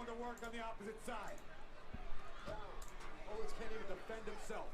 going to work on the opposite side. Rollins can't even defend himself.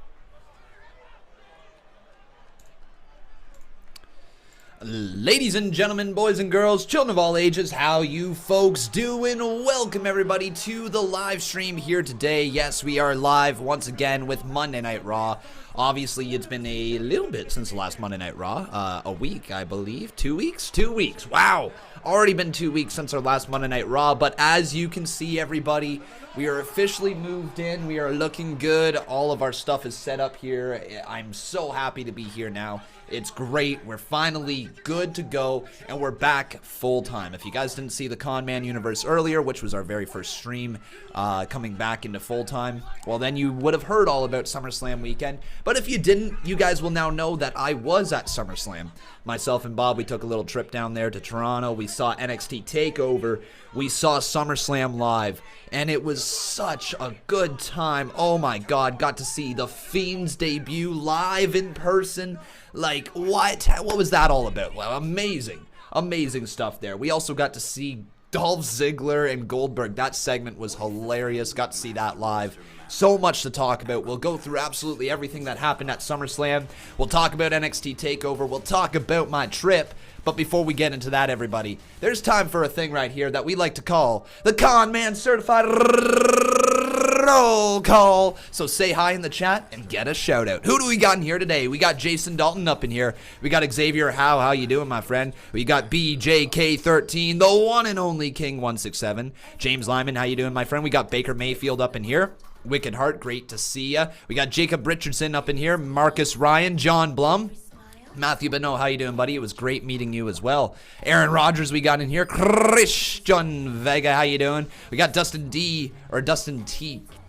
Ladies and gentlemen, boys and girls, children of all ages, how you folks doing? Welcome everybody to the live stream here today. Yes, we are live once again with Monday Night Raw. Obviously, it's been a little bit since the last Monday Night Raw. A week, I believe. 2 weeks? 2 weeks. Wow. Already been 2 weeks since our last Monday Night Raw. But as you can see, everybody, we are officially moved in. We are looking good. All of our stuff is set up here. I'm so happy to be here now. It's great. We're finally good to go, and we're back full time. If you guys didn't see the Conman Universe earlier, which was our very first stream, coming back into full time, well, then you would have heard all about SummerSlam weekend. But if you didn't, you guys will now know that I was at SummerSlam. Myself and Bob, we took a little trip down there to Toronto. We saw NXT TakeOver. We saw SummerSlam live, and it was such a good time. Oh my God, got to see The Fiend's debut live in person. Like, what was that all about? Well, amazing stuff there. We also got to see Dolph Ziggler and Goldberg. That segment was hilarious. Got to see that live. So much to talk about. We'll go through absolutely everything that happened at SummerSlam. We'll talk about NXT TakeOver. We'll talk about my trip. But before we get into that, everybody, there's time for a thing right here that we like to call the Conman Certified Roll Call. So say hi in the chat and get a shout out. Who do we got in here today? We got Jason Dalton up in here. We got Xavier Howe. How you doing, my friend? We got BJK13, the one and only King167. James Lyman, how you doing, my friend? We got Baker Mayfield up in here. Wicked Heart, great to see ya. We got Jacob Richardson up in here. Marcus Ryan, John Blum. Matthew Beno, how you doing, buddy? It was great meeting you as well. Aaron Rodgers, we got in here. Christian Vega, how you doing? We got Dustin T.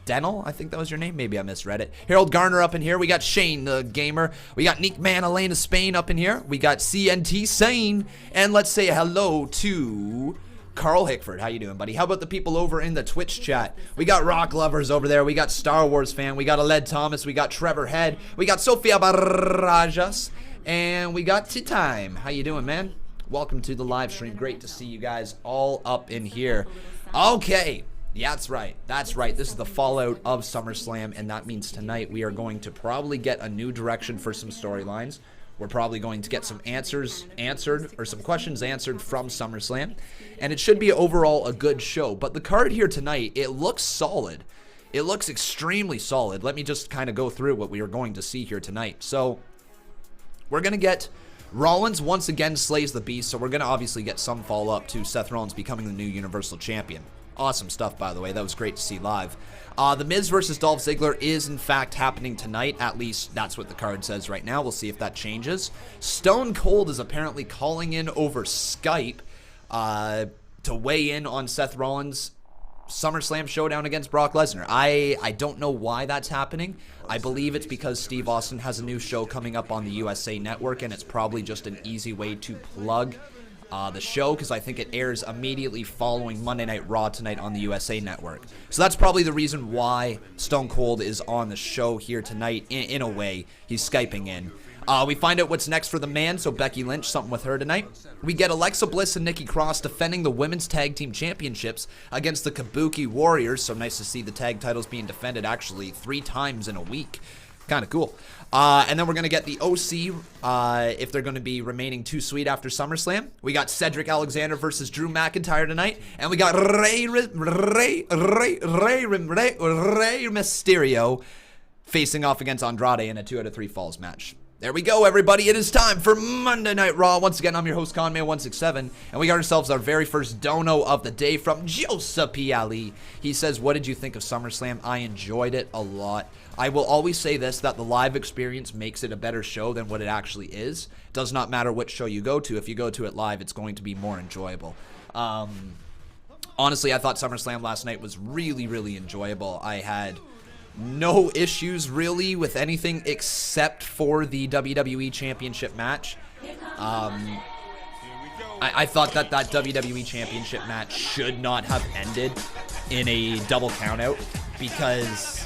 Dental, I think that was your name. Maybe I misread it. Harold Garner up in here. We got Shane, the gamer. We got Nick Man, Elena Spain up in here. We got CNT Sane. And let's say hello to Carl Hickford. How you doing, buddy? How about the people over in the Twitch chat? We got Rock Lovers over there. We got Star Wars Fan. We got Aled Thomas. We got Trevor Head. We got Sofia Barajas. And we got T-Time. How you doing, man? Welcome to the live stream. Great to see you guys all up in here. Okay. Yeah, that's right. That's right. This is the fallout of SummerSlam, and that means tonight we are going to probably get a new direction for some storylines. We're probably going to get some answers answered, or some questions answered from SummerSlam, and it should be overall a good show. But the card here tonight, it looks solid. It looks extremely solid. Let me just kind of go through what we are going to see here tonight. So we're going to get Rollins once again slays the Beast, so we're going to obviously get some follow-up to Seth Rollins becoming the new Universal Champion. Awesome stuff, by the way. That was great to see live. The Miz versus Dolph Ziggler is, in fact, happening tonight. At least, that's what the card says right now. We'll see if that changes. Stone Cold is apparently calling in over Skype to weigh in on Seth Rollins' SummerSlam showdown against Brock Lesnar. I don't know why that's happening. I believe it's because Steve Austin has a new show coming up on the USA Network, and it's probably just an easy way to plug the show, because I think it airs immediately following Monday Night Raw tonight on the USA Network. So that's probably the reason why Stone Cold is on the show here tonight. In a way, he's Skyping in. We find out what's next for the man, so Becky Lynch, something with her tonight. We get Alexa Bliss and Nikki Cross defending the Women's Tag Team Championships against the Kabuki Warriors. So nice to see the tag titles being defended actually 3 times in a week. Kind of cool. And then we're going to get the OC, if they're going to be remaining too sweet after SummerSlam. We got Cedric Alexander versus Drew McIntyre tonight. And we got Rey Mysterio facing off against Andrade in a 2 out of 3 falls match. There we go, everybody. It is time for Monday Night Raw. Once again, I'm your host, Conman167, and we got ourselves our very first dono of the day from Joseph P. Ali. He says, what did you think of SummerSlam? I enjoyed it a lot. I will always say this, that the live experience makes it a better show than what it actually is. It does not matter which show you go to. If you go to it live, it's going to be more enjoyable. Honestly, I thought SummerSlam last night was really, really enjoyable. I had no issues really with anything except for the WWE Championship match. I thought that WWE Championship match should not have ended in a double countout, because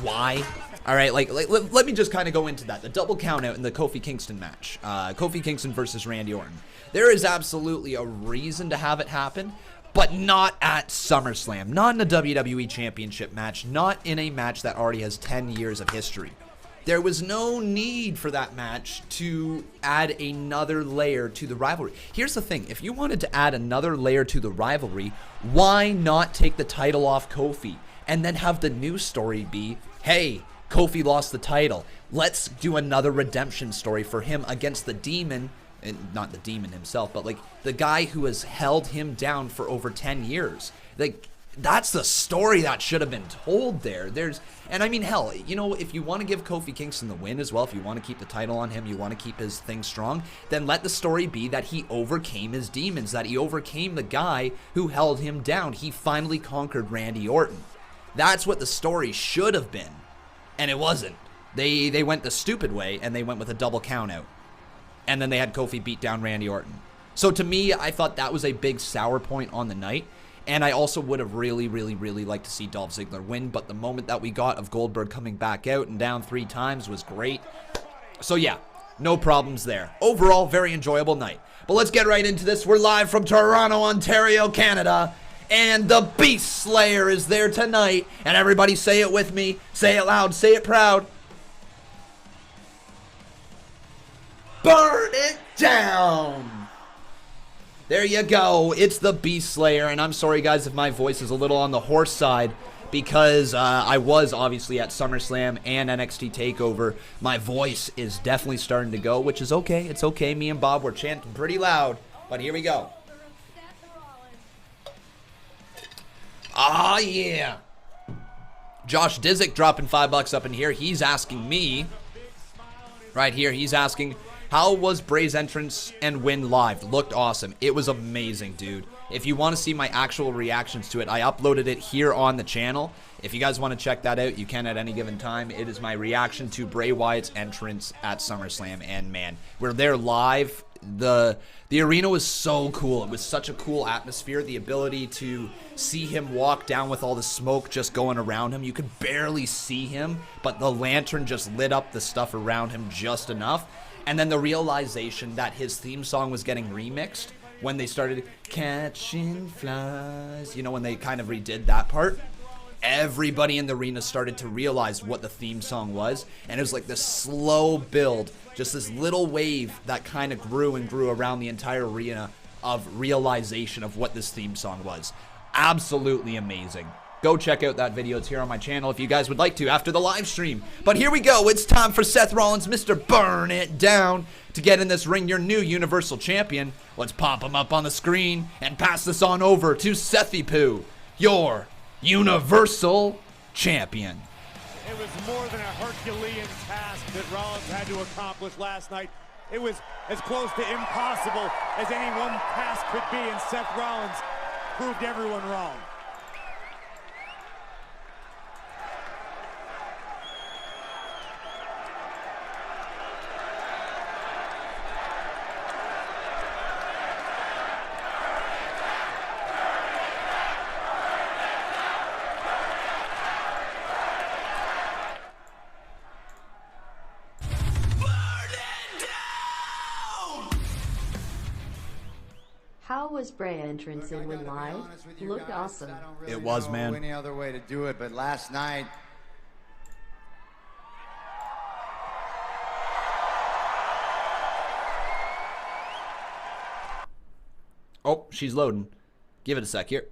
why? All right, let me just kind of go into that. The double countout in the Kofi Kingston match. Kofi Kingston versus Randy Orton. There is absolutely a reason to have it happen. but not at SummerSlam, not in a WWE Championship match, not in a match that already has 10 years of history. There was no need for that match to add another layer to the rivalry. Here's the thing, if you wanted to add another layer to the rivalry, why not take the title off Kofi and then have the news story be, hey, Kofi lost the title. Let's do another redemption story for him against the Demon, and not the Demon himself, but like the guy who has held him down for over 10 years. Like, that's the story that should have been told there. And I mean, hell, you know, if you want to give Kofi Kingston the win as well, if you want to keep the title on him, you want to keep his thing strong, then let the story be that he overcame his demons, that he overcame the guy who held him down. He finally conquered Randy Orton. That's what the story should have been. And it wasn't. They went the stupid way, and they went with a double count out. And then they had Kofi beat down Randy Orton. So to me, I thought that was a big sour point on the night. And I also would have really liked to see Dolph Ziggler win. But the moment that we got of Goldberg coming back out and down 3 times was great. So yeah, no problems there. Overall, very enjoyable night. But let's get right into this. We're live from Toronto, Ontario, Canada. And the Beastslayer is there tonight. And everybody say it with me. Say it loud. Say it proud. Burn it down. There you go. It's the Beastslayer. And I'm sorry, guys, if my voice is a little on the hoarse side, because I was obviously at SummerSlam and NXT TakeOver. My voice is definitely starting to go, which is okay. It's okay. Me and Bob were chanting pretty loud. But here we go. Ah, yeah. Josh Disick dropping $5 up in here. He's asking me, right here, he's asking, how was Bray's entrance and win live? Looked awesome. It was amazing, dude. If you want to see my actual reactions to it, I uploaded it here on the channel. If you guys want to check that out, you can at any given time. It is my reaction to Bray Wyatt's entrance at SummerSlam. And man, we're there live. The arena was so cool. It was such a cool atmosphere. The ability to see him walk down with all the smoke just going around him. You could barely see him, but the lantern just lit up the stuff around him just enough. And then the realization that his theme song was getting remixed when they started catching flies. You know, when they kind of redid that part. Everybody in the arena started to realize what the theme song was. And it was like this slow build, just this little wave that kind of grew and grew around the entire arena of realization of what this theme song was. Absolutely amazing. Go check out that video. It's here on my channel if you guys would like to after the live stream. But here we go. It's time for Seth Rollins, Mr. Burn It Down, to get in this ring, your new Universal Champion. Let's pop him up on the screen and pass this on over to Sethy Poo, your Universal Champion. It was more than a Herculean task that Rollins had to accomplish last night. It was as close to impossible as any one task could be, and Seth Rollins proved everyone wrong. How was Bray entrance in when live? Looked awesome. Really it was, man. Any other way to do it, but last night. Oh, she's loading. Give it a sec here.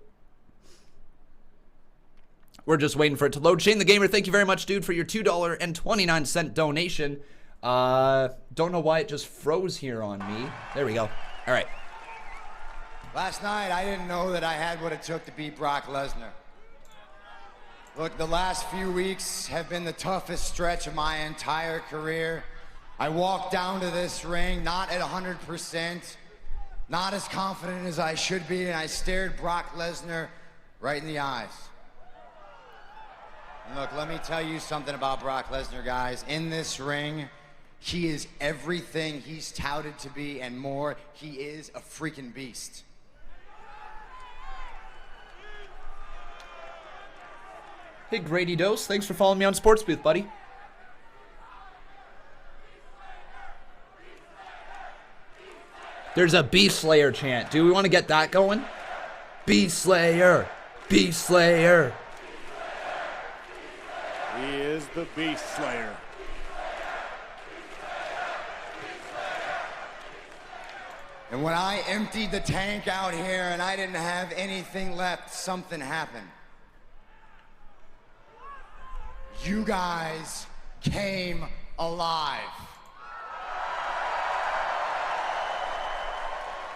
We're just waiting for it to load. Shane the Gamer, thank you very much, dude, for your $2.29 donation. Don't know why it just froze here on me. There we go. All right. Last night, I didn't know that I had what it took to beat Brock Lesnar. Look, the last few weeks have been the toughest stretch of my entire career. I walked down to this ring not at 100%, not as confident as I should be, and I stared Brock Lesnar right in the eyes. And look, let me tell you something about Brock Lesnar, guys. In this ring, he is everything he's touted to be and more. He is a freaking beast. Hey, Grady Dose, thanks for following me on Sports Booth, buddy. There's a Beastslayer chant. Do we want to get that going? Beastslayer. Beastslayer. He is the Beastslayer. And when I emptied the tank out here and I didn't have anything left, something happened. You guys came alive.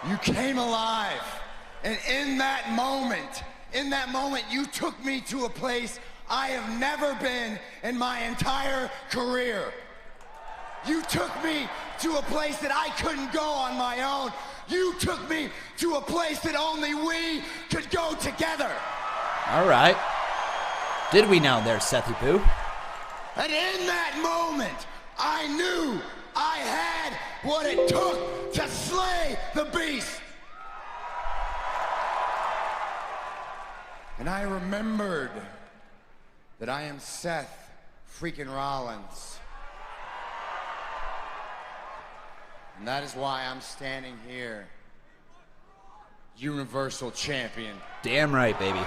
You came alive. And in that moment, you took me to a place I have never been in my entire career. You took me to a place that I couldn't go on my own. You took me to a place that only we could go together. All right. Did we now there, Sethy Poo? And in that moment, I knew I had what it took to slay the beast. And I remembered that I am Seth freaking Rollins. And that is why I'm standing here, Universal Champion. Damn right, baby.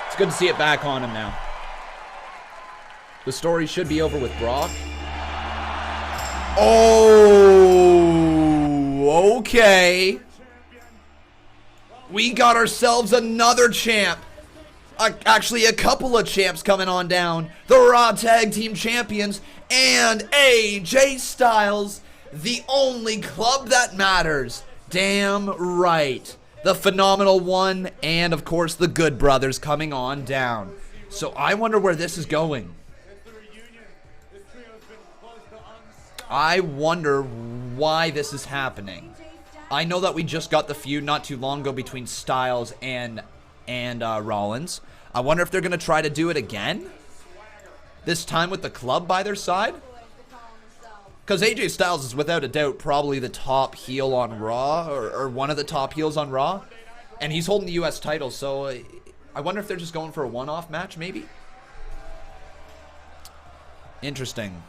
It's good to see it back on him now. The story should be over with Brock. Oh, okay. We got ourselves another champ. Actually, a couple of champs coming on down. The Raw Tag Team Champions and AJ Styles, the only club that matters. Damn right. The Phenomenal One and, of course, the Good Brothers coming on down. So I wonder where this is going. I wonder why this is happening. I know that we just got the feud not too long ago between Styles and Rollins. I wonder if they're going to try to do it again? This time with the club by their side? Because AJ Styles is without a doubt probably the top heel on Raw, or one of the top heels on Raw. And he's holding the US title, so I wonder if they're just going for a one-off match, maybe? Interesting.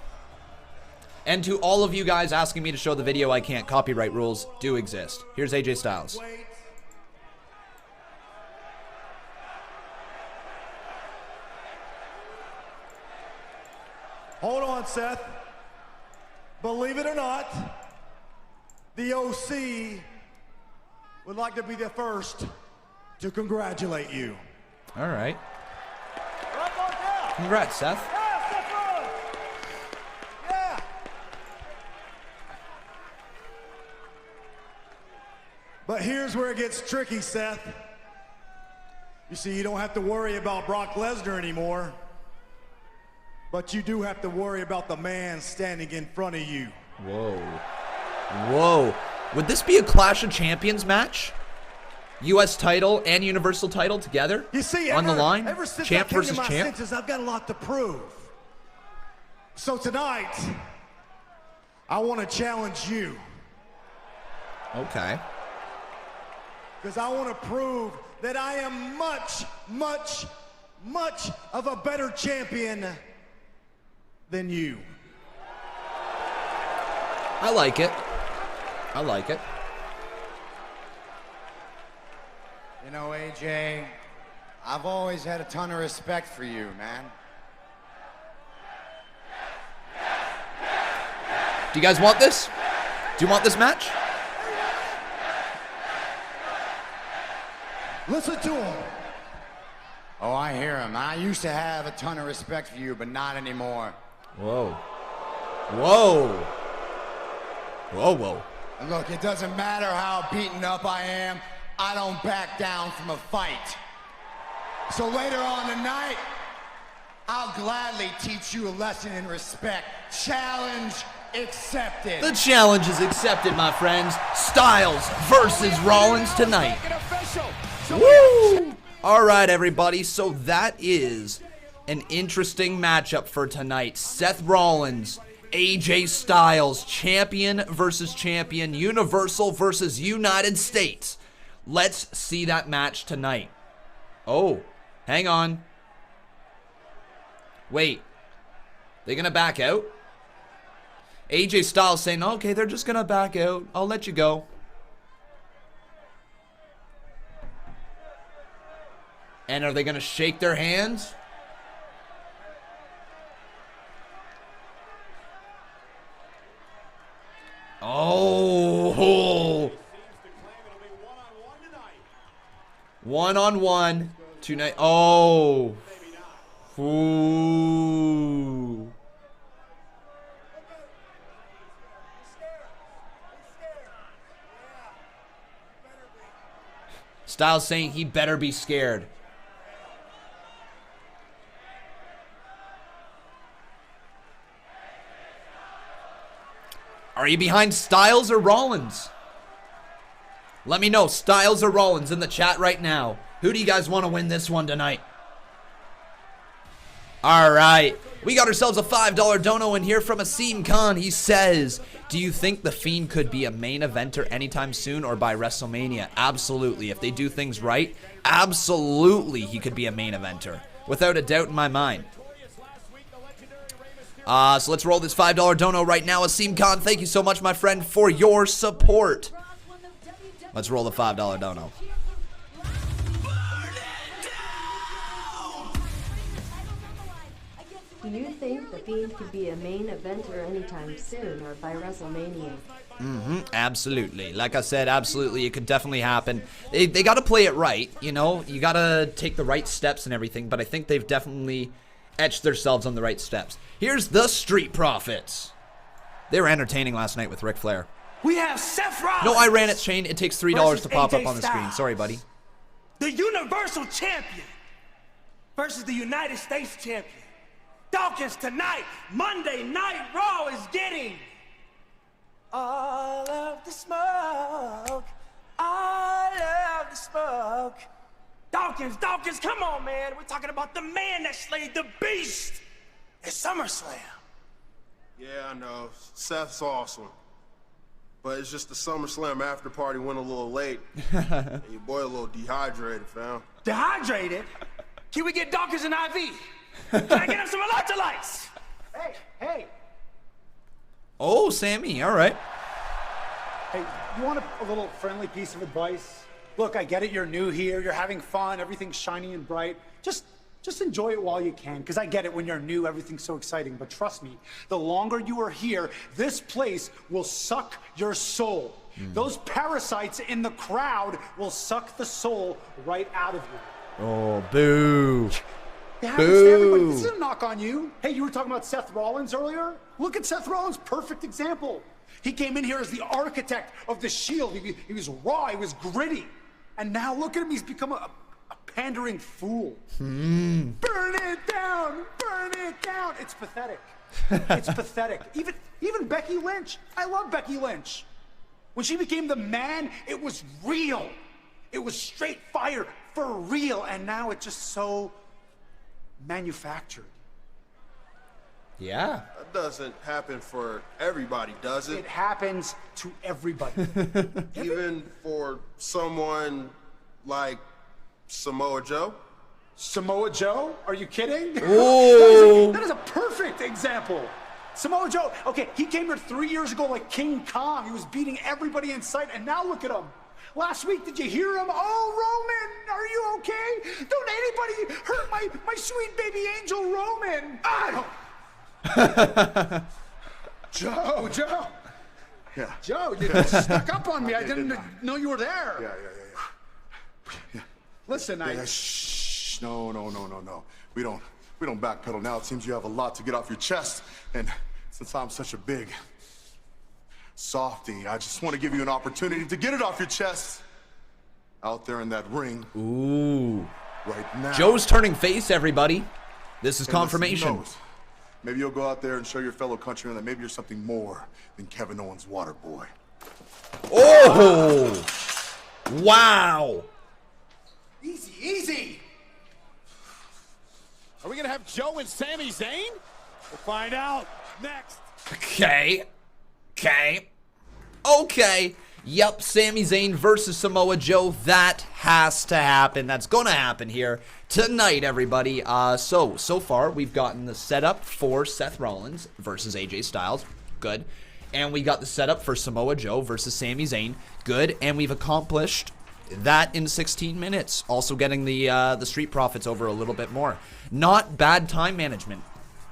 And to all of you guys asking me to show the video I can't, copyright rules do exist. Here's AJ Styles. Hold on, Seth. Believe it or not, the OC would like to be the first to congratulate you. All right. Congrats, Seth. Yeah. But here's where it gets tricky, Seth. You see, you don't have to worry about Brock Lesnar anymore. But you do have to worry about the man standing in front of you. Whoa. Whoa. Would this be a Clash of Champions match? U.S. title and Universal title together? You see, on the line? Ever since Champ I came versus to my champ? senses, I've got a lot to prove. So tonight, I want to challenge you. Okay. Because I want to prove that I am much, much, much of a better champion than you. I like it. I like it. You know, AJ, I've always had a ton of respect for you, man. Do you guys want this? Do you want this match? Listen to him. Oh, I hear him. I used to have a ton of respect for you, but not anymore. Whoa. Whoa. Whoa, whoa. And look, it doesn't matter how beaten up I am, I don't back down from a fight. So later on tonight, I'll gladly teach you a lesson in respect. Challenge accepted. The challenge is accepted, my friends. Styles versus Rollins tonight. Woo! All right, everybody. So that is an interesting matchup for tonight. Seth Rollins, AJ Styles, champion versus champion, Universal versus United States. Let's see that match tonight. Oh, hang on. Wait, they gonna back out? AJ Styles saying, okay, they're just gonna back out. I'll let you go. And are they going to shake their hands? Oh. One-on-one tonight. Oh. Ooh. Styles saying he better be scared. Are you behind Styles or Rollins? Let me know, Styles or Rollins, in the chat right now. Who do you guys want to win this one tonight? All right. We got ourselves a $5 dono in here from Asim Khan. He says, do you think The Fiend could be a main eventer anytime soon or by WrestleMania? Absolutely. If they do things right, absolutely he could be a main eventer. Without a doubt in my mind. So let's roll this $5 dono right now. Asim Khan, thank you so much, my friend, for your support. Let's roll the $5 dono. Do you think The Fiend could be a main eventer anytime soon or by WrestleMania? Absolutely. Like I said, absolutely, it could definitely happen. They got to play it right, you know? You got to take the right steps and everything, but I think they've definitely etched themselves on the right steps. Here's the Street Profits. They were entertaining last night with Ric Flair. We have Seth Rollins. No, I ran it, Shane. It takes $3 to pop up on the screen. Sorry, buddy. The Universal Champion versus the United States Champion. Dawkins tonight, Monday Night Raw is getting all of the smoke. All of the smoke. Dawkins, come on, man. We're talking about the man that slayed the beast at SummerSlam. Yeah, I know. Seth's awesome. But it's just the SummerSlam after party went a little late. And your boy a little dehydrated, fam. Dehydrated? Can we get Dawkins an IV? Can I get him some electrolytes? Hey. Oh, Sammy, all right. Hey, you want a little friendly piece of advice? Look, I get it, you're new here, you're having fun, everything's shiny and bright. Just enjoy it while you can, because I get it, when you're new, everything's so exciting. But trust me, the longer you are here, this place will suck your soul. Those parasites in the crowd will suck the soul right out of you. Oh, boo. It happens to everybody. This is a knock on you. Hey, you were talking about Seth Rollins earlier? Look at Seth Rollins, perfect example. He came in here as the architect of the Shield. He was raw, he was gritty. And now look at him, he's become a pandering fool. Burn it down, burn it down. It's pathetic. It's pathetic. Even Becky Lynch. I love Becky Lynch. When she became the man, it was real. It was straight fire for real. And now it's just so manufactured. Yeah. That doesn't happen for everybody, does it? It happens to everybody. Even for someone like Samoa Joe? Samoa Joe? Are you kidding? Oh. That is a perfect example. Samoa Joe, okay, he came here 3 years ago like King Kong. He was beating everybody in sight, and now look at him. Last week, did you hear him? Oh, Roman, are you okay? Don't anybody hurt my sweet baby angel, Roman. Joe. Yeah. Joe, you just stuck up on me. I didn't know you were there. Yeah. Listen, Shh. No. We don't backpedal now. It seems you have a lot to get off your chest. And since I'm such a big softy, I just want to give you an opportunity to get it off your chest. Out there in that ring. Ooh. Right now. Joe's turning face, everybody. This is confirmation. Listen, maybe you'll go out there and show your fellow countrymen that maybe you're something more than Kevin Owens' water boy. Oh! Wow! Easy. Are we going to have Joe and Sami Zayn? We'll find out next. Okay. Yep, Sami Zayn versus Samoa Joe. That has to happen. That's going to happen here tonight, everybody. So far, we've gotten the setup for Seth Rollins versus AJ Styles. Good. And we got the setup for Samoa Joe versus Sami Zayn. Good. And we've accomplished that in 16 minutes. Also getting the Street Profits over a little bit more. Not bad time management.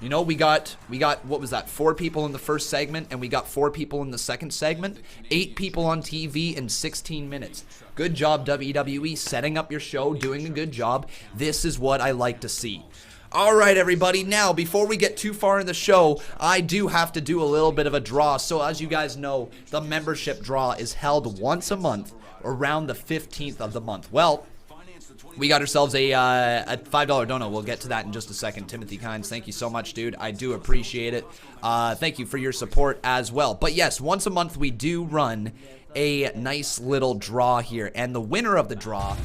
You know, we got what was that? 4 people in the first segment, and we got 4 people in the second segment. 8 people on TV in 16 minutes. Good job, WWE, setting up your show, doing a good job. This is what I like to see. All right, everybody. Now, before we get too far in the show, I do have to do a little bit of a draw. So, as you guys know, the membership draw is held once a month, around the 15th of the month. Well, we got ourselves a $5 dono. We'll get to that in just a second. Timothy Kynes, thank you so much, dude. I do appreciate it. Thank you for your support as well. But yes, once a month we do run a nice little draw here. And the winner of the draw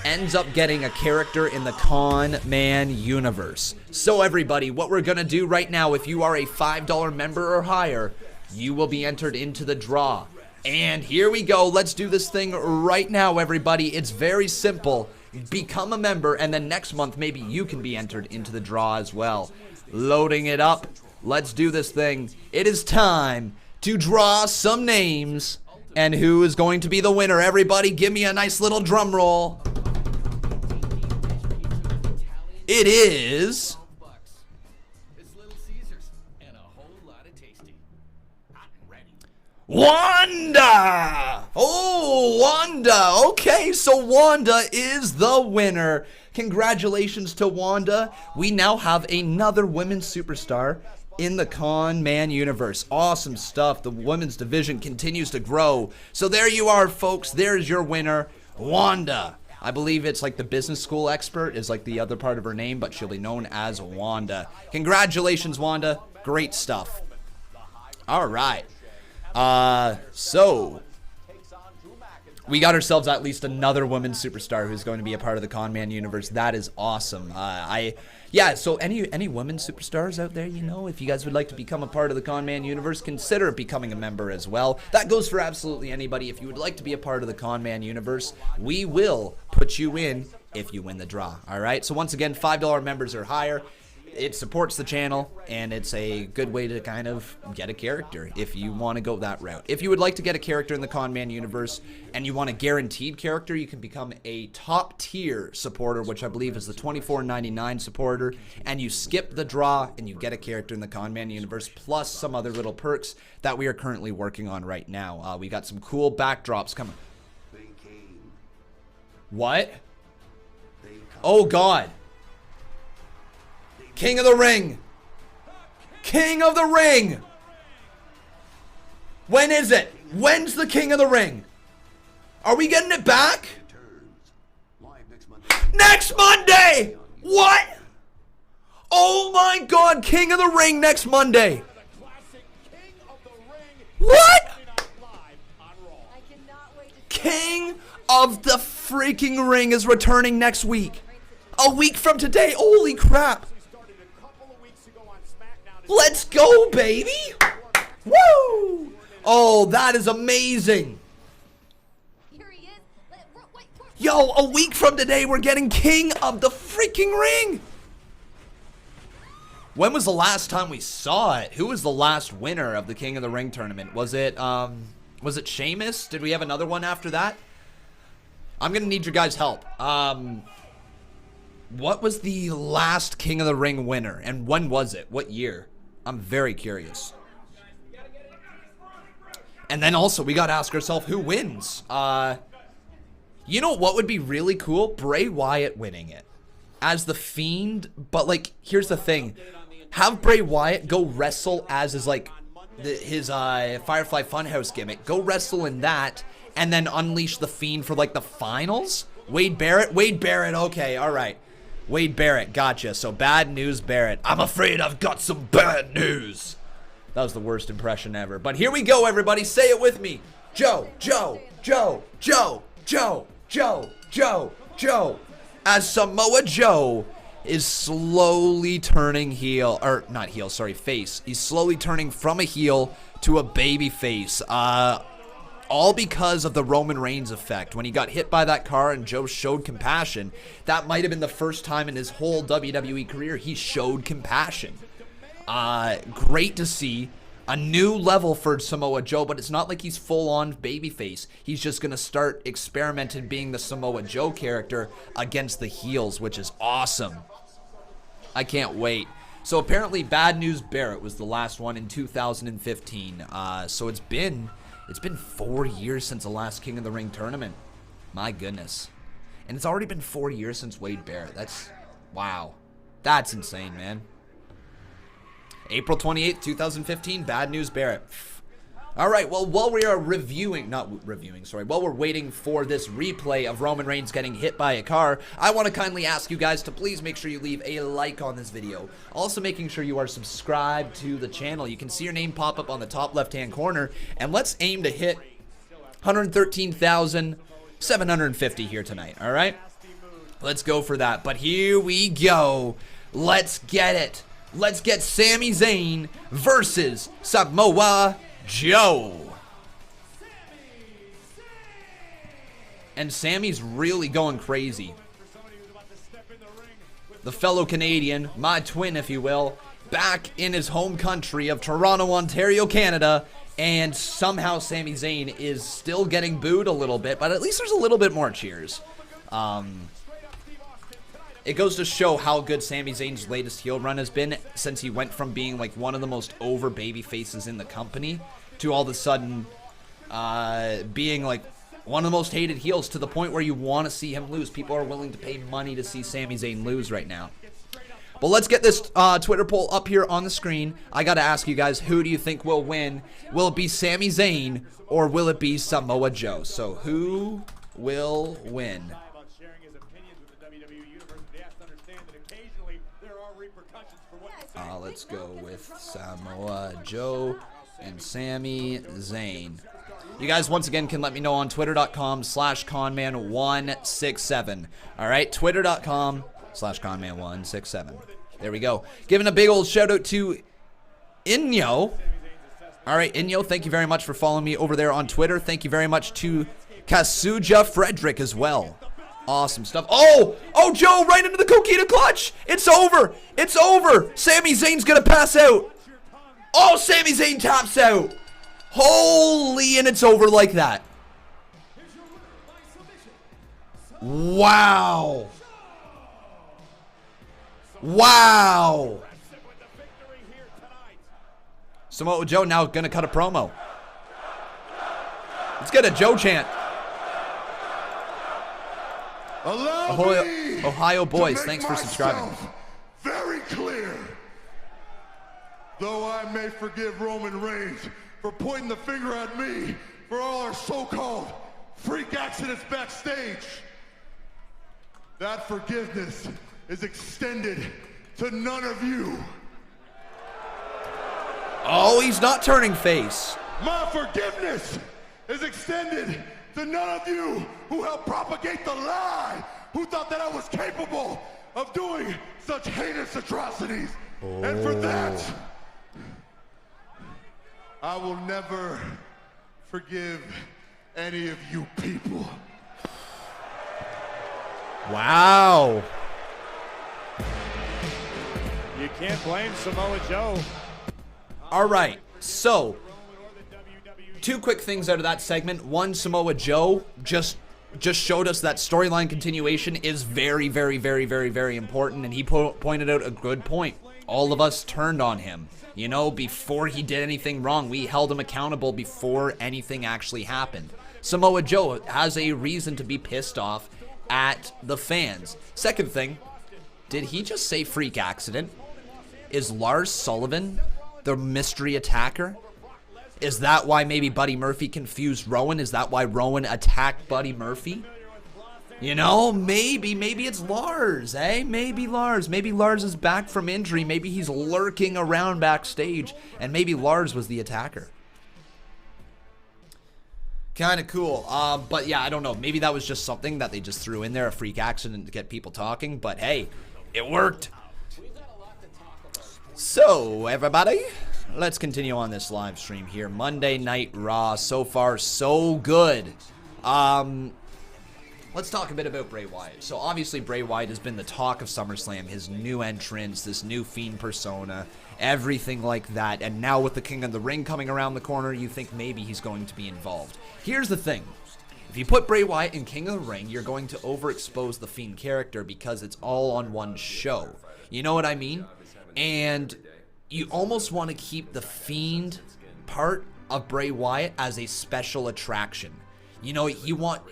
ends up getting a character in the Conman Universe. So everybody, what we're going to do right now, if you are a $5 member or higher, you will be entered into the draw. And here we go. Let's do this thing right now, everybody. It's very simple. Become a member, and then next month, maybe you can be entered into the draw as well. Loading it up. Let's do this thing. It is time to draw some names. And who is going to be the winner? Everybody, give me a nice little drum roll. It is... Wanda! Oh, Wanda. Okay, so Wanda is the winner. Congratulations to Wanda. We now have another women's superstar in the Conman Universe. Awesome stuff. The women's division continues to grow. So there you are, folks. There's your winner, Wanda. I believe it's like the business school expert is like the other part of her name, but she'll be known as Wanda. Congratulations, Wanda. Great stuff. All right. So we got ourselves at least another women's superstar who's going to be a part of the Conman Universe. That is awesome. Yeah, so any women superstars out there, you know, if you guys would like to become a part of the Conman Universe, consider becoming a member as well. That goes for absolutely anybody. If you would like to be a part of the Conman Universe, we will put you in if you win the draw. All right, so once again, $5 members or higher. It supports the channel, and it's a good way to kind of get a character if you want to go that route. If you would like to get a character in the Conman Universe and you want a guaranteed character, you can become a top tier supporter, which I believe is the $24.99 supporter, and you skip the draw and you get a character in the Conman Universe, plus some other little perks that we are currently working on right now. We got some cool backdrops coming. What? Oh, God. King of the Ring. King of the Ring. When is it? When's the King of the Ring? Are we getting it back? Next Monday! What? Oh my God, King of the Ring next Monday. What? King of the freaking Ring is returning next week. A week from today. Holy crap. Let's go, baby! Woo! Oh, that is amazing. Yo, a week from today, we're getting King of the freaking Ring. When was the last time we saw it? Who was the last winner of the King of the Ring tournament? Was it Sheamus? Did we have another one after that? I'm gonna need your guys' help. What was the last King of the Ring winner? And when was it? What year? I'm very curious. And then also, we gotta ask ourselves, who wins? You know what would be really cool? Bray Wyatt winning it. As the Fiend, but like, here's the thing. Have Bray Wyatt go wrestle as his, like, his Firefly Funhouse gimmick. Go wrestle in that, and then unleash the Fiend for, like, the finals? Wade Barrett? Wade Barrett, okay, alright. Wade Barrett, gotcha. So bad news, Barrett. I'm afraid I've got some bad news. That was the worst impression ever. But here we go, everybody. Say it with me. Joe, Joe, Joe, Joe, Joe, Joe, Joe, Joe. As Samoa Joe is slowly turning heel, or not heel, sorry, face. He's slowly turning from a heel to a baby face. All because of the Roman Reigns effect. When he got hit by that car and Joe showed compassion, that might have been the first time in his whole WWE career he showed compassion. Great to see. a new level for Samoa Joe, but it's not like he's full-on babyface. He's just going to start experimenting being the Samoa Joe character against the heels, which is awesome. I can't wait. So apparently Bad News Barrett was the last one in 2015. So it's been 4 years since the last King of the Ring tournament. My goodness. And it's already been 4 years since Wade Barrett. That's, wow. That's insane, man. April 28th, 2015, Bad News Barrett. All right, well, while we are while we're waiting for this replay of Roman Reigns getting hit by a car, I want to kindly ask you guys to please make sure you leave a like on this video. Also making sure you are subscribed to the channel. You can see your name pop up on the top left-hand corner, and let's aim to hit 113,750 here tonight, all right? Let's go for that, but here we go. Let's get it. Let's get Sami Zayn versus Samoa Joe. And Sami's really going crazy. The fellow Canadian, my twin if you will, back in his home country of Toronto, Ontario, Canada. And somehow Sami Zayn is still getting booed a little bit, but at least there's a little bit more cheers. It goes to show how good Sami Zayn's latest heel run has been since he went from being like one of the most over baby faces in the company to all of a sudden being like one of the most hated heels to the point where you want to see him lose. People are willing to pay money to see Sami Zayn lose right now. But let's get this Twitter poll up here on the screen. I got to ask you guys, who do you think will win? Will it be Sami Zayn or will it be Samoa Joe? So who will win? Let's go with Samoa Joe and Sami Zayn. You guys, once again, can let me know on twitter.com/Conman167. All right, twitter.com/Conman167. There we go. Giving a big old shout out to Inyo. All right, Inyo, thank you very much for following me over there on Twitter. Thank you very much to Kasuja Frederick as well. Awesome stuff. Oh, Joe, right into the Coquina clutch. It's over. It's over. Sami Zayn's going to pass out. Oh, Sami Zayn taps out. Holy, and it's over like that. Wow. Wow. Samoa Joe now going to cut a promo. Let's get a Joe chant. Ohio boys, thanks for subscribing. Very clear. Though I may forgive Roman Reigns for pointing the finger at me for all our so-called freak accidents backstage, that forgiveness is extended to none of you. Oh, he's not turning face. My forgiveness is extended to none of you who helped propagate the lie, who thought that I was capable of doing such heinous atrocities. Oh. And for that, I will never forgive any of you people. Wow. You can't blame Samoa Joe. All right, so two quick things out of that segment. One, Samoa Joe just showed us that storyline continuation is very, very, very, very, very important, and he pointed out a good point. All of us turned on him. You know, before he did anything wrong, we held him accountable before anything actually happened. Samoa Joe has a reason to be pissed off at the fans. Second thing, did he just say freak accident? Is Lars Sullivan the mystery attacker? Is that why maybe Buddy Murphy confused Rowan? Is that why Rowan attacked Buddy Murphy? You know, maybe it's Lars, eh? Maybe Lars is back from injury. Maybe he's lurking around backstage, and maybe Lars was the attacker. Kind of cool. But yeah, I don't know. Maybe that was just something that they just threw in there, a freak accident to get people talking. But hey, it worked. So, everybody, let's continue on this live stream here. Monday Night Raw, so far so good. let's talk a bit about Bray Wyatt. So obviously Bray Wyatt has been the talk of SummerSlam, his new entrance, this new Fiend persona, everything like that. And now with the King of the Ring coming around the corner, you think maybe he's going to be involved. Here's the thing. If you put Bray Wyatt in King of the Ring, you're going to overexpose the Fiend character because it's all on one show. You know what I mean? And you almost want to keep the Fiend part of Bray Wyatt as a special attraction. You know, you want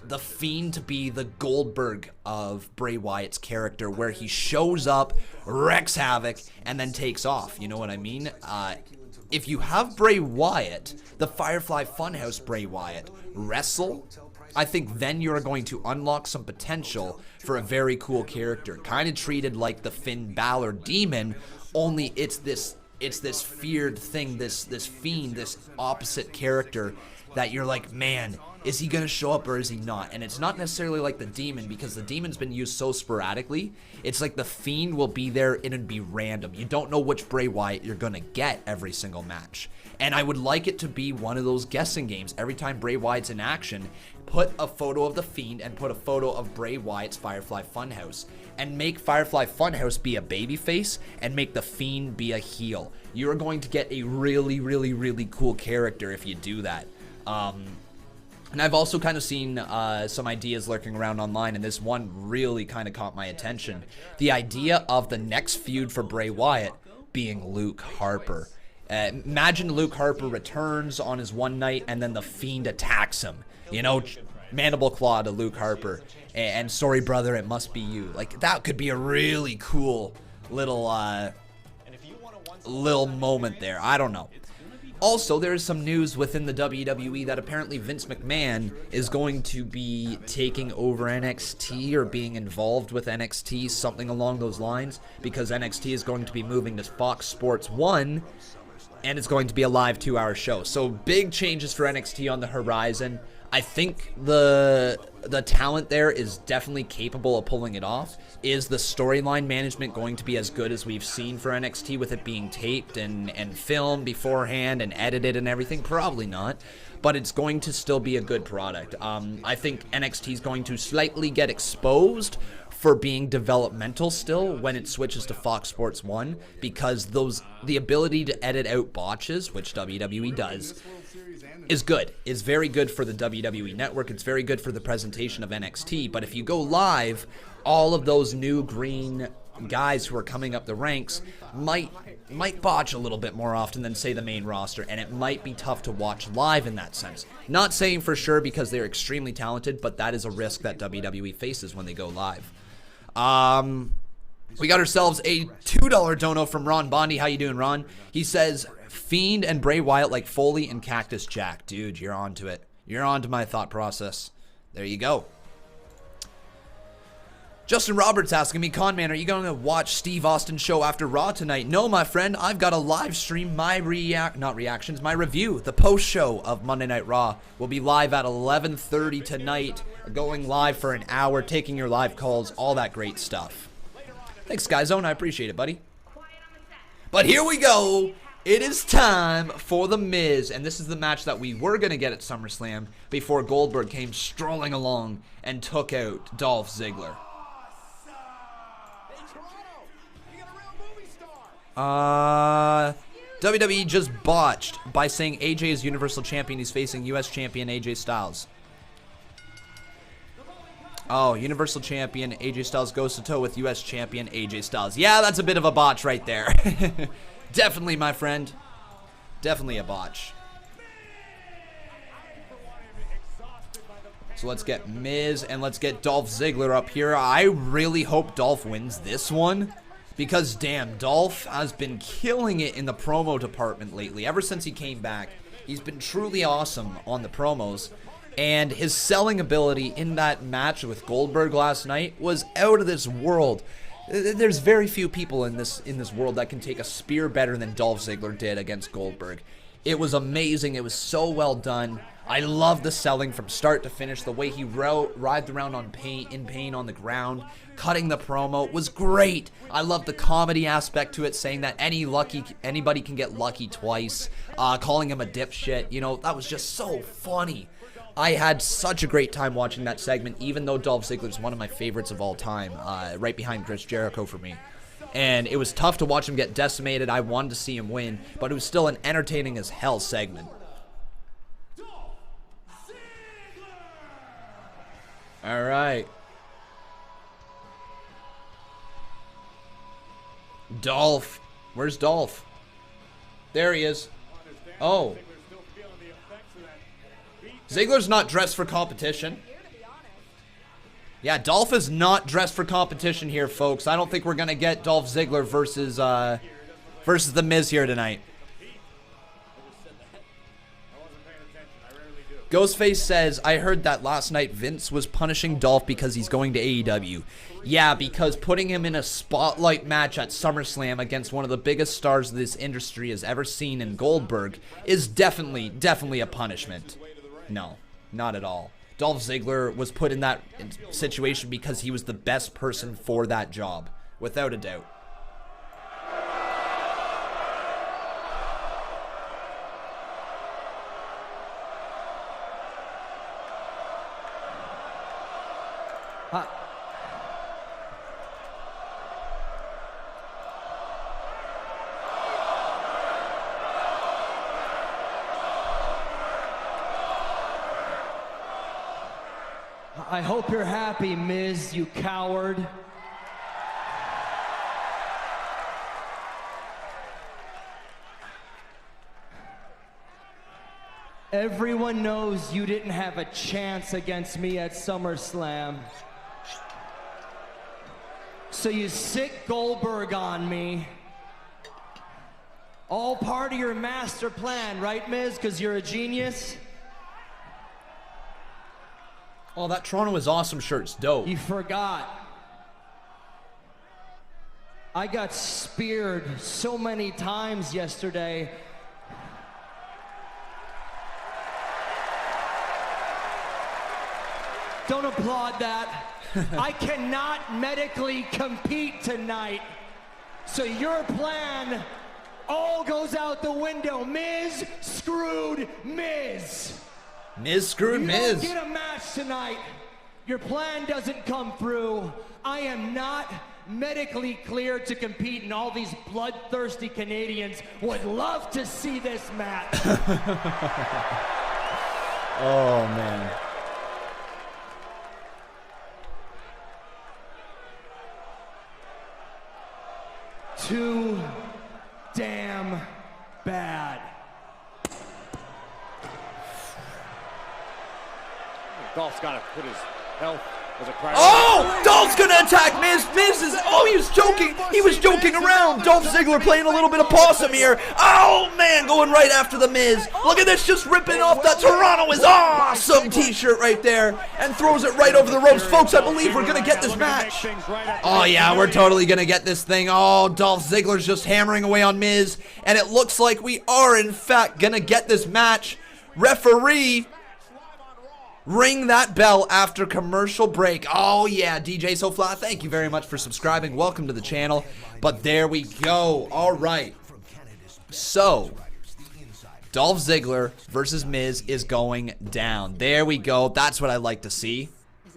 the Fiend to be the Goldberg of Bray Wyatt's character, where he shows up, wreaks havoc, and then takes off. You know what I mean? If you have Bray Wyatt, the Firefly Funhouse Bray Wyatt, wrestle, I think then you're going to unlock some potential for a very cool character. Kind of treated like the Finn Balor demon, only it's this feared thing, this Fiend, this opposite character that you're like, man, is he going to show up or is he not? And it's not necessarily like the demon, because the demon's been used so sporadically. It's like the Fiend will be there and it'd be random. You don't know which Bray Wyatt you're going to get every single match. And I would like it to be one of those guessing games. Every time Bray Wyatt's in action, put a photo of the Fiend and put a photo of Bray Wyatt's Firefly Funhouse. And make Firefly Funhouse be a babyface and make the Fiend be a heel. You're going to get a really, really, really cool character if you do that. And I've also kind of seen some ideas lurking around online, and this one really kind of caught my attention. The idea of the next feud for Bray Wyatt being Luke Harper. Imagine Luke Harper returns on his one night, and then the Fiend attacks him. You know, mandible claw to Luke Harper. And sorry, brother, it must be you. Like, that could be a really cool little moment there. I don't know. Also, there is some news within the WWE that apparently Vince McMahon is going to be taking over NXT or being involved with NXT, something along those lines, because NXT is going to be moving to Fox Sports 1, and it's going to be a live 2-hour show. So big changes for NXT on the horizon. I think the talent there is definitely capable of pulling it off. Is the storyline management going to be as good as we've seen for NXT with it being taped and filmed beforehand and edited and everything? Probably not, but it's going to still be a good product. I think NXT is going to slightly get exposed for being developmental still when it switches to Fox Sports 1, because the ability to edit out botches, which WWE does, is very good for the WWE network. It's very good for the presentation of NXT. But if you go live, all of those new green guys who are coming up the ranks might botch a little bit more often than, say, the main roster, and it might be tough to watch live in that sense. Not saying for sure, because they're extremely talented, but that is a risk that WWE faces when they go live. We got ourselves a $2 dono from Ron Bondi. How you doing, Ron? He says, Fiend and Bray Wyatt like Foley and Cactus Jack. Dude, you're on to it. You're on to my thought process. There you go. Justin Roberts asking me, Conman, are you going to watch Steve Austin's show after Raw tonight? No, my friend. I've got to live stream my my review. The post show of Monday Night Raw will be live at 11:30 tonight, going live for an hour, taking your live calls, all that great stuff. Thanks, Skyzone. I appreciate it, buddy. But here we go. It is time for The Miz, and this is the match that we were going to get at SummerSlam before Goldberg came strolling along and took out Dolph Ziggler. WWE just botched by saying AJ is Universal Champion. He's facing US Champion AJ Styles. Oh, Universal Champion AJ Styles goes to toe with US Champion AJ Styles. Yeah, that's a bit of a botch right there. Definitely, my friend. Definitely a botch. So let's get Miz and let's get Dolph Ziggler up here. I really hope Dolph wins this one, because damn, Dolph has been killing it in the promo department lately. Ever since he came back, he's been truly awesome on the promos. And his selling ability in that match with Goldberg last night was out of this world. There's very few people in this world that can take a spear better than Dolph Ziggler did against Goldberg. It was amazing. It was so well done. I love the selling from start to finish. The way he writhed around in pain on the ground, cutting the promo was great. I love the comedy aspect to it, saying that anybody can get lucky twice, calling him a dipshit. You know, that was just so funny. I had such a great time watching that segment, even though Dolph Ziggler is one of my favorites of all time, right behind Chris Jericho for me. And it was tough to watch him get decimated. I wanted to see him win, but it was still an entertaining as hell segment. All right. Dolph. Where's Dolph? There he is. Oh. Ziggler's not dressed for competition. Yeah, Dolph is not dressed for competition here, folks. I don't think we're going to get Dolph Ziggler versus The Miz here tonight. Ghostface says, I heard that last night Vince was punishing Dolph because he's going to AEW. Yeah, because putting him in a spotlight match at SummerSlam against one of the biggest stars this industry has ever seen in Goldberg is definitely a punishment. No, not at all. Dolph Ziggler was put in that situation because he was the best person for that job, without a doubt. I hope you're happy, Miz, you coward. Everyone knows you didn't have a chance against me at SummerSlam. So you sick Goldberg on me. All part of your master plan, right, Miz? Because you're a genius? Oh, that Toronto is awesome shirt's dope. You forgot. I got speared so many times yesterday. Don't applaud that. I cannot medically compete tonight. So your plan all goes out the window. Miz screwed Miz. Miz screwed Miz. You don't get a match tonight. Your plan doesn't come through. I am not medically cleared to compete, and all these bloodthirsty Canadians would love to see this match. Oh, man. Too damn bad. Dolph's got to put his health as a priority. Oh! Dolph's gonna attack Miz. Miz is. Oh, he was joking. He was joking around. Dolph Ziggler playing a little bit of possum here. Oh, man, going right after the Miz. Look at this, just ripping off that Toronto is awesome t-shirt right there and throws it right over the ropes. Folks, I believe we're gonna get this match. Oh, yeah, we're totally gonna get this thing. Oh, Dolph Ziggler's just hammering away on Miz, and it looks like we are, in fact, gonna get this match. Referee, ring that bell after commercial break. Oh, yeah, DJ SoFly, thank you very much for subscribing. Welcome to the channel. But there we go. All right. So, Dolph Ziggler versus Miz is going down. There we go. That's what I like to see.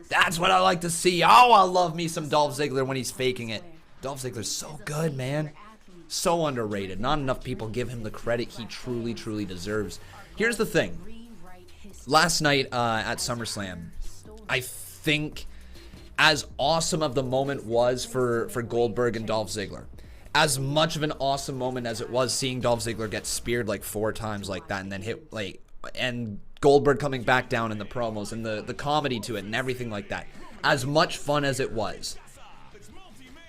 That's what I like to see. Oh, I love me some Dolph Ziggler when he's faking it. Dolph Ziggler's so good, man. So underrated. Not enough people give him the credit he truly, truly deserves. Here's the thing. Last night at SummerSlam, I think as awesome of the moment was for Goldberg and Dolph Ziggler, as much of an awesome moment as it was seeing Dolph Ziggler get speared like 4 times like that and then hit like, and Goldberg coming back down in the promos and the comedy to it and everything like that, as much fun as it was,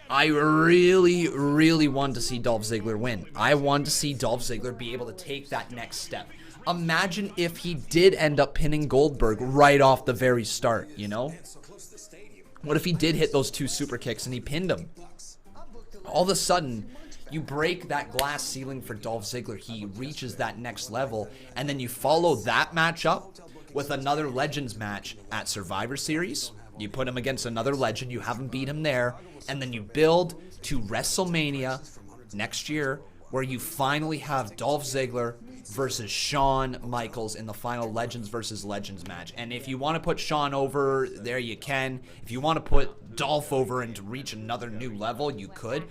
I really, really wanted to see Dolph Ziggler win. I wanted to see Dolph Ziggler be able to take that next step. Imagine if he did end up pinning Goldberg right off the very start, you know? What if he did hit those 2 super kicks and he pinned him? All of a sudden, you break that glass ceiling for Dolph Ziggler. He reaches that next level, and then you follow that match up with another Legends match at Survivor Series. You put him against another legend, you have him beat him there, and then you build to WrestleMania next year, where you finally have Dolph Ziggler versus Shawn Michaels in the final Legends versus Legends match. And if you want to put Shawn over, there you can. If you want to put Dolph over and to reach another new level, you could.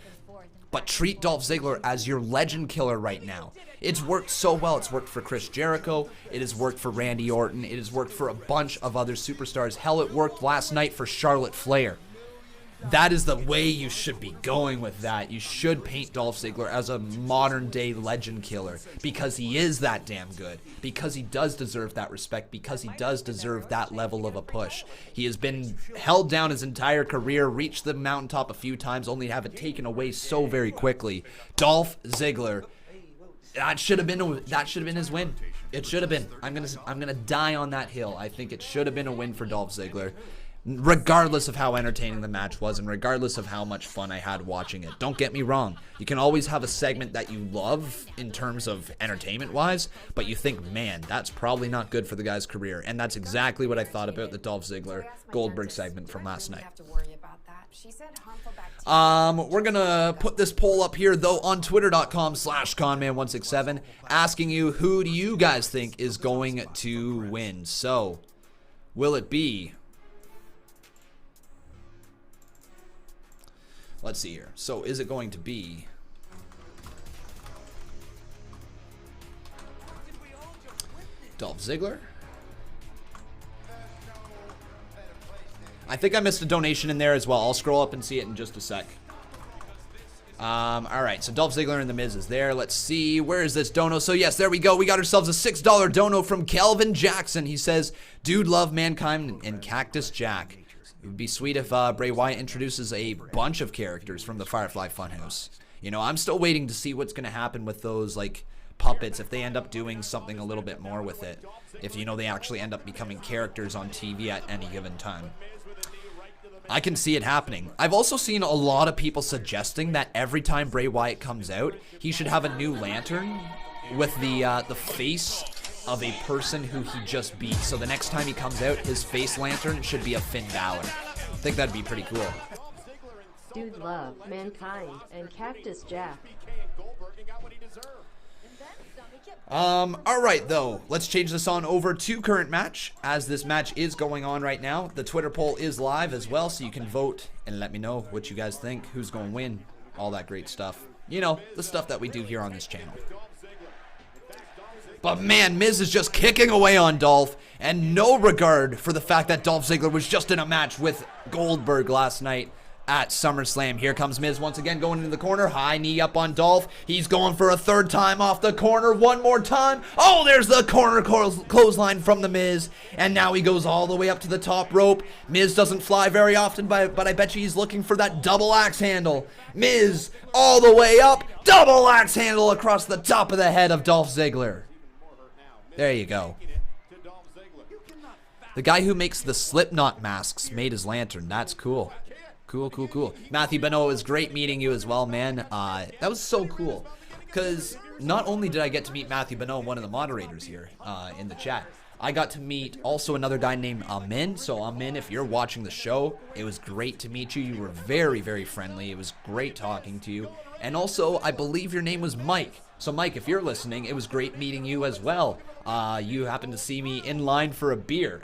But treat Dolph Ziggler as your legend killer right now. It's worked so well. It's worked for Chris Jericho. It has worked for Randy Orton. It has worked for a bunch of other superstars. Hell, it worked last night for Charlotte Flair. That is the way you should be going with that. You should paint Dolph Ziggler as a modern-day legend killer because he is that damn good, because he does deserve that respect, because he does deserve that level of a push. He has been held down his entire career, reached the mountaintop a few times, only to have it taken away so very quickly. Dolph Ziggler, that should have been his win. It should have been. I'm gonna die on that hill. I think it should have been a win for Dolph Ziggler, regardless of how entertaining the match was and regardless of how much fun I had watching it. Don't get me wrong. You can always have a segment that you love in terms of entertainment-wise, but you think, man, that's probably not good for the guy's career. And that's exactly what I thought about the Dolph Ziggler Goldberg segment from last night. We're going to put this poll up here, though, on twitter.com/Conman167, asking you, who do you guys think is going to win? So, will it be... Let's see here. So, is it going to be Dolph Ziggler? I think I missed a donation in there as well. I'll scroll up and see it in just a sec. Alright, so Dolph Ziggler and The Miz is there. Let's see. Where is this dono? So, yes, there we go. We got ourselves a $6 dono from Kelvin Jackson. He says, dude, love Mankind and Cactus Jack. It would be sweet if Bray Wyatt introduces a bunch of characters from the Firefly Funhouse. You know, I'm still waiting to see what's going to happen with those, like, puppets, if they end up doing something a little bit more with it. If, you know, they actually end up becoming characters on TV at any given time. I can see it happening. I've also seen a lot of people suggesting that every time Bray Wyatt comes out, he should have a new lantern with the face of a person who he just beat. So the next time he comes out, his face lantern should be a Finn Balor. I think that'd be pretty cool. Dude love Mankind and Cactus Jack. Alright though, let's change this on over to current match, as this match is going on right now. The Twitter poll is live as well, so you can vote and let me know what you guys think, who's going to win, all that great stuff. You know, the stuff that we do here on this channel. But man, Miz is just kicking away on Dolph, and no regard for the fact that Dolph Ziggler was just in a match with Goldberg last night at SummerSlam. Here comes Miz once again going into the corner. High knee up on Dolph. He's going for a third time off the corner. One more time. Oh, there's the corner clothesline from the Miz. And now he goes all the way up to the top rope. Miz doesn't fly very often, but I bet you he's looking for that double axe handle. Miz all the way up. Double axe handle across the top of the head of Dolph Ziggler. There you go. The guy who makes the Slipknot masks made his lantern. That's cool. Cool, cool, cool. Matthew Benoit, it was great meeting you as well, man. That was so cool. Because not only did I get to meet Matthew Benoit, one of the moderators here in the chat, I got to meet also another guy named Amin. So Amin, if you're watching the show, it was great to meet you. You were very, very friendly. It was great talking to you. And also, I believe your name was Mike. So Mike, if you're listening, it was great meeting you as well. You happened to see me in line for a beer.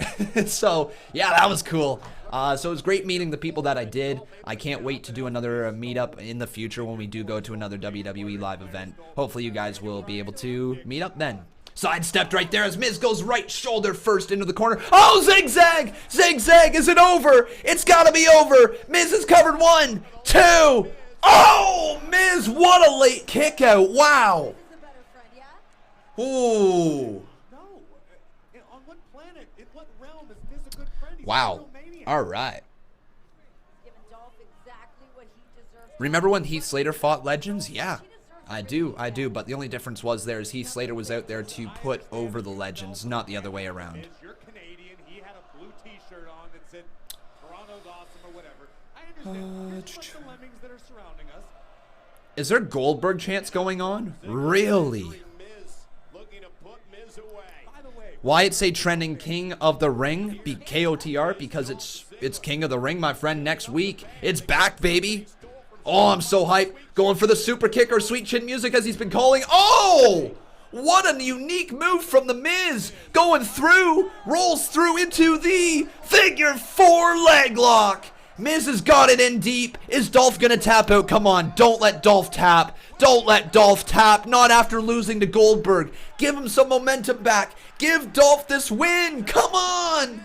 So, yeah, that was cool. So it was great meeting the people that I did. I can't wait to do another meetup in the future when we do go to another WWE live event. Hopefully you guys will be able to meet up then. Sidestepped right there as Miz goes right shoulder first into the corner. Oh, zigzag! Zigzag, is it over? It's gotta be over. Miz is covered. 1, 2. Oh, Miz, what a late kick out. Wow. Ooh. Wow. All right. Remember when Heath Slater fought Legends? Yeah, I do. But the only difference was there is Heath Slater was out there to put over the Legends, not the other way around. Is there Goldberg chants going on? Really? Wyatt say trending King of the Ring be KOTR because it's King of the Ring, my friend, next week. It's back, baby. Oh, I'm so hyped. Going for the super kick or sweet chin music as he's been calling. Oh! What a unique move from The Miz. Going through, rolls through into the figure 4 leg lock. Miz has got it in deep. Is Dolph gonna tap out? Come on, don't let Dolph tap. Don't let Dolph tap. Not after losing to Goldberg. Give him some momentum back. Give Dolph this win. Come on.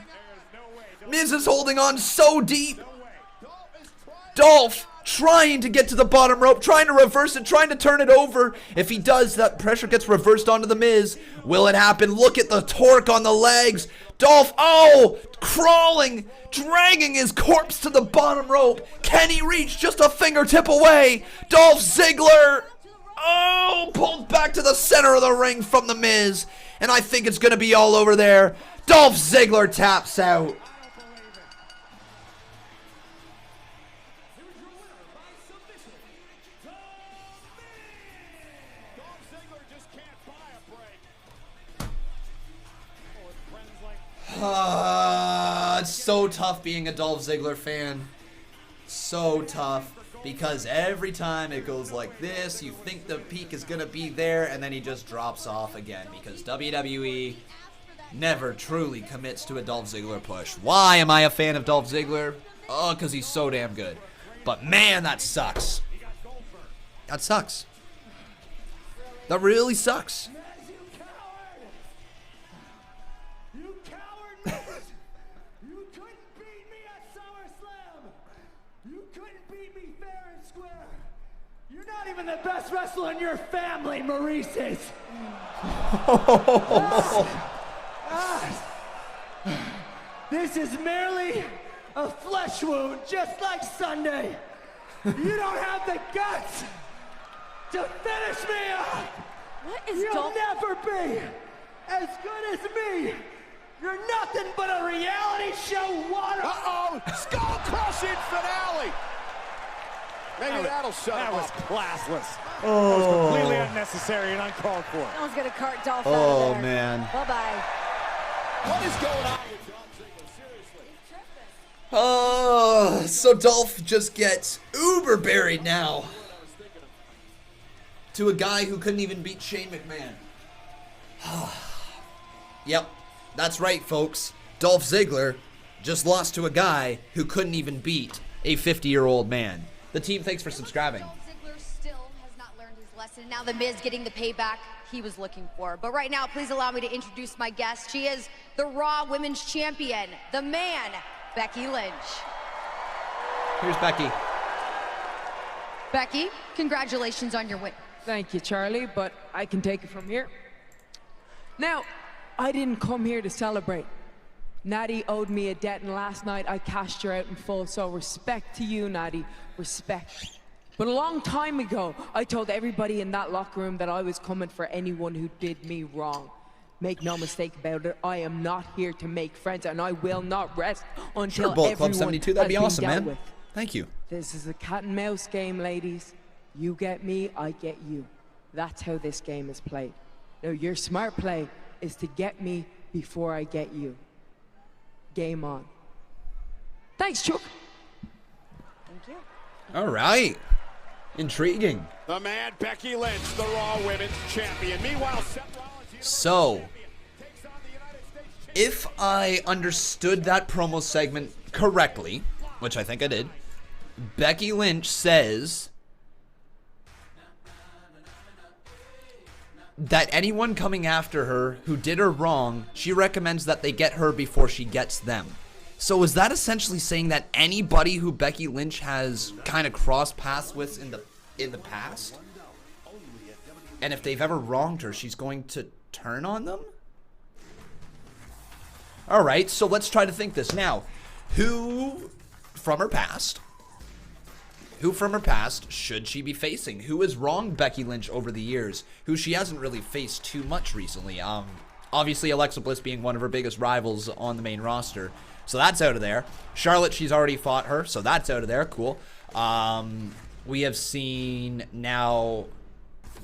Miz is holding on so deep. Dolph trying to get to the bottom rope, trying to reverse it, trying to turn it over. If he does, that pressure gets reversed onto The Miz. Will it happen? Look at the torque on the legs. Dolph, oh, crawling, dragging his corpse to the bottom rope. Can he reach just a fingertip away? Dolph Ziggler, oh, pulled back to the center of the ring from The Miz. And I think it's going to be all over there. Dolph Ziggler taps out. It's so tough being a Dolph Ziggler fan. So tough. Because every time it goes like this, you think the peak is going to be there, and then he just drops off again. Because WWE never truly commits to a Dolph Ziggler push. Why am I a fan of Dolph Ziggler? Oh, because he's so damn good. But man, that sucks. That sucks. That really sucks. You coward! You couldn't beat me at SummerSlam! You couldn't beat me fair and square! You're not even the best wrestler in your family, Maurice is! This is merely a flesh wound, just like Sunday! You don't have the guts to finish me off! What is You'll never be as good as me! You're nothing but a reality show water! Uh-oh! Skull-crushing finale! Maybe that'll shut That him was up. classless. That was completely unnecessary and uncalled for. No one's gonna cart Dolph out Oh, of there. man. Bye-bye. What is going on with Dolph Ziggler? Seriously. Oh, so Dolph just gets uber buried now. To a guy who couldn't even beat Shane McMahon. Yep, that's right, folks. Dolph Ziggler just lost to a guy who couldn't even beat a 50-year-old man. The team, thanks for subscribing. Dolph Ziggler still has not learned his lesson. Now The Miz getting the payback he was looking for. But right now, please allow me to introduce my guest. She is the Raw Women's Champion, the man, Becky Lynch. Here's Becky. Becky, congratulations on your win. Thank you, Charlie, but I can take it from here. Now, I didn't come here to celebrate. Natty owed me a debt, and last night I cashed her out in full, so respect to you, Natty, respect. But a long time ago, I told everybody in that locker room that I was coming for anyone who did me wrong. Make no mistake about it, I am not here to make friends, and I will not rest until Sure, Bullet everyone Club 72, that'd be has been awesome, dealt man. with. Thank you. This is a cat and mouse game, ladies. You get me, I get you. That's how this game is played. Now, your smart play is to get me before I get you. Game on. Thanks, Chuck. Thank you. All right. Intriguing. The man, Becky Lynch, the Raw Women's Champion. Meanwhile, Seth Rollins... So, if I understood that promo segment correctly, which I think I did, Becky Lynch says that anyone coming after her who did her wrong, she recommends that they get her before she gets them. So is that essentially saying that anybody who Becky Lynch has kind of crossed paths with in the past, and if they've ever wronged her, she's going to turn on them? All right, so let's try to think this now. Who from her past should she be facing? Who has wronged Becky Lynch over the years, who she hasn't really faced too much recently? Obviously, Alexa Bliss being one of her biggest rivals on the main roster. So that's out of there. Charlotte, she's already fought her, so that's out of there. Cool. We have seen now...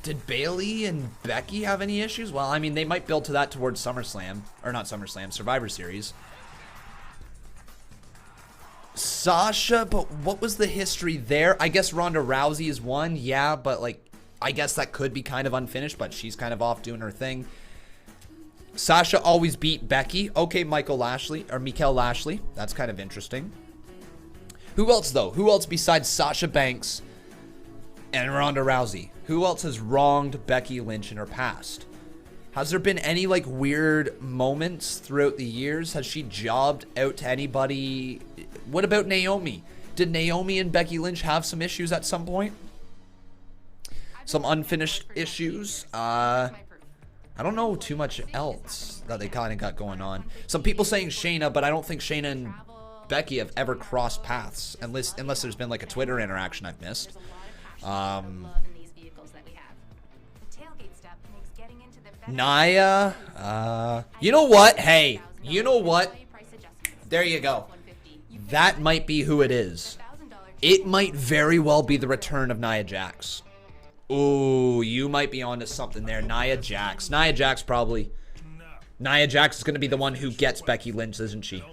Did Bayley and Becky have any issues? Well, I mean, they might build to that towards SummerSlam. Or not SummerSlam, Survivor Series. Sasha, but what was the history there? I guess Ronda Rousey is one, yeah, but like, I guess that could be kind of unfinished, but she's kind of off doing her thing. Sasha always beat Becky. Okay, Mikael Lashley. That's kind of interesting. Who else, though? Who else besides Sasha Banks and Ronda Rousey? Who else has wronged Becky Lynch in her past? Has there been any, like, weird moments throughout the years? Has she jobbed out to anybody? What about Naomi? Did Naomi and Becky Lynch have some issues at some point? Some unfinished issues? I don't know too much else that they kind of got going on. Some people saying Shayna, but I don't think Shayna and Becky have ever crossed paths, unless there's been like a Twitter interaction I've missed. Nia, you know what? Hey, you know what? There you go. That might be who it is. It might very well be the return of Nia Jax. Ooh, you might be onto something there. Nia Jax. Nia Jax probably. Nia Jax is going to be the one who gets Becky Lynch, isn't she?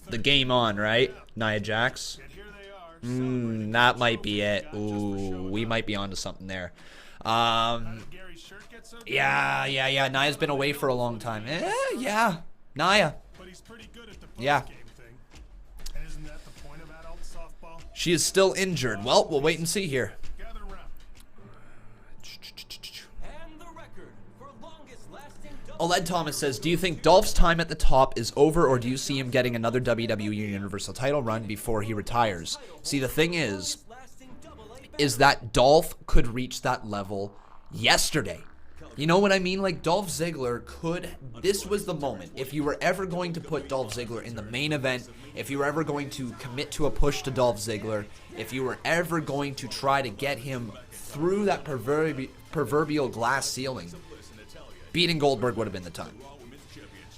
The game on, right? Nia Jax. That might be it. Ooh, we might be onto something there. Yeah. Nia's been away for a long time. Yeah. Nia. Yeah. She is still injured. Well, we'll wait and see here. Oled Thomas says, do you think Dolph's time at the top is over, or do you see him getting another WWE Universal title run before he retires? See, the thing is that Dolph could reach that level yesterday. You know what I mean? Like, Dolph Ziggler could... This was the moment. If you were ever going to put Dolph Ziggler in the main event, if you were ever going to commit to a push to Dolph Ziggler, if you were ever going to try to get him through that proverbial glass ceiling, beating Goldberg would have been the time.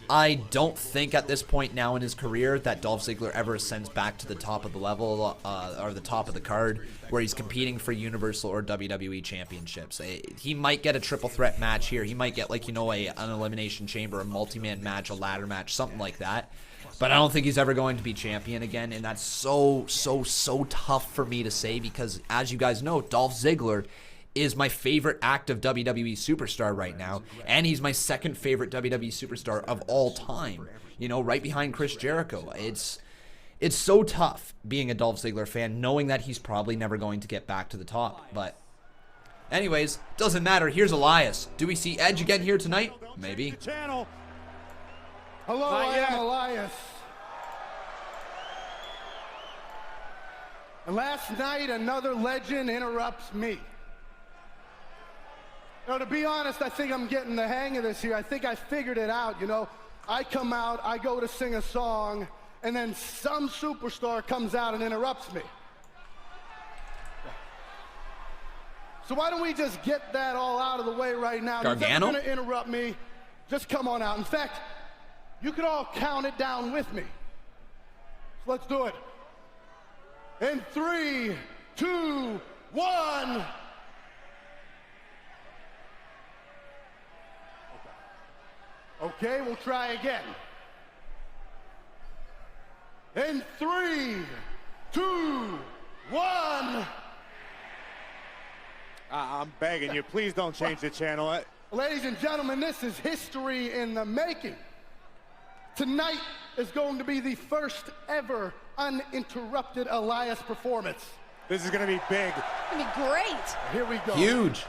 I don't think at this point now in his career that Dolph Ziggler ever ascends back to the top of the level or the top of the card where he's competing for Universal or WWE championships. He might get a triple threat match here. He might get, like, you know, an elimination chamber, a multi-man match, a ladder match, something like that. But I don't think he's ever going to be champion again, and that's so tough for me to say because, as you guys know, Dolph Ziggler is my favorite active WWE superstar right now, and he's my second favorite WWE superstar of all time, you know, right behind Chris Jericho. It's so tough being a Dolph Ziggler fan, knowing that he's probably never going to get back to the top. But anyways, doesn't matter. Here's Elias. Do we see Edge again here tonight? Maybe. Hello, I am Elias. And last night, another legend interrupts me. Now, to be honest, I think I'm getting the hang of this here. I think I figured it out, you know. I come out, I go to sing a song, and then some superstar comes out and interrupts me. So why don't we just get that all out of the way right now? Gargano? If you're going to interrupt me, just come on out. In fact, you can all count it down with me. So let's do it. In 3, 2, 1... Okay, we'll try again. In 3, 2, 1. I'm begging you, please don't change the channel. Ladies and gentlemen, this is history in the making. Tonight is going to be the first ever uninterrupted Elias performance. This is going to be big. It's going to be great. Here we go. Huge.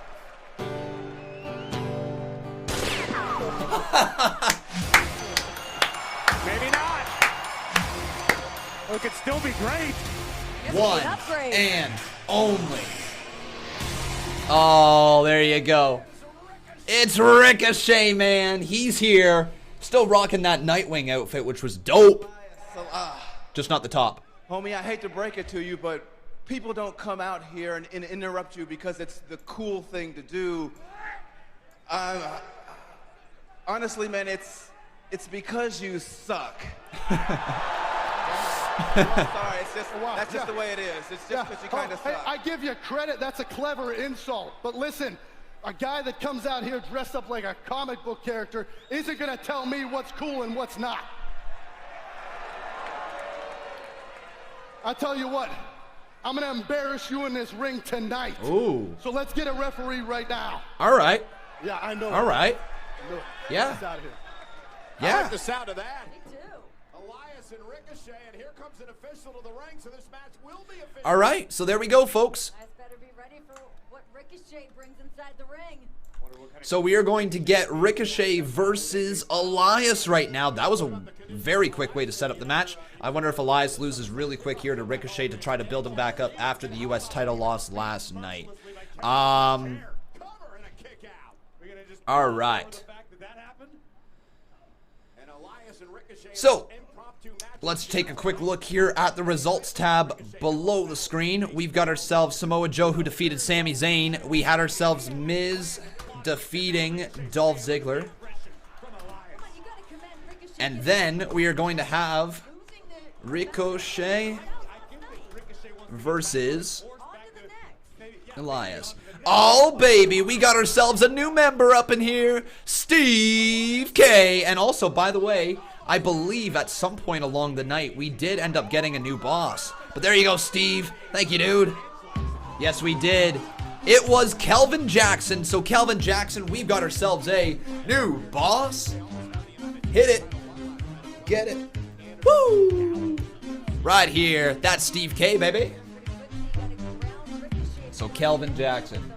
Maybe not. It could still be great. One and only. Oh, there you go. It's Ricochet, man. He's here. Still rocking that Nightwing outfit, which was dope. Just not the top. Homie, I hate to break it to you, but people don't come out here and interrupt you because it's the cool thing to do. Honestly, man, it's because you suck. I'm sorry, that's just the way it is. It's just because you kind of suck. Hey, I give you credit, that's a clever insult. But listen, a guy that comes out here dressed up like a comic book character isn't gonna tell me what's cool and what's not. I tell you what, I'm gonna embarrass you in this ring tonight. Ooh. So let's get a referee right now. All right. Yeah, I know. All right. No, Yeah. get out of here. Yeah. I like the sound of that. Me too. Elias and Ricochet, and here comes an official to the ring, so this match will be official. All right. So there we go, folks. Guys better be ready for what Ricochet brings inside the ring. So we are going to get Ricochet versus Elias right now. That was a very quick way to set up the match. I wonder if Elias loses really quick here to Ricochet to try to build him back up after the U.S. title loss last night. All right. So, let's take a quick look here at the results tab below the screen. We've got ourselves Samoa Joe, who defeated Sami Zayn. We had ourselves Miz defeating Dolph Ziggler. And then we are going to have Ricochet versus Elias. Oh, baby, we got ourselves a new member up in here, Steve K. And also, by the way, I believe at some point along the night, we did end up getting a new boss. But there you go, Steve. Thank you, dude. Yes, we did. It was Kelvin Jackson. So, Kelvin Jackson, we've got ourselves a new boss. Hit it. Get it. Woo! Right here. That's Steve K, baby. So, Kelvin Jackson.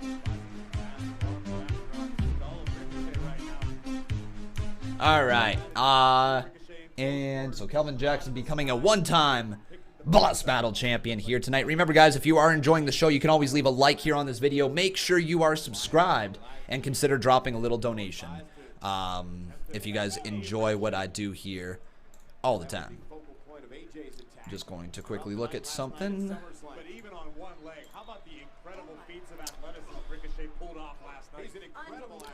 All right. And so Kelvin Jackson becoming a one-time Boss Battle champion here tonight. Remember, guys, if you are enjoying the show, you can always leave a like here on this video. Make sure you are subscribed and consider dropping a little donation if you guys enjoy what I do here all the time. I'm just going to quickly look at something.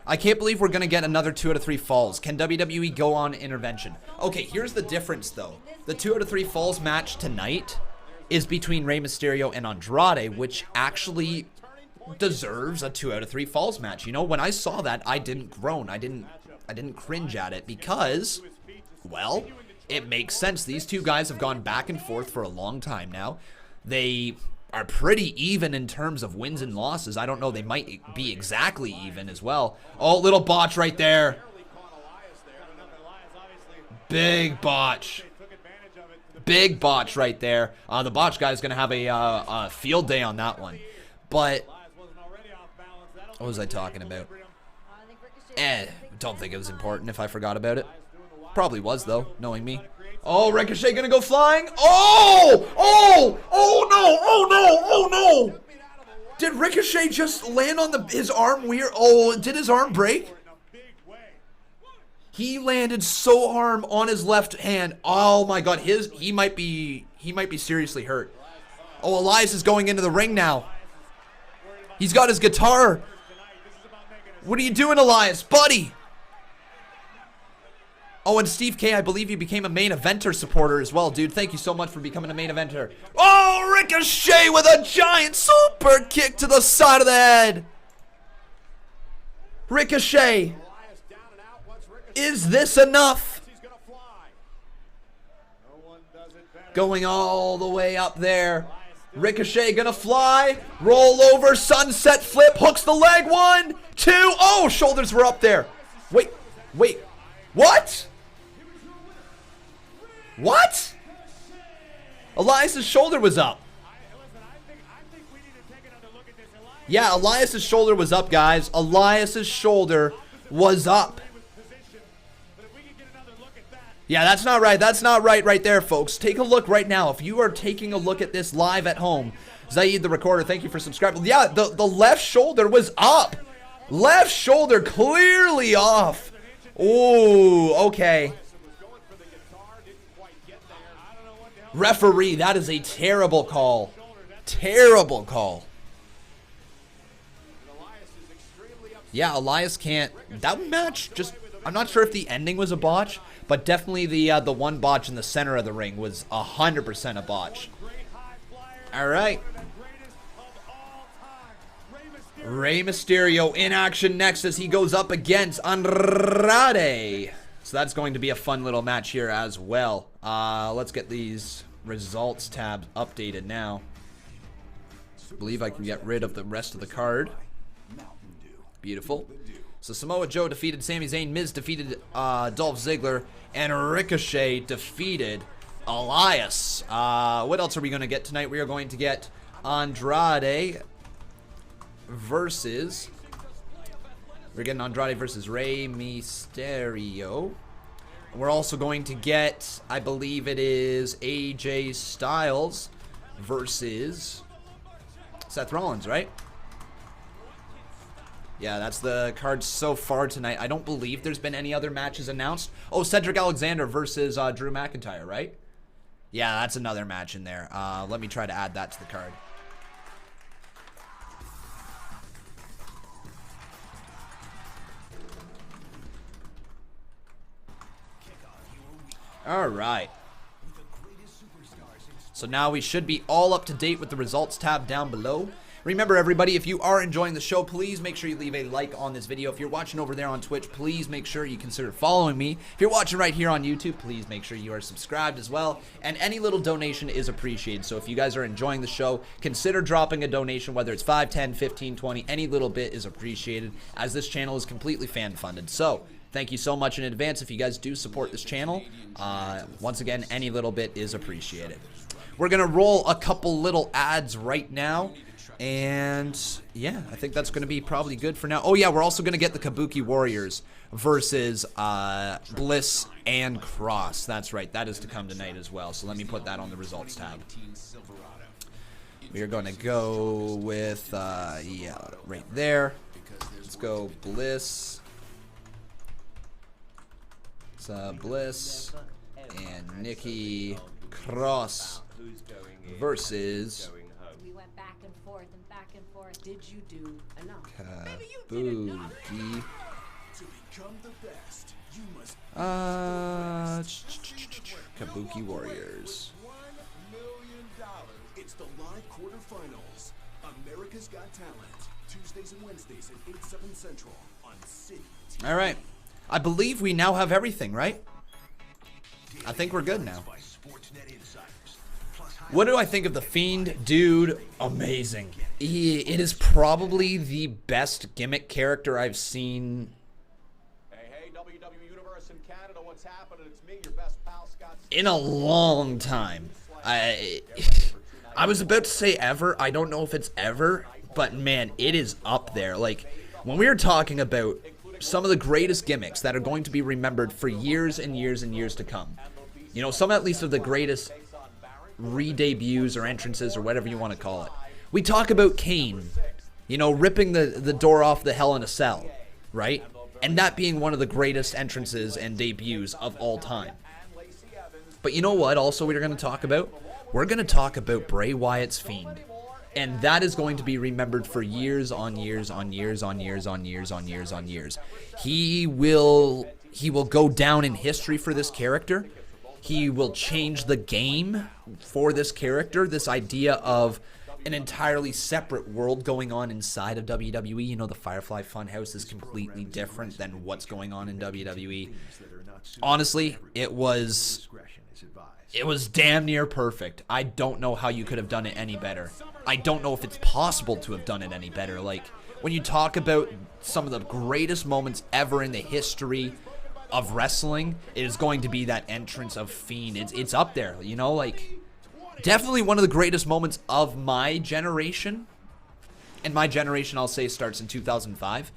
I can't believe we're going to get another 2 out of 3 falls. Can WWE go on intervention? Okay, here's the difference, though. The 2 out of 3 falls match tonight is between Rey Mysterio and Andrade, which actually deserves a 2 out of 3 falls match. You know, when I saw that, I didn't groan. I didn't cringe at it because, well, it makes sense. These two guys have gone back and forth for a long time now. They are pretty even in terms of wins and losses. I don't know, they might be exactly even as well. Oh, little botch right there. Big botch. Big botch right there. The botch guy is going to have a field day on that one. But what was I talking about? Don't think it was important if I forgot about it. Probably was, though, knowing me. Oh, Ricochet gonna go flying. Oh! Oh! Oh no! Oh no! Oh no! Did Ricochet just land on his arm weird? Oh, did his arm break? He landed so hard on his left hand. Oh my God, he might be seriously hurt. Oh, Elias is going into the ring now. He's got his guitar. What are you doing, Elias, buddy? Oh, and Steve K, I believe you became a main eventer supporter as well, dude. Thank you so much for becoming a main eventer. Oh, Ricochet with a giant super kick to the side of the head. Ricochet. Is this enough? Going all the way up there. Ricochet gonna fly. Roll over, sunset flip, hooks the leg. 1, 2. Oh, shoulders were up there. Wait. What? What? Elias's shoulder was up. Yeah, Elias's shoulder was up, guys. Elias's shoulder was up. Yeah, that's not right. That's not right there, folks. Take a look right now. If you are taking a look at this live at home, Zaid the Recorder, thank you for subscribing. Yeah, the left shoulder was up. Left shoulder clearly off. Oh, okay. Referee, that is a terrible call. Terrible call. Yeah, Elias can't. That match just, I'm not sure if the ending was a botch, but definitely the one botch in the center of the ring was 100% a botch. All right. Rey Mysterio in action next as he goes up against Andrade. So that's going to be a fun little match here as well. Let's get these results tab updated now. I believe I can get rid of the rest of the card. Beautiful. So Samoa Joe defeated Sami Zayn, Miz defeated Dolph Ziggler, and Ricochet defeated Elias. What else are we going to get tonight? We are going to get Andrade versus... We're getting Andrade versus Rey Mysterio. We're also going to get, I believe it is AJ Styles versus Seth Rollins, right? Yeah, that's the card so far tonight. I don't believe there's been any other matches announced. Oh, Cedric Alexander versus Drew McIntyre, right? Yeah, that's another match in there. Let me try to add that to the card. All right. So now we should be all up to date with the results tab down below. Remember, everybody, if you are enjoying the show, please make sure you leave a like on this video. If you're watching over there on Twitch, please make sure you consider following me. If you're watching right here on YouTube, please make sure you are subscribed as well. And any little donation is appreciated. So if you guys are enjoying the show, consider dropping a donation, whether it's 5, 10, 15, 20, any little bit is appreciated, as this channel is completely fan-funded. So thank you so much in advance if you guys do support this channel. Once again, any little bit is appreciated. We're going to roll a couple little ads right now. And yeah, I think that's going to be probably good for now. Oh yeah, we're also going to get the Kabuki Warriors versus Bliss and Cross. That's right, that is to come tonight as well. So let me put that on the results tab. We are going to go with, yeah, right there. Let's go Bliss. It's Bliss and Nikki Cross versus... Did you do enough? Kabuki. Kabuki Warriors. It's the live quarterfinals. America's Got Talent. Tuesdays and Wednesdays at 8, 7 Central on City. All right. I believe we now have everything, right? I think we're good now. What do I think of the Fiend? Dude, amazing. It is probably the best gimmick character I've seen. Hey, WWE Universe in Canada, what's happening? It's me, your best pal, Scott. In a long time. I was about to say ever. I don't know if it's ever, but man, it is up there. Like, when we were talking about some of the greatest gimmicks that are going to be remembered for years and years and years to come, you know, some at least of the greatest re-debuts or entrances or whatever you want to call it. We talk about Kane, you know, ripping the door off the Hell in a Cell, right? And that being one of the greatest entrances and debuts of all time. But you know what also we're going to talk about? We're going to talk about Bray Wyatt's Fiend. And that is going to be remembered for years on years on years on years on years on years on years. He will go down in history for this character. He will change the game for this character. This idea of an entirely separate world going on inside of WWE. You know, the Firefly Funhouse is completely different than what's going on in WWE. Honestly, it was damn near perfect. I don't know how you could have done it any better. I don't know if it's possible to have done it any better. Like, when you talk about some of the greatest moments ever in the history of wrestling, it is going to be that entrance of Fiend. It's up there, you know, like, definitely one of the greatest moments of my generation. And my generation, I'll say, starts in 2005,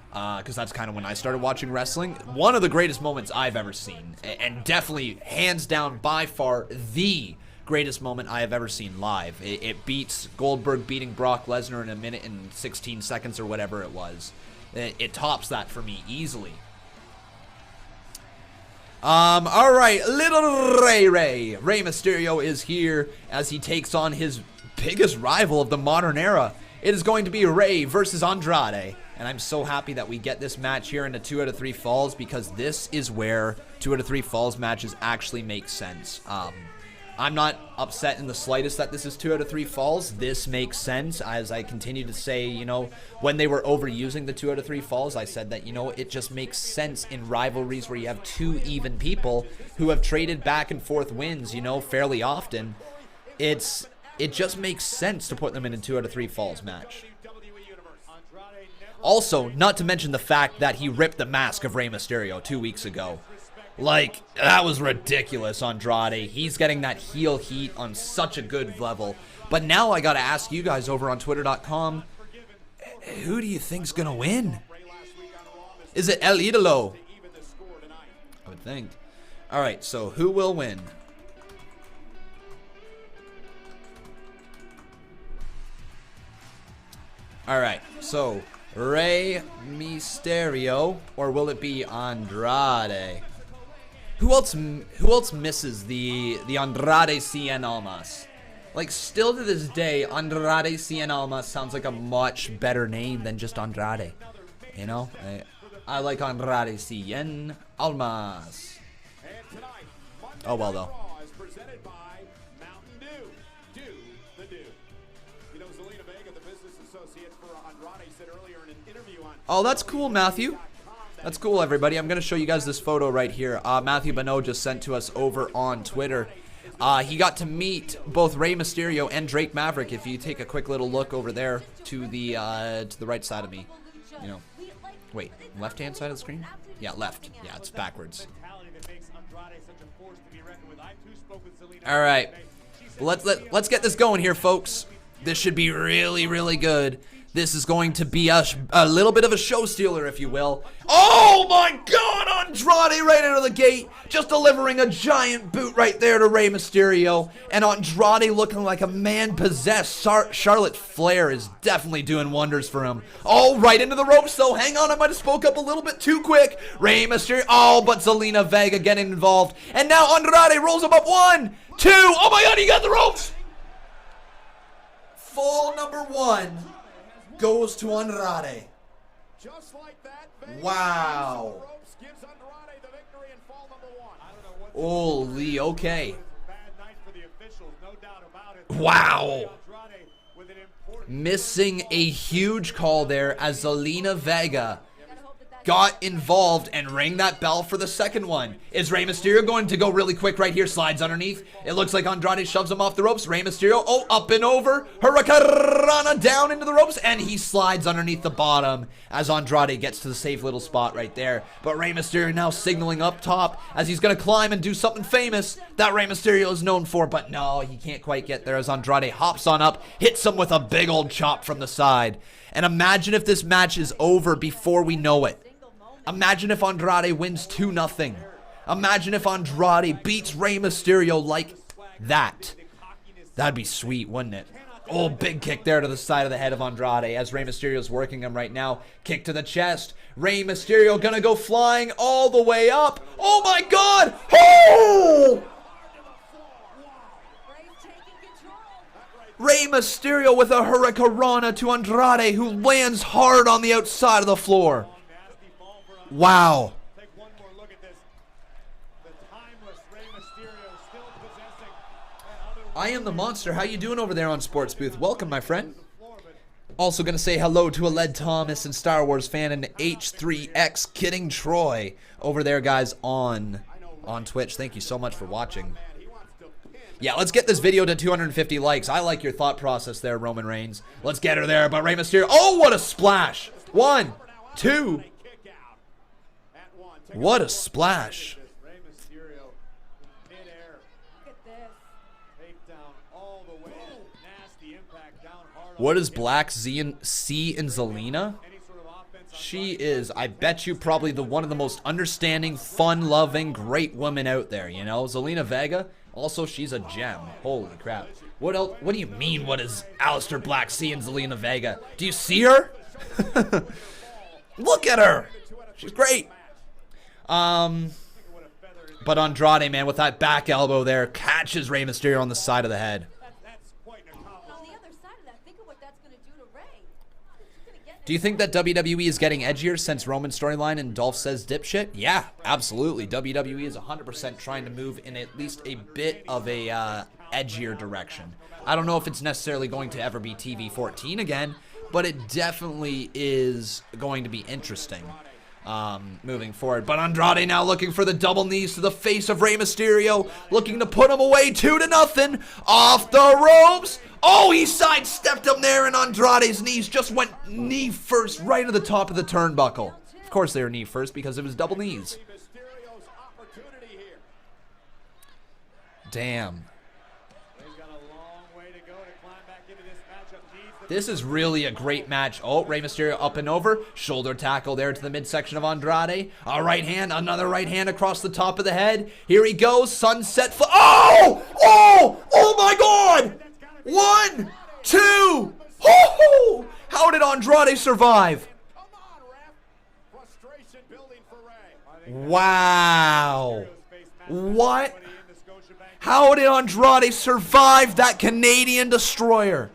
because that's kind of when I started watching wrestling. One of the greatest moments I've ever seen, and definitely, hands down, by far, the greatest moment I have ever seen live. It beats Goldberg beating Brock Lesnar in 1 minute and 16 seconds or whatever it was. It tops that for me easily. All right, little Rey Mysterio is here as he takes on his biggest rival of the modern era. It is going to be Rey versus Andrade, and I'm so happy that we get this match here in the 2 out of 3 falls, because this is where 2 out of 3 falls matches actually make sense. I'm not upset in the slightest that this is 2 out of 3 falls. This makes sense. As I continue to say, you know, when they were overusing the 2 out of 3 falls, I said that, you know, it just makes sense in rivalries where you have 2 even people who have traded back and forth wins, you know, fairly often. It just makes sense to put them in a 2 out of 3 falls match. Also, not to mention the fact that he ripped the mask of Rey Mysterio 2 weeks ago. Like, that was ridiculous, Andrade. He's getting that heel heat on such a good level. But now I gotta ask you guys over on Twitter.com, who do you think's gonna win? Is it El Idolo? I would think. Alright, so who will win? Alright, so Rey Mysterio, or will it be Andrade? Who else misses the Andrade Cien Almas? Like, still to this day, Andrade Cien Almas sounds like a much better name than just Andrade. You know? I like Andrade Cien Almas. Oh well though. Oh, that's cool, Matthew. That's cool, everybody. I'm going to show you guys this photo right here. Matthew Bonneau just sent to us over on Twitter. He got to meet both Rey Mysterio and Drake Maverick. If you take a quick little look over there to the right side of me. You know. Wait, left-hand side of the screen? Yeah, left. Yeah, it's backwards. All right. Let's get this going here, folks. This should be really, really good. This is going to be a little bit of a show stealer, if you will. Oh my God, Andrade right out of the gate, just delivering a giant boot right there to Rey Mysterio. And Andrade looking like a man possessed. Charlotte Flair is definitely doing wonders for him. Oh, right into the ropes though. Hang on, I might have spoke up a little bit too quick. Rey Mysterio, oh, but Zelina Vega getting involved. And now Andrade rolls him up 1, 2. Oh my God, he got the ropes. Fall number 1. Goes to Andrade. Wow. Holy, okay. Wow. Missing a huge call there as Zelina Vega got involved and rang that bell for the second one. Is Rey Mysterio going to go really quick right here? Slides underneath. It looks like Andrade shoves him off the ropes. Rey Mysterio, oh, up and over. Hurricanrana down into the ropes, and he slides underneath the bottom as Andrade gets to the safe little spot right there. But Rey Mysterio now signaling up top as he's going to climb and do something famous that Rey Mysterio is known for. But no, he can't quite get there as Andrade hops on up, hits him with a big old chop from the side. And imagine if this match is over before we know it. Imagine if Andrade wins 2-0. Imagine if Andrade beats Rey Mysterio like that. That'd be sweet, wouldn't it? Oh, big kick there to the side of the head of Andrade as Rey Mysterio's working him right now. Kick to the chest. Rey Mysterio gonna go flying all the way up. Oh my God! Oh! Rey Mysterio with a hurricanrana to Andrade, who lands hard on the outside of the floor. Wow. I am the monster. How you doing over there on Sports Booth? Welcome, my friend. Also going to say hello to Aled Thomas and Star Wars fan and H3X Kidding Troy over there, guys, on Twitch. Thank you so much for watching. Yeah, let's get this video to 250 likes. I like your thought process there, Roman Reigns. Let's get her there, but Rey Mysterio. Oh, what a splash. 1, 2. What a splash. What is Black C in Zelina? She is, I bet you, probably one of the most understanding, fun-loving, great women out there, you know? Zelina Vega, also, she's a gem. Holy crap. What else? What do you mean, what is Aleister Black C and Zelina Vega? Do you see her? Look at her. She's great. But Andrade, man, with that back elbow there, catches Rey Mysterio on the side of the head. Do you think that WWE is getting edgier since Roman's storyline and Dolph says dipshit? Yeah, absolutely. WWE is 100% trying to move in at least a bit of a edgier direction. I don't know if it's necessarily going to ever be TV 14 again, but it definitely is going to be interesting moving forward. But Andrade now looking for the double knees to the face of Rey Mysterio, looking to put him away 2-0, off the ropes. Oh, he sidestepped him there, and Andrade's knees just went knee first right to the top of the turnbuckle. Of course they were knee first because it was double knees. Damn. This is really a great match. Oh, Rey Mysterio up and over. Shoulder tackle there to the midsection of Andrade. A right hand, another right hand across the top of the head. Here he goes. Sunset flip. Oh! Oh! Oh my God! 1, 2. Oh! How did Andrade survive? Wow. What? How did Andrade survive that Canadian Destroyer?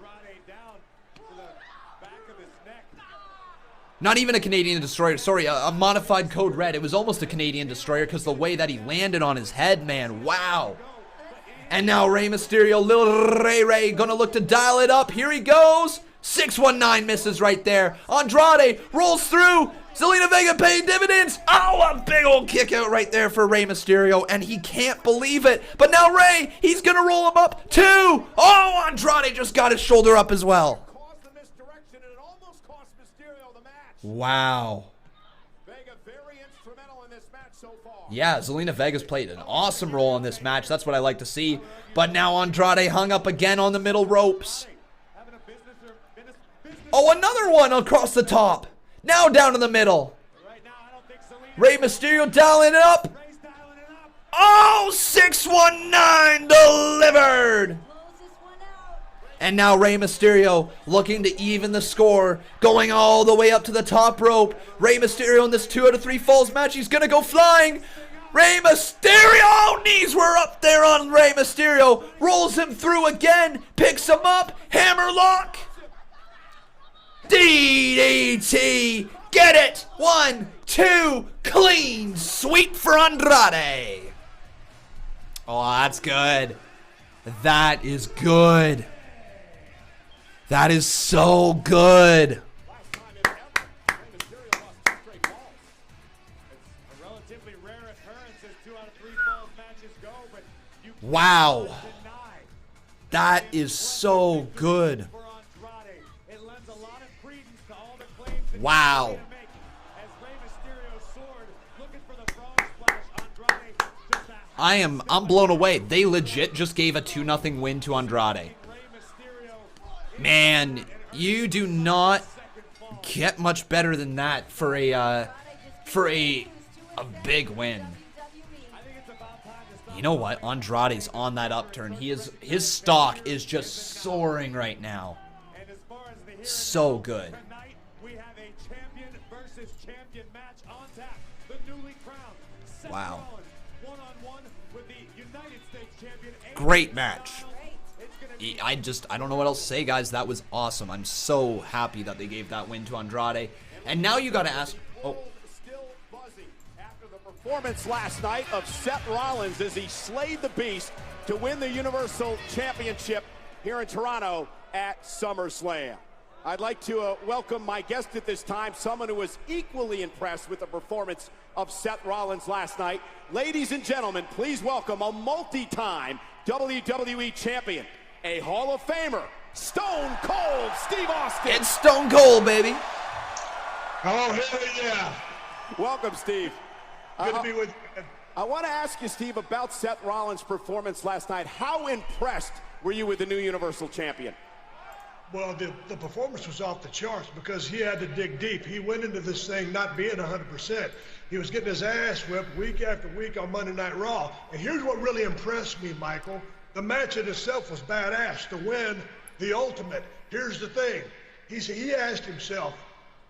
Not even a Canadian Destroyer, sorry, a modified Code Red. It was almost a Canadian Destroyer because the way that he landed on his head, man, wow. And now Rey Mysterio, Lil Ray, gonna look to dial it up. Here he goes. 619 misses right there. Andrade rolls through. Zelina Vega paying dividends. Oh, a big old kick out right there for Rey Mysterio, and he can't believe it. But now Rey, he's gonna roll him up. 2. Oh, Andrade just got his shoulder up as well. Wow. Yeah, Zelina Vega's played an awesome role in this match. That's what I like to see. But now Andrade hung up again on the middle ropes. Oh, another one across the top. Now down to the middle. Rey Mysterio dialing it up. Oh, 619 delivered. And now Rey Mysterio looking to even the score, going all the way up to the top rope. Rey Mysterio in this 2 out of 3 falls match. He's going to go flying. Rey Mysterio! Knees were up there on Rey Mysterio. Rolls him through again. Picks him up. Hammerlock. DDT. Get it. 1, 2. Clean sweep for Andrade. Oh, that's good. That is good. That is so good. Wow. That is so good. Wow. I'm blown away. They legit just gave a 2-0 win to Andrade. Man, you do not get much better than that for a big win. You know what? Andrade's on that upturn. His stock is just soaring right now. So good. Wow. Great match. I don't know what else to say, guys. That was awesome. I'm so happy that they gave that win to Andrade. And now you got to ask. Oh. After the performance last night of Seth Rollins as he slayed the Beast to win the Universal Championship here in Toronto at SummerSlam. I'd like to welcome my guest at this time, someone who was equally impressed with the performance of Seth Rollins last night. Ladies and gentlemen, please welcome a multi-time WWE champion, a Hall of Famer, Stone Cold Steve Austin. It's Stone Cold, baby. Oh, hell yeah. Welcome, Steve. Good to be with you. I want to ask you, Steve, about Seth Rollins' performance last night. How impressed were you with the new Universal Champion? Well, the performance was off the charts because he had to dig deep. He went into this thing not being 100%. He was getting his ass whipped week after week on Monday Night Raw. And here's what really impressed me, Michael. The match in itself was badass. To win the ultimate. Here's the thing. He asked himself,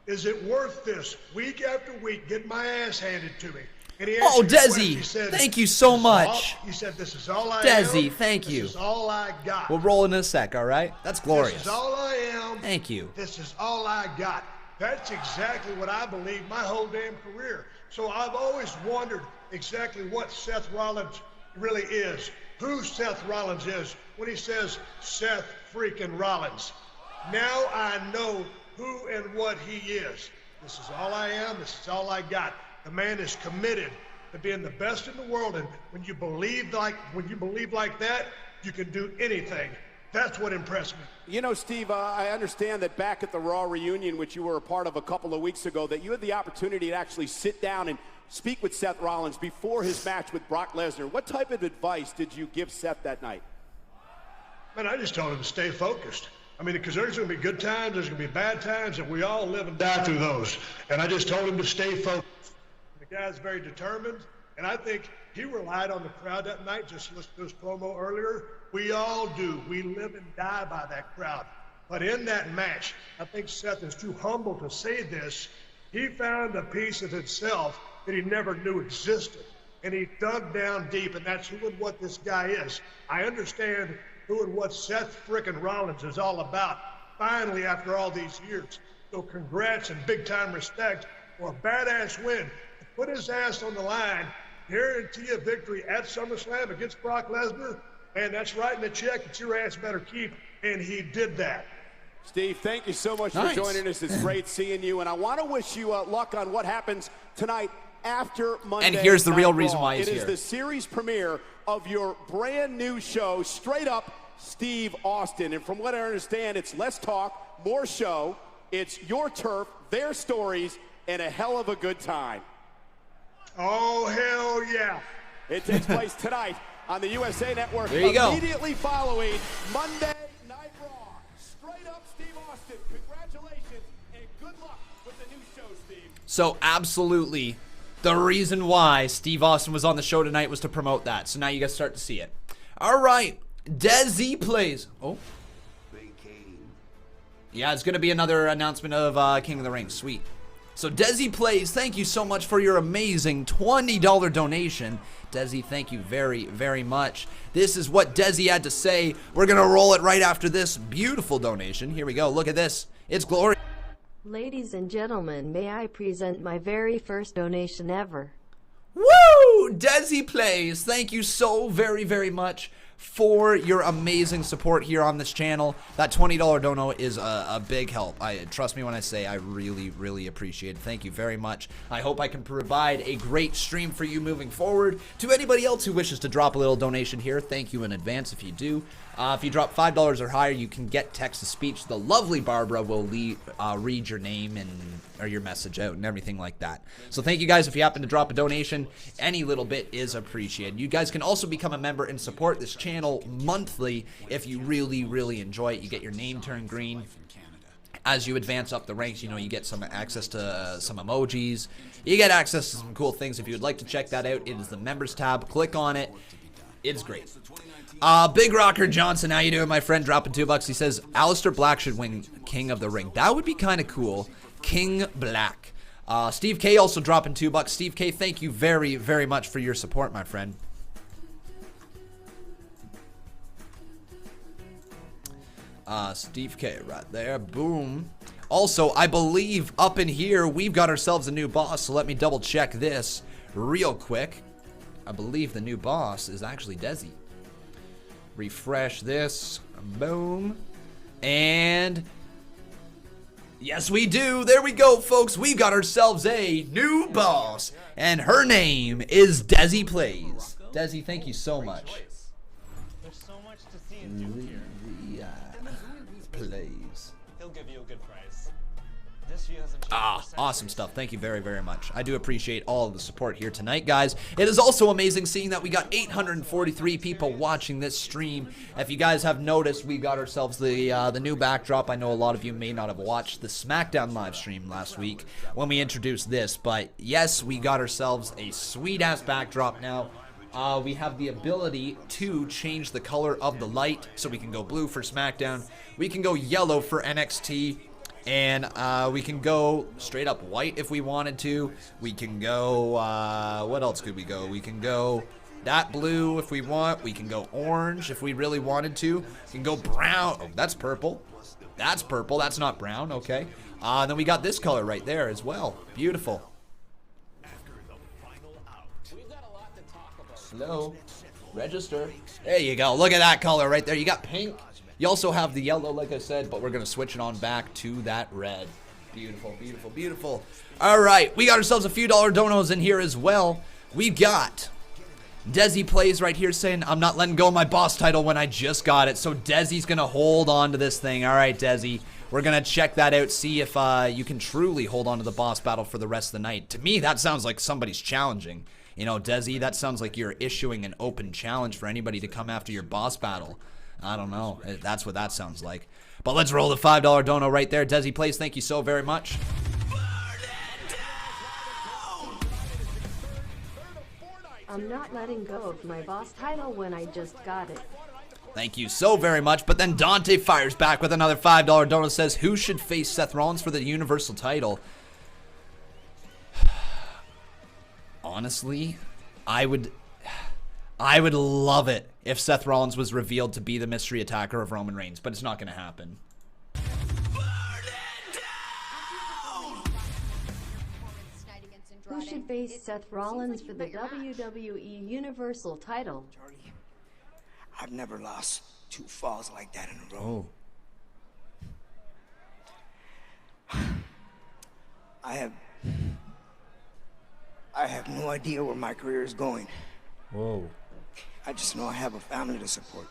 is it worth this week after week getting my ass handed to me? And he oh, Desi, thank you so much. He said, this is all I am. Desi, thank you. This is all I got. We'll roll in a sec, all right? That's glorious. This is all I am. Thank you. This is all I got. That's exactly what I believe my whole damn career. So I've always wondered exactly what Seth Rollins really is, who Seth Rollins is when he says Seth freaking Rollins. Now I know who and what he is. This is all I am. This is all I got. The man is committed to being the best in the world, and when you believe like that, you can do anything. That's what impressed me. You know, Steve, I understand that back at the Raw reunion, which you were a part of a couple of weeks ago, that you had the opportunity to actually sit down and speak with Seth Rollins before his match with Brock Lesnar. What type of advice did you give Seth that night? Man, I just told him to stay focused. I mean, because there's going to be good times, there's going to be bad times, and we all live and die through those. And I just told him to stay focused. The guy's very determined, and I think he relied on the crowd that night. Just listen to his promo earlier. We all do. We live and die by that crowd. But in that match, I think Seth is too humble to say this. He found a piece of himself that he never knew existed. And he dug down deep, and that's who and what this guy is. I understand who and what Seth frickin' Rollins is all about, finally, after all these years. So congrats and big-time respect for a badass win. To put his ass on the line, guarantee a victory at SummerSlam against Brock Lesnar, man, that's writing a check that your ass better keep, and he did that. Steve, thank you so much for joining us. It's great seeing you, and I want to wish you luck on what happens tonight after Monday. And here's the real Night reason Raw. why he's here. It is the series premiere of your brand new show, Straight Up Steve Austin. And from what I understand, it's less talk, more show. It's your turf, their stories, and a hell of a good time. Oh, hell yeah. It takes place tonight on the USA Network. There you go. Immediately following Monday Night Raw. Straight Up Steve Austin. Congratulations and good luck with the new show, Steve. So absolutely, the reason why Steve Austin was on the show tonight was to promote that. So now you guys start to see it. All right, Desi plays. Oh. Yeah, it's going to be another announcement of King of the Ring. Sweet. So Desi Plays, thank you so much for your amazing $20 donation. Desi, thank you very, very much. This is what Desi had to say. We're going to roll it right after this beautiful donation. Here we go. Look at this. It's glorious. Ladies and gentlemen, may I present my very first donation ever? Woo! Desi Plays, thank you so very, very much for your amazing support here on this channel. That $20 dono is a big help. Trust me when I say I really, really appreciate it. Thank you very much. I hope I can provide a great stream for you moving forward. To anybody else who wishes to drop a little donation here, thank you in advance if you do. If you drop $5 or higher, you can get text-to-speech. The lovely Barbara will read your name or your message out and everything like that. So thank you guys. If you happen to drop a donation, any little bit is appreciated. You guys can also become a member and support this channel monthly if you really, really enjoy it. You get your name turned green. As you advance up the ranks, you know, you get some access to some emojis. You get access to some cool things. If you would like to check that out, it is the members tab. Click on it. It's great. Big Rocker Johnson, how you doing, my friend? Dropping $2. He says, Aleister Black should win King of the Ring. That would be kind of cool. King Black. Steve K also dropping $2. Steve K, thank you very, very much for your support, my friend. Steve K right there. Boom. Also, I believe up in here, we've got ourselves a new boss, so let me double check this real quick. I believe the new boss is actually Desi. Refresh this. Boom. And yes, we do. There we go, folks. We've got ourselves a new boss, and her name is Desi Plays. Desi, thank you so much. There's so much to see and do here. Plays. He'll give you a good price. This view hasn't changed. Awesome stuff. Thank you very, very much. I do appreciate all of the support here tonight, guys. It is also amazing seeing that we got 843 people watching this stream. If you guys have noticed, we got ourselves the new backdrop. I know a lot of you may not have watched the SmackDown live stream last week when we introduced this, but yes, we got ourselves a sweet-ass backdrop now. We have the ability to change the color of the light, so we can go blue for SmackDown. We can go yellow for NXT. And we can go straight up white if we wanted to. We can go, what else could we go? We can go that blue if we want. We can go orange if we really wanted to. We can go brown. Oh, that's purple. That's purple. That's not brown. Okay. Then we got this color right there as well. Beautiful. Slow. Register. There you go. Look at that color right there. You got pink. You also have the yellow, like I said, but we're going to switch it on back to that red. Beautiful, beautiful, beautiful. All right. We got ourselves a few dollar donos in here as well. We got Desi Plays right here saying, I'm not letting go of my boss title when I just got it. So Desi's going to hold on to this thing. All right, Desi. We're going to check that out, see if you can truly hold on to the boss battle for the rest of the night. To me, that sounds like somebody's challenging. You know, Desi, that sounds like you're issuing an open challenge for anybody to come after your boss battle. I don't know. That's what that sounds like. But let's roll the $5 dono right there. Desi Plays, thank you so very much. I'm not letting go of my boss title when I just got it. Thank you so very much. But then Dante fires back with another $5 donut. Says, who should face Seth Rollins for the Universal title? Honestly, I would love it if Seth Rollins was revealed to be the mystery attacker of Roman Reigns, but it's not going to happen. Who should face Seth Rollins for the WWE Universal title? I've never lost 2 falls like that in a row. Oh. I have no idea where my career is going. Whoa. I just know I have a family to support.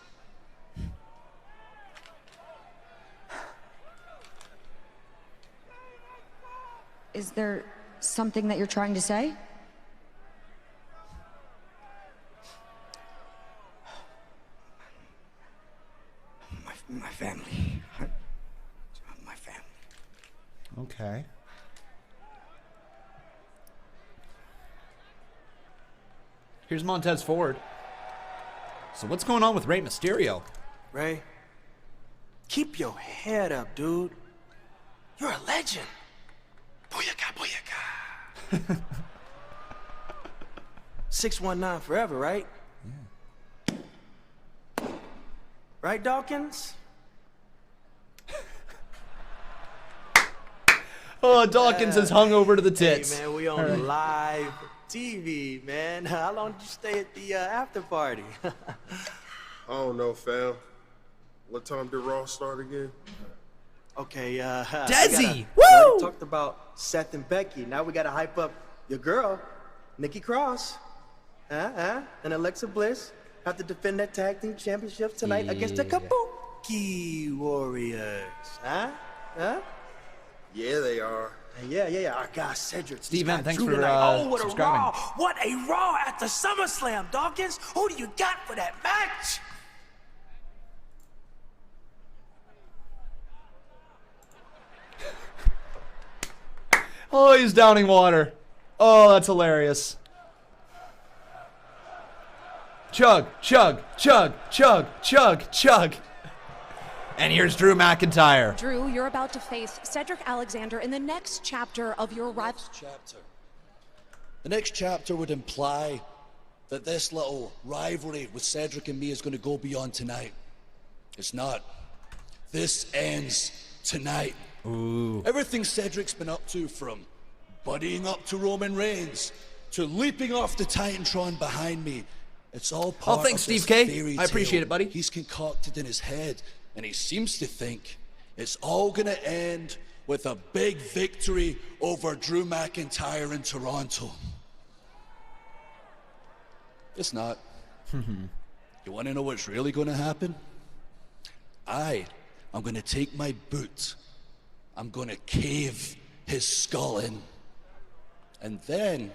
Is there something that you're trying to say? My family. My family. Okay. Here's Montez Ford. So what's going on with Rey Mysterio? Ray, keep your head up, dude. You're a legend. Booyaka, booyaka. 619 forever, right? Yeah. Right, Dawkins? Oh, Dawkins is hung over to the tits. Hey, man, we on live TV, man. How long did you stay at the after party? I don't know, fam. What time did Raw start again? Okay, Desi! Woo! We talked about Seth and Becky. Now we gotta hype up your girl, Nikki Cross. And Alexa Bliss have to defend that tag team championship tonight against the Kabuki Warriors. Huh? Yeah, they are. Yeah. Our guy Cedric. Steve M, thanks for what subscribing. A Raw! What a Raw at the SummerSlam, Dawkins! Who do you got for that match? Oh, he's downing water. Oh, that's hilarious. Chug, chug, chug, chug, chug, chug. And here's Drew McIntyre. Drew, you're about to face Cedric Alexander in the next chapter of your The next chapter would imply that this little rivalry with Cedric and me is going to go beyond tonight. It's not. This ends tonight. Ooh. Everything Cedric's been up to, from buddying up to Roman Reigns to leaping off the Titantron behind me, it's all part thanks, of this Steve K. fairy I appreciate tale it, buddy. He's concocted in his head, and he seems to think it's all gonna end with a big victory over Drew McIntyre in Toronto. It's not. You want to know what's really going to happen? I'm going to take my boot. I'm going to cave his skull in. And then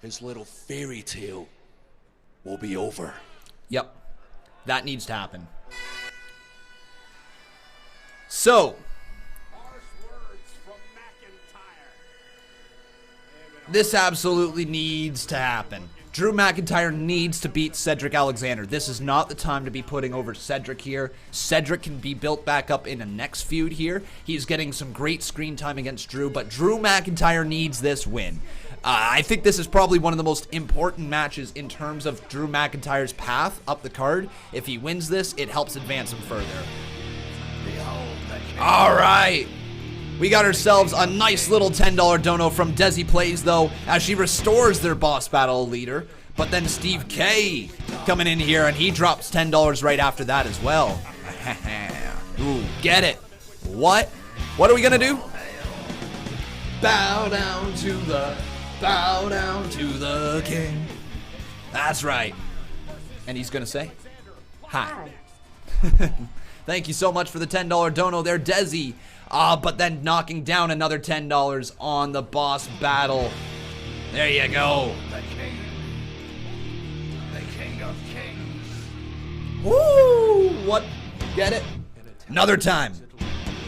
his little fairy tale will be over. Yep. That needs to happen. So, this absolutely needs to happen. Drew McIntyre needs to beat Cedric Alexander. This is not the time to be putting over Cedric here. Cedric can be built back up in a next feud here. He's getting some great screen time against Drew, but Drew McIntyre needs this win. I think this is probably one of the most important matches in terms of Drew McIntyre's path up the card. If he wins this, it helps advance him further. Behold the All right. We got ourselves a nice little $10 dono from Desi Plays, though, as she restores their boss battle leader. But then Steve K coming in here, and he drops $10 right after that as well. Ooh, get it. What? What are we going to do? Bow down to the king. That's right. And he's going to say, hi. Thank you so much for the $10 dono there, Desi. But then knocking down another $10 on the boss battle. There you go. The king. The king of kings. Woo! What? Get it? Another time.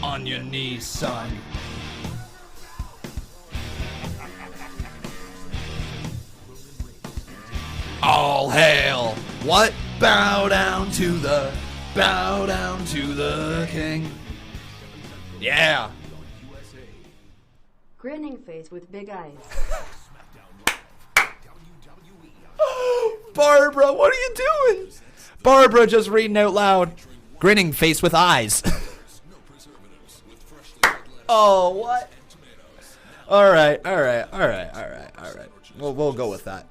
On your knees, son. All hail. What? Bow down to the king. Yeah. Grinning face with big eyes. Barbara, what are you doing? Barbara just reading out loud. Grinning face with eyes. Oh, what? All right. We'll go with that.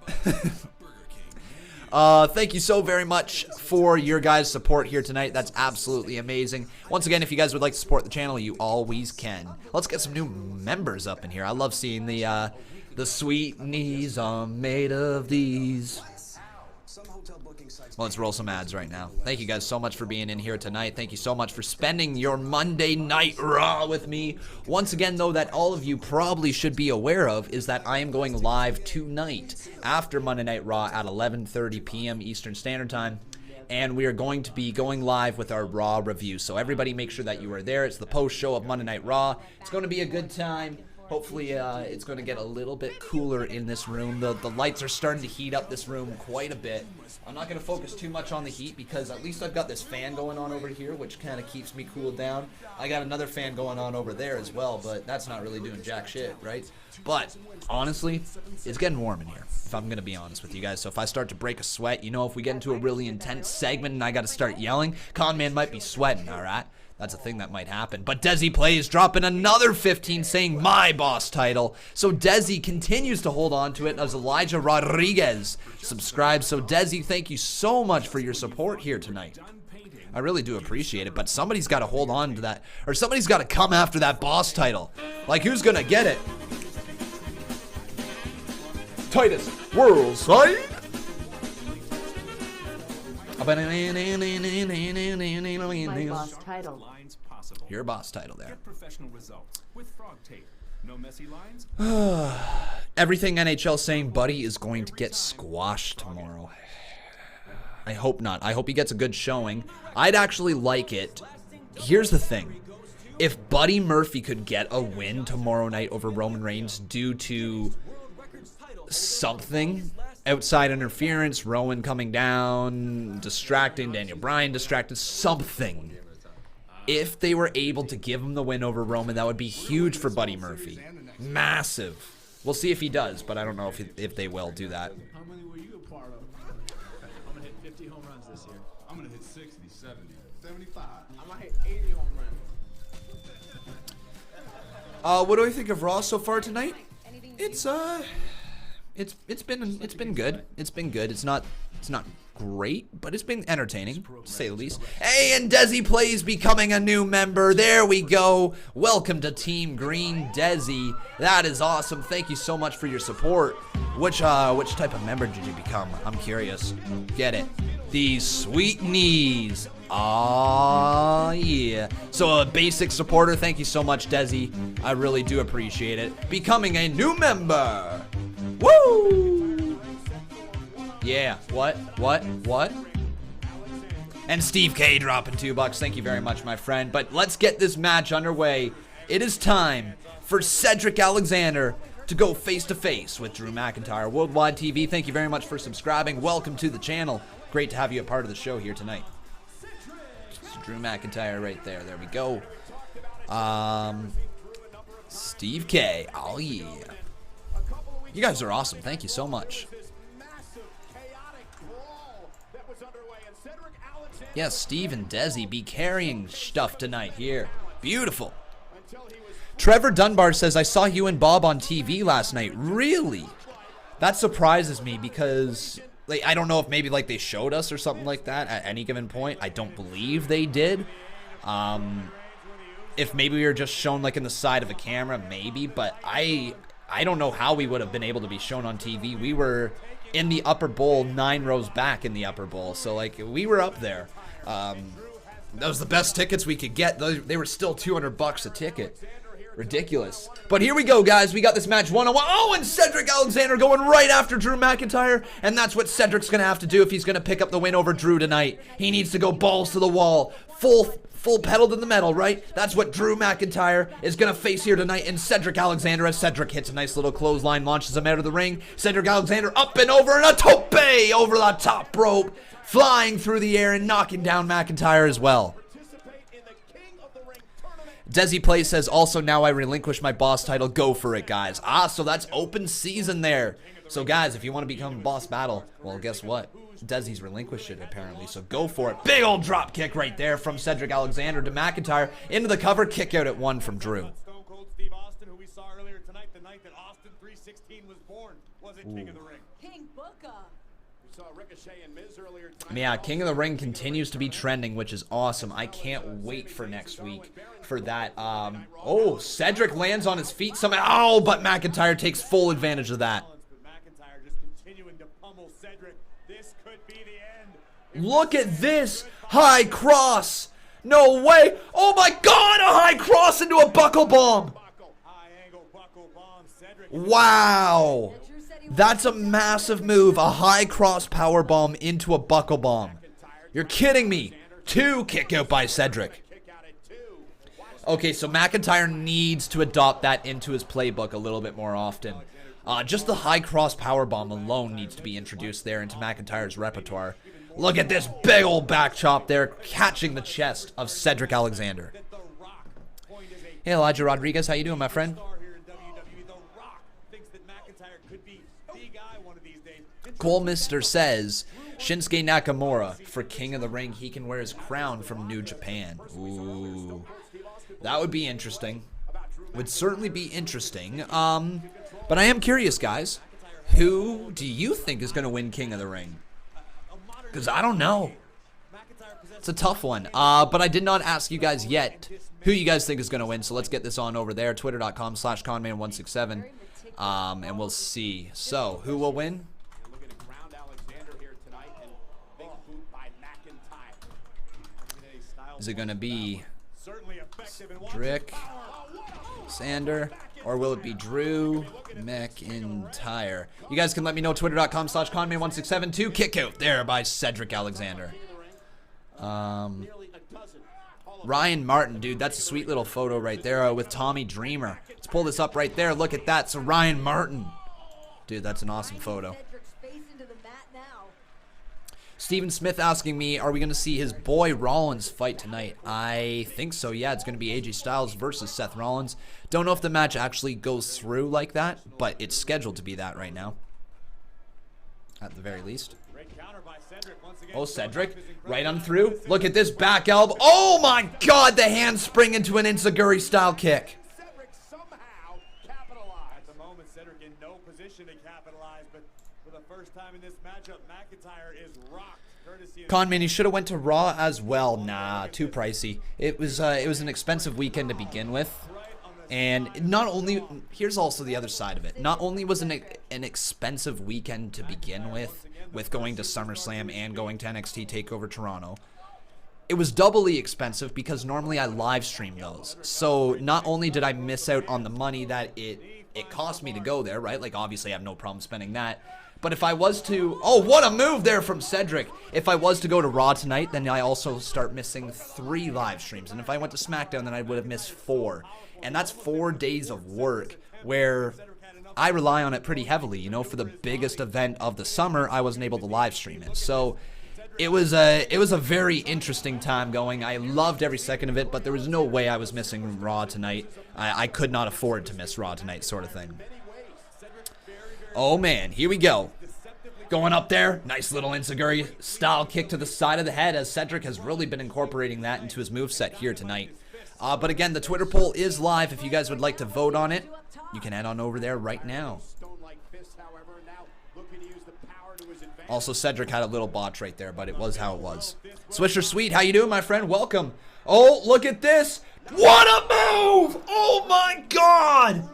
Thank you so very much for your guys' support here tonight. That's absolutely amazing. Once again, if you guys would like to support the channel, you always can. Let's get some new members up in here. I love seeing the sweet knees are made of these. Well, let's roll some ads right now. Thank you guys so much for being in here tonight. Thank you so much for spending your Monday Night Raw with me. Once again, though, that all of you probably should be aware of is that I am going live tonight after Monday Night Raw at 11:30 p.m. Eastern Standard Time. And we are going to be going live with our Raw review. So everybody make sure that you are there. It's the post show of Monday Night Raw. It's going to be a good time. Hopefully, it's going to get a little bit cooler in this room. The lights are starting to heat up this room quite a bit. I'm not going to focus too much on the heat because at least I've got this fan going on over here, which kind of keeps me cooled down. I got another fan going on over there as well, but that's not really doing jack shit, right? But honestly, it's getting warm in here, if I'm going to be honest with you guys. So if I start to break a sweat, you know, if we get into a really intense segment and I got to start yelling, Conman might be sweating, all right? That's a thing that might happen. But Desi Plays dropping another 15 saying my boss title. So Desi continues to hold on to it as Elijah Rodriguez subscribes. So Desi, thank you so much for your support here tonight. I really do appreciate it. But somebody's got to hold on to that. Or somebody's got to come after that boss title. Like, who's going to get it? Titus Worldside. My boss title. Your boss title there. Get professional results with frog tape. No messy lines. Everything NHL saying Buddy is going to get squashed tomorrow. I hope not. I hope he gets a good showing. I'd actually like it. Here's the thing. If Buddy Murphy could get a win tomorrow night over Roman Reigns due to something, outside interference, Rowan coming down, distracting, Daniel Bryan distracted, something. If they were able to give him the win over Roman, that would be huge for Buddy Murphy. Massive. We'll see if he does, but I don't know if they will do that. How many were you a part of? I'm going to hit 50 home runs this year. I'm going to hit 60, 70, 75. I'm going to hit 80 home runs. What do I think of Raw so far tonight? It's been good. It's been good. It's not great, but it's been entertaining, to say the least. Hey, and Desi Plays becoming a new member. There we go. Welcome to Team Green, Desi. That is awesome. Thank you so much for your support. Which type of member did you become? I'm curious. Get it. These sweet knees. Aw, yeah. So a basic supporter. Thank you so much, Desi. I really do appreciate it. Becoming a new member. Woo! Yeah, what? And Steve K dropping $2. Thank you very much, my friend. But let's get this match underway. It is time for Cedric Alexander to go face-to-face with Drew McIntyre. Worldwide TV, thank you very much for subscribing. Welcome to the channel. Great to have you a part of the show here tonight. It's Drew McIntyre right there. There we go. Steve K. Oh, yeah. You guys are awesome. Thank you so much. Yes, Steve and Desi be carrying stuff tonight here. Beautiful. Trevor Dunbar says, I saw you and Bob on TV last night. Really? That surprises me because, like, I don't know if maybe like they showed us or something like that at any given point. I don't believe they did. If maybe we were just shown like in the side of a camera, maybe. But I don't know how we would have been able to be shown on TV. We were in the upper bowl, 9 rows back in the upper bowl. So, like, we were up there. That was the best tickets we could get. They were still $200 a ticket. Ridiculous. But here we go, guys. We got this match 1-on-1. Oh, and Cedric Alexander going right after Drew McIntyre. And that's what Cedric's going to have to do if he's going to pick up the win over Drew tonight. He needs to go balls to the wall. Full pedal to the metal, right? That's what Drew McIntyre is going to face here tonight in Cedric Alexander as Cedric hits a nice little clothesline, launches him out of the ring. Cedric Alexander up and over, and a tope over the top rope, flying through the air and knocking down McIntyre as well. Desi Play says, also now I relinquish my boss title. Go for it, guys. So that's open season there. So, guys, if you want to become boss battle, well, guess what? Desi's relinquished it, apparently, so go for it. Big old drop kick right there from Cedric Alexander to McIntyre. Into the cover, kick out at 1 from Drew. Stone Cold Steve Austin, who we saw earlier tonight, the night that Austin 316 was born, was it King of the Ring? King Booker. We saw Ricochet and Miz earlier tonight. Yeah, King of the Ring continues to be trending, which is awesome. I can't wait for next week for that. Oh, Cedric lands on his feet somehow. Oh, but McIntyre takes full advantage of that. McIntyre just continuing to pummel Cedric. This could be the end. Look at this high cross. No way. Oh my God, a high cross into a buckle bomb. Wow. That's a massive move. A high cross power bomb into a buckle bomb. You're kidding me. 2 kick out by Cedric. Okay, so McIntyre needs to adopt that into his playbook a little bit more often. Just the high cross power bomb alone needs to be introduced there into McIntyre's repertoire. Look at this big old back chop there, catching the chest of Cedric Alexander. Hey, Elijah Rodriguez, how you doing, my friend? Cole Mister says, Shinsuke Nakamura for King of the Ring. He can wear his crown from New Japan. Ooh, that would be interesting. Would certainly be interesting. But I am curious, guys. Who do you think is going to win King of the Ring? Because I don't know. It's a tough one. But I did not ask you guys yet who you guys think is going to win. So let's get this on over there. Twitter.com/Conman167. And we'll see. So, who will win? Is it going to be Drick, Sander, or will it be Drew McIntyre? You guys can let me know. Twitter.com/Conman167. 2 kick out there by Cedric Alexander. Ryan Martin, dude, that's a sweet little photo right there with Tommy Dreamer. Let's pull this up right there. Look at that. So Ryan Martin. Dude, that's an awesome photo. Steven Smith asking me, are we going to see his boy Rollins fight tonight? I think so, yeah. It's going to be AJ Styles versus Seth Rollins. Don't know if the match actually goes through like that, but it's scheduled to be that right now. At the very least. Oh, Cedric, right on through. Look at this back elbow. Oh my God, the handspring into an Enziguri style kick. Cedric somehow capitalized. At the moment, Cedric in no position to capitalize, but for the first time in this matchup, McIntyre is rocked. Conman, you should have went to Raw as well. Nah, too pricey. It was an expensive weekend to begin with. And not only, here's also the other side of it. Not only was it an expensive weekend to begin with going to SummerSlam and going to NXT TakeOver Toronto, it was doubly expensive because normally I live stream those. So not only did I miss out on the money that it cost me to go there, right? Like obviously I have no problem spending that. But if I was to, oh, what a move there from Cedric. If I was to go to Raw tonight, then I also start missing 3 live streams. And if I went to SmackDown, then I would have missed 4. And that's 4 days of work where I rely on it pretty heavily. You know, for the biggest event of the summer, I wasn't able to live stream it. So it was a very interesting time going. I loved every second of it, but there was no way I was missing Raw tonight. I could not afford to miss Raw tonight, sort of thing. Oh man, here we go. Going up there, nice little Enziguri style kick to the side of the head as Cedric has really been incorporating that into his moveset here tonight. But again, the Twitter poll is live. If you guys would like to vote on it, you can head on over there right now. Also, Cedric had a little botch right there, but it was how it was. Swisher Sweet, how you doing, my friend? Welcome. Oh, look at this. What a move! Oh, my God!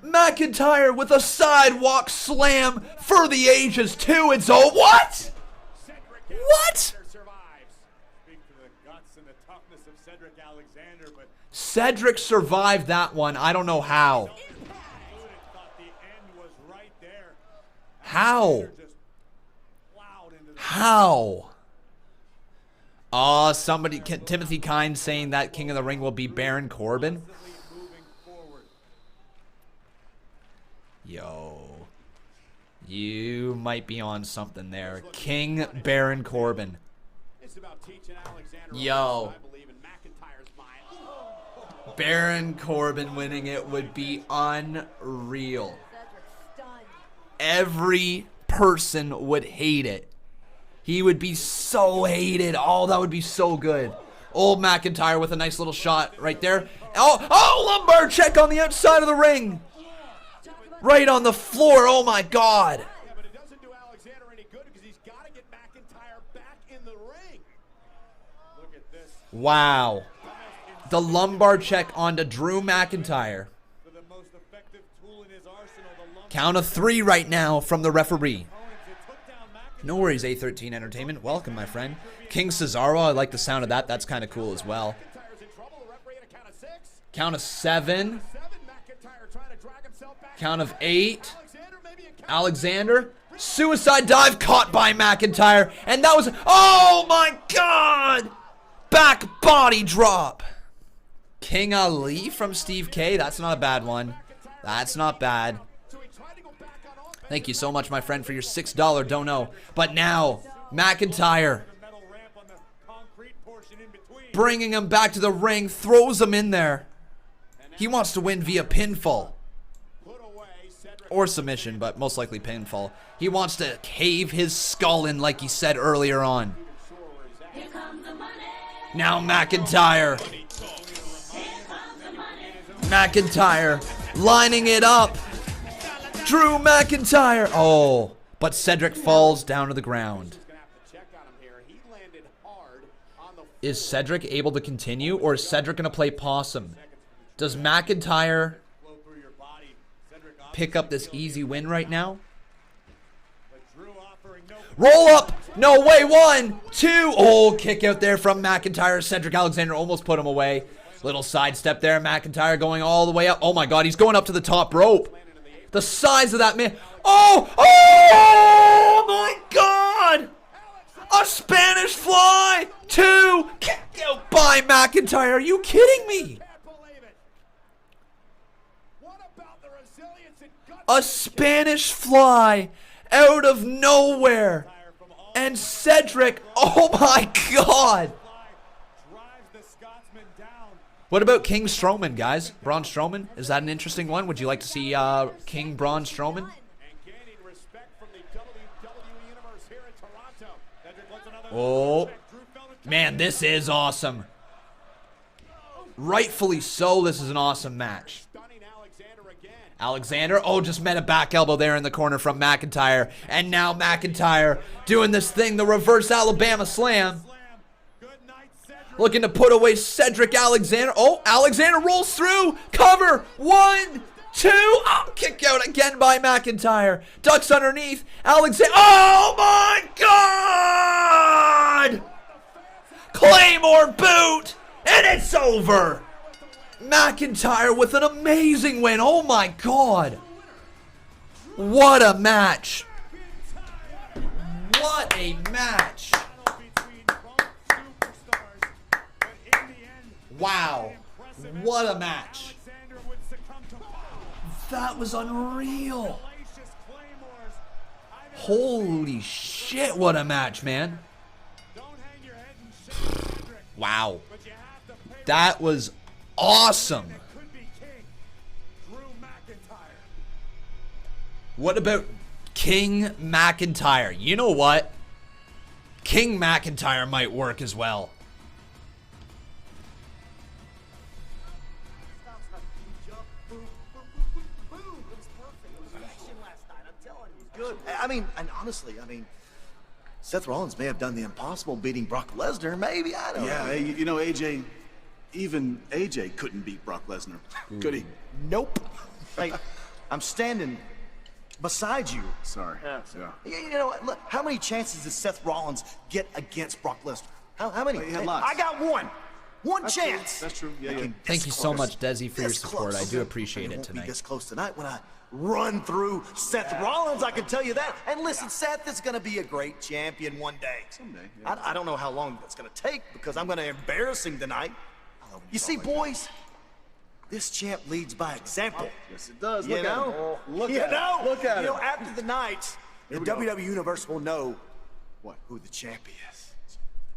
McIntyre with a sidewalk slam for the ages, too. It's oh, what? What? Cedric survived that one. I don't know how. How? How? Oh, somebody, Timothy Kind saying that King of the Ring will be Baron Corbin. Yo. You might be on something there. King Baron Corbin. Yo. Baron Corbin winning it would be unreal. Every person would hate it. He would be so hated. Oh, that would be so good. Old McIntyre with a nice little shot right there. Oh, lumbar check on the outside of the ring. Right on the floor. Oh, my God. Wow. The lumbar check onto Drew McIntyre. Count of 3 right now from the referee. No worries, A13 Entertainment. Welcome, my friend. King Cesaro, I like the sound of that. That's kind of cool as well. Count of 7. Count of 8. Alexander. Suicide dive caught by McIntyre. And that was... Oh, my God! Back body drop. King Ali from Steve K. That's not a bad one. That's not bad. Thank you so much, my friend, for your $6 dono. But now, McIntyre bringing him back to the ring, throws him in there. He wants to win via pinfall. Or submission, but most likely pinfall. He wants to cave his skull in like he said earlier on. Now McIntyre. McIntyre lining it up. Drew McIntyre. Oh, but Cedric falls down to the ground. Is Cedric able to continue, or is Cedric going to play possum? Does McIntyre pick up this easy win right now? Roll up. No way. 1, 2. Oh, kick out there from McIntyre. Cedric Alexander almost put him away. Little sidestep there. McIntyre going all the way up. Oh, my God. He's going up to the top rope. The size of that man. Oh! Oh, my God! A Spanish fly. 2. Kick out by McIntyre. Are you kidding me? A Spanish fly out of nowhere. And Cedric, oh my God. What about King Strowman, guys? Braun Strowman? Is that an interesting one? Would you like to see King Braun Strowman? Oh, man, this is awesome. Rightfully so, this is an awesome match. Alexander, oh, just met a back elbow there in the corner from McIntyre. And now McIntyre doing this thing, the reverse Alabama slam. Looking to put away Cedric Alexander. Oh, Alexander rolls through. Cover. 1, 2. Oh, kick out again by McIntyre. Ducks underneath. Alexander. Oh, my God. Claymore boot. And it's over. McIntyre with an amazing win. Oh, my God. What a match. What a match. Wow. What a match. That was unreal. Holy shit, what a match, man. Wow. That was awesome. What about King McIntyre? You know what? King McIntyre might work as well. I mean, and honestly, I mean, Seth Rollins may have done the impossible beating Brock Lesnar, maybe, I don't know. Yeah, you know, AJ, even AJ couldn't beat Brock Lesnar, could he? Nope. Hey, I'm standing beside you. Sorry. Yeah. You know what, look, how many chances did Seth Rollins get against Brock Lesnar? How many? He had lots. I got one. One That's chance. True. That's true. Yeah. Thank you so much, Desi, for your support. I do appreciate it Won't be tonight. this close tonight when I run through Seth Rollins, I can tell you that. And listen, Seth is going to be a great champion one day. Someday. I don't know how long that's going to take because I'm going to embarrass him tonight. You see, boys, this champ leads by example. Yes, it does. You Look know? at him. Look you at know? him. Look at you know, him. after the night, the WWE Universe will know who the champ is.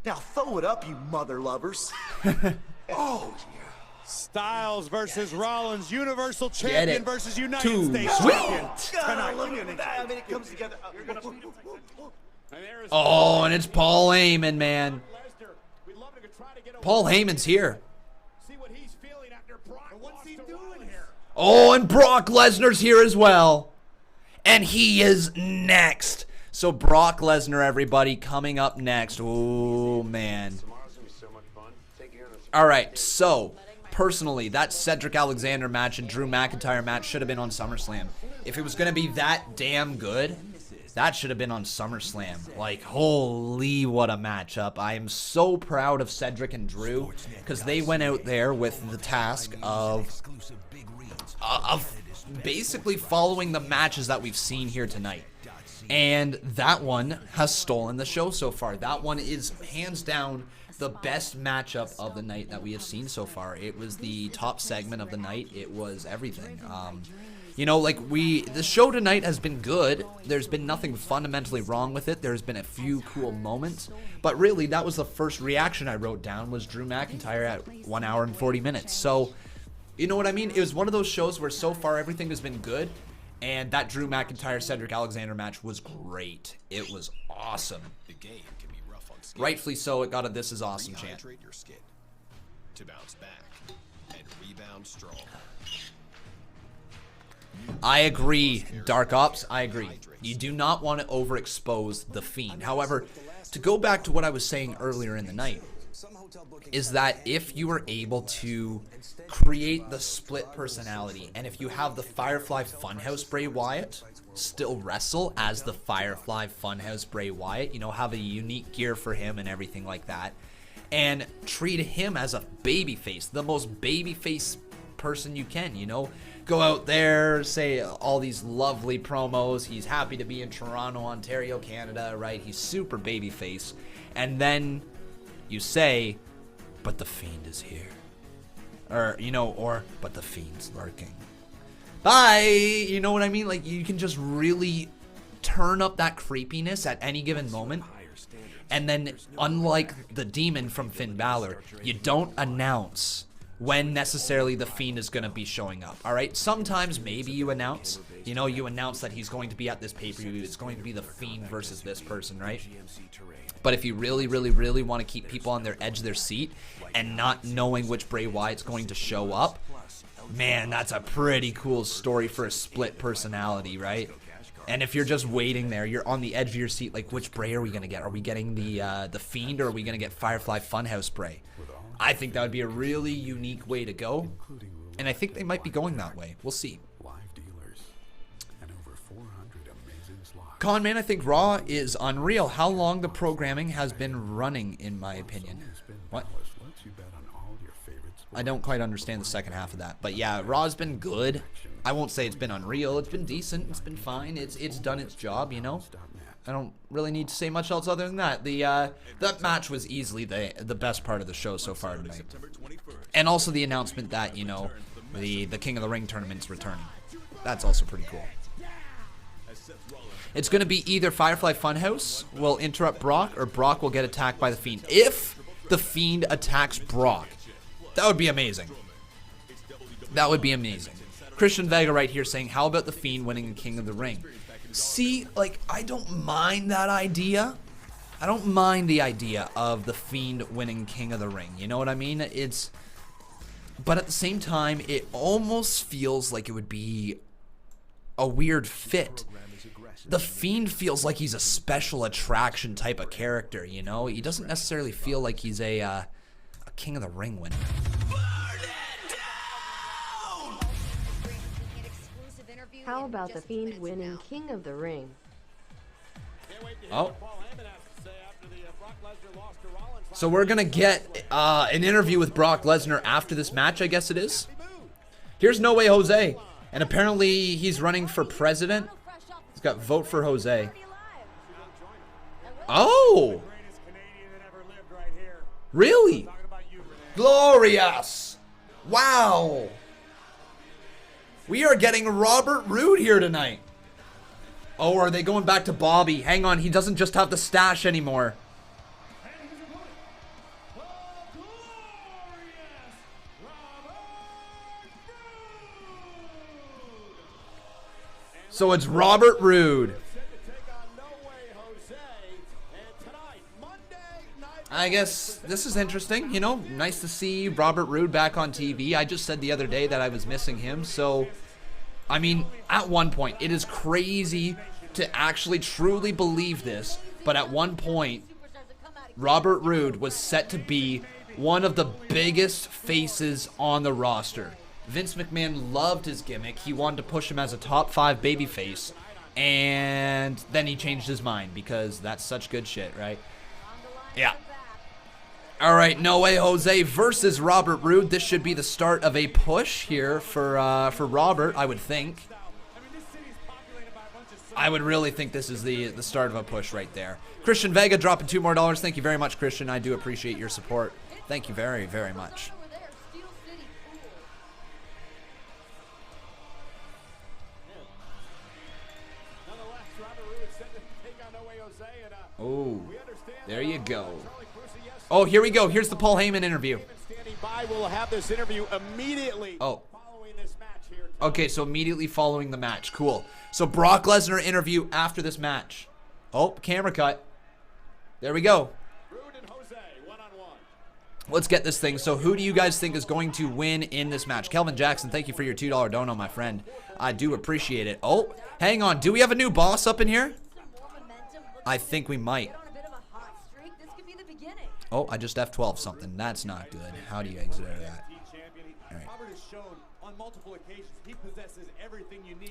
Now throw it up, you mother lovers. Oh, yeah. Styles versus Rollins, Universal Get Champion it. versus United Too States sweet. Champion. God, look at that. I mean, it comes together. Oh, and it's Paul Heyman, man. Paul Heyman's here. What's he doing here? Oh, and Brock Lesnar's here as well. And he is next. So Brock Lesnar, everybody, coming up next. Oh, man. All right, so personally, that Cedric Alexander match and Drew McIntyre match should have been on SummerSlam. If it was going to be that damn good, that should have been on SummerSlam. Like, holy, what a matchup. I am so proud of Cedric and Drew because they went out there with the task of basically following the matches that we've seen here tonight. And that one has stolen the show so far. That one is hands down the best matchup of the night that we have seen so far. It was the top segment of the night. It was everything. You know, like the show tonight has been good. There's been nothing fundamentally wrong with it. There's been a few cool moments. But really, that was the first reaction I wrote down was Drew McIntyre at 1 hour and 40 minutes. So, you know what I mean? It was one of those shows where so far everything has been good. And that Drew McIntyre Cedric Alexander match was great. It was awesome. The game can be rough on skin. Rightfully so, it got a "This is awesome" chant. Rehydrate your skin to bounce back and rebound strong. I agree, Dark Ops, I agree. You do not want to overexpose the Fiend. However, to go back to what I was saying earlier in the night, is that if you are able to create the split personality, and if you have the Firefly Funhouse Bray Wyatt still wrestle as the Firefly Funhouse Bray Wyatt, you know, have a unique gear for him and everything like that, and treat him as a babyface, the most babyface person you can, you know, go out there, say all these lovely promos, he's happy to be in Toronto, Ontario, Canada, right, he's super babyface, and then you say, but the Fiend is here. Or, you know, or, but the Fiend's lurking. Bye! You know what I mean? Like, you can just really turn up that creepiness at any given moment. And then, unlike the Demon from Finn Balor, you don't announce when necessarily the Fiend is going to be showing up. Alright? Sometimes maybe you announce. You know, you announce that he's going to be at this pay-per-view. It's going to be the Fiend versus this person, right? But if you really, really, really want to keep people on their edge of their seat and not knowing which Bray Wyatt's going to show up, man, that's a pretty cool story for a split personality, right? And if you're just waiting there, you're on the edge of your seat, like, which Bray are we going to get? Are we getting the Fiend, or are we going to get Firefly Funhouse Bray? I think that would be a really unique way to go, and I think they might be going that way. We'll see. Conman, I think Raw is unreal. How long the programming has been running, in my opinion. What? I don't quite understand the second half of that. But yeah, Raw's been good. I won't say it's been unreal. It's been decent. It's been fine. It's done its job, you know? I don't really need to say much else other than that. That match was easily the best part of the show so far tonight. And also the announcement that, you know, the King of the Ring tournament's returning. That's also pretty cool. It's going to be either Firefly Funhouse will interrupt Brock, or Brock will get attacked by the Fiend. If the Fiend attacks Brock, that would be amazing. That would be amazing. Christian Vega right here saying, how about the Fiend winning the King of the Ring? See, like, I don't mind that idea. I don't mind the idea of the Fiend winning King of the Ring. You know what I mean? But at the same time, it almost feels like it would be a weird fit The Fiend feels like he's a special attraction type of character, you know? He doesn't necessarily feel like he's a King of the Ring winner. How about the Fiend winning King of the Ring? Oh. So we're going to get an interview with Brock Lesnar after this match, I guess it is. Here's No Way Jose. And apparently he's running for president. He's got vote for Jose. Oh. Really? Glorious. Wow. We are getting Robert Roode here tonight. Oh, are they going back to Bobby? Hang on, he doesn't just have the stash anymore. So it's Robert Roode. I guess this is interesting, you know, nice to see Robert Roode back on TV. I just said the other day that I was missing him, so, I mean, at one point, it is crazy to actually truly believe this, but at one point, Robert Roode was set to be one of the biggest faces on the roster. Vince McMahon loved his gimmick. He wanted to push him as a top 5 babyface, and then he changed his mind because that's such good shit, right? Yeah. All right, No Way Jose versus Robert Roode. This should be the start of a push here for Robert, I would think. I would really think this is the start of a push right there. Christian Vega dropping $2 more. Thank you very much, Christian. I do appreciate your support. Thank you very, very much. Oh, there you go. Oh, here we go. Here's the Paul Heyman interview. We'll have this interview immediately. Oh. Okay, so immediately following the match. Cool. So Brock Lesnar interview after this match. Oh, camera cut. There we go. Let's get this thing. So who do you guys think is going to win in this match? Kelvin Jackson, thank you for your $2 dono, my friend. I do appreciate it. Oh, hang on. Do we have a new boss up in here? I think we might. Oh, I just F12 something. That's not good. How do you exit out of that? All right.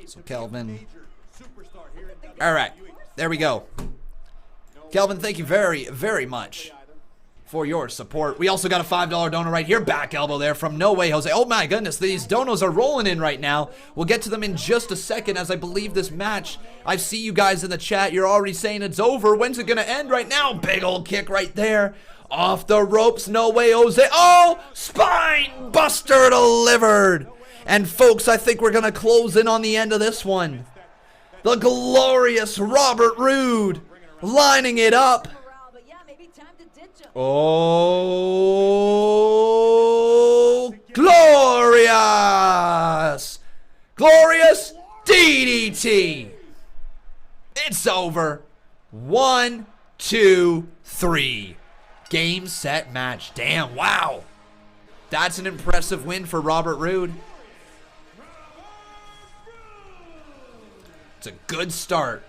So Kelvin. All right. There we go. Kelvin, thank you very, very much for your support. We also got a $5 donor right here. Back elbow there from No Way Jose. Oh my goodness, these donos are rolling in right now. We'll get to them in just a second as I believe this match. I see you guys in the chat. You're already saying it's over. When's it going to end right now? Big old kick right there. Off the ropes, No Way Jose. Oh, spine buster delivered. And folks, I think we're going to close in on the end of this one. The glorious Robert Roode lining it up. Oh, glorious! Glorious DDT! It's over. 1, 2, 3. Game, set, match. Damn, wow. That's an impressive win for Robert Roode. It's a good start.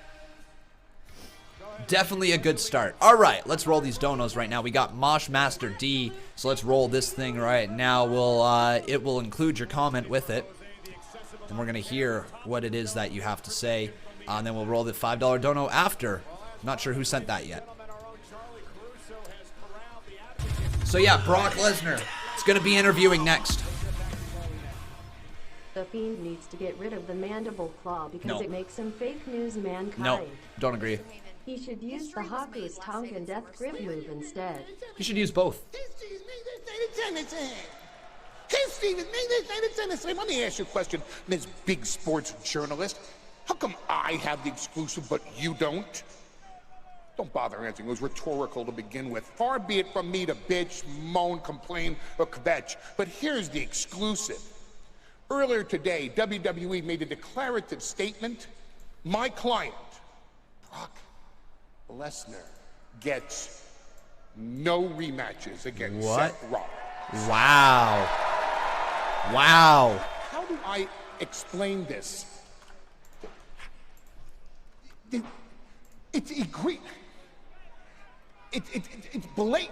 Definitely a good start. All right, let's roll these donos right now. We got Mosh Master D, so let's roll this thing right now. It will include your comment with it, and we're gonna hear what it is that you have to say, and then we'll roll the $5 dono after. Not sure who sent that yet. So yeah, Brock Lesnar is gonna be interviewing next. The Fiend needs to get rid of the mandible claw because it makes him fake news mankind. No, don't agree. He should use the Haku's tongue and death grip move instead. You should use both. Hey, Steve, it's me. Let me ask you a question, Ms. Big Sports Journalist. How come I have the exclusive, but you don't? Don't bother answering. It was rhetorical to begin with. Far be it from me to bitch, moan, complain, or kvetch. But here's the exclusive. Earlier today, WWE made a declarative statement. My client, Brock Lesnar, gets no rematches against Seth Rollins. Wow. Wow. How do I explain this? It's blatant.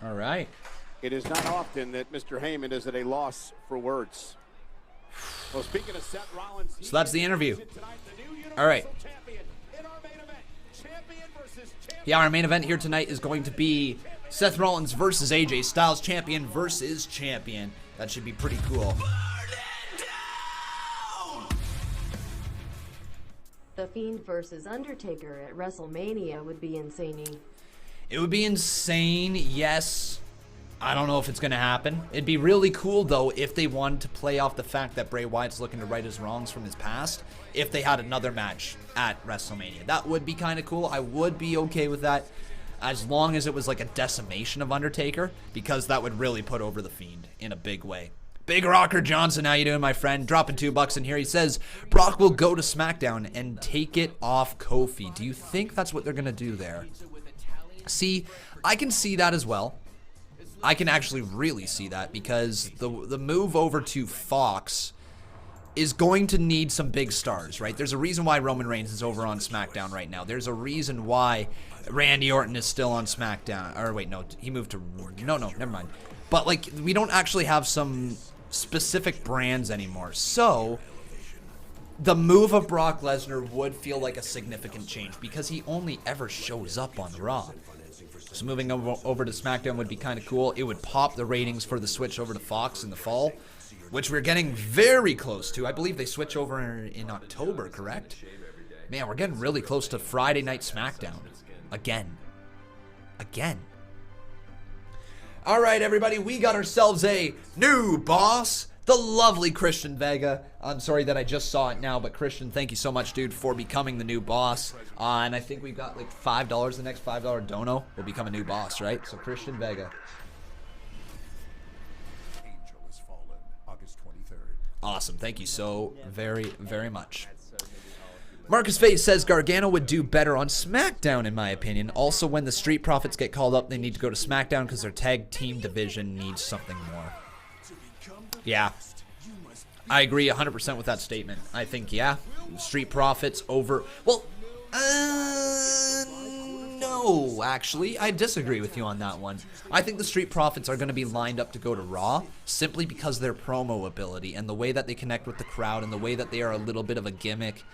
All right. It is not often that Mr. Heyman is at a loss for words. Well, speaking of Seth Rollins, so that's the interview. All right. Yeah, our main event here tonight is going to be Seth Rollins versus AJ Styles, champion versus champion. That should be pretty cool. The Fiend versus Undertaker at WrestleMania would be insane. It would be insane, yes. I don't know if it's going to happen. It'd be really cool, though, if they wanted to play off the fact that Bray Wyatt's looking to right his wrongs from his past, if they had another match at WrestleMania. That would be kind of cool. I would be okay with that, as long as it was like a decimation of Undertaker, because that would really put over The Fiend in a big way. Big Rocker Johnson, how you doing, my friend? Dropping $2 in here. He says, Brock will go to SmackDown and take it off Kofi. Do you think that's what they're going to do there? See, I can see that as well. I can actually really see that, because the move over to Fox is going to need some big stars, right? There's a reason why Roman Reigns is over on SmackDown right now. There's a reason why Randy Orton is still on SmackDown. Or wait, no, he moved to... No, never mind. But, like, we don't actually have some specific brands anymore. So, the move of Brock Lesnar would feel like a significant change, because he only ever shows up on Raw. So moving over to SmackDown would be kind of cool. It would pop the ratings for the switch over to Fox in the fall, which we're getting very close to. I believe they switch over in October, correct? Man, we're getting really close to Friday Night SmackDown. Again. All right, everybody, we got ourselves a new boss. The lovely Christian Vega. I'm sorry that I just saw it now, but Christian, thank you so much, dude, for becoming the new boss. And I think we've got like $5, the next $5 dono will become a new boss, right? So Christian Vega. Angel has fallen, August 23rd. Awesome. Thank you so very, very much. Marcus Faye says Gargano would do better on SmackDown, in my opinion. Also, when the Street Profits get called up, they need to go to SmackDown because their tag team division needs something more. Yeah, I agree 100% with that statement. I think, yeah, Street Profits over... Well, no, actually, I disagree with you on that one. I think the Street Profits are going to be lined up to go to Raw simply because of their promo ability and the way that they connect with the crowd and the way that they are a little bit of a gimmick.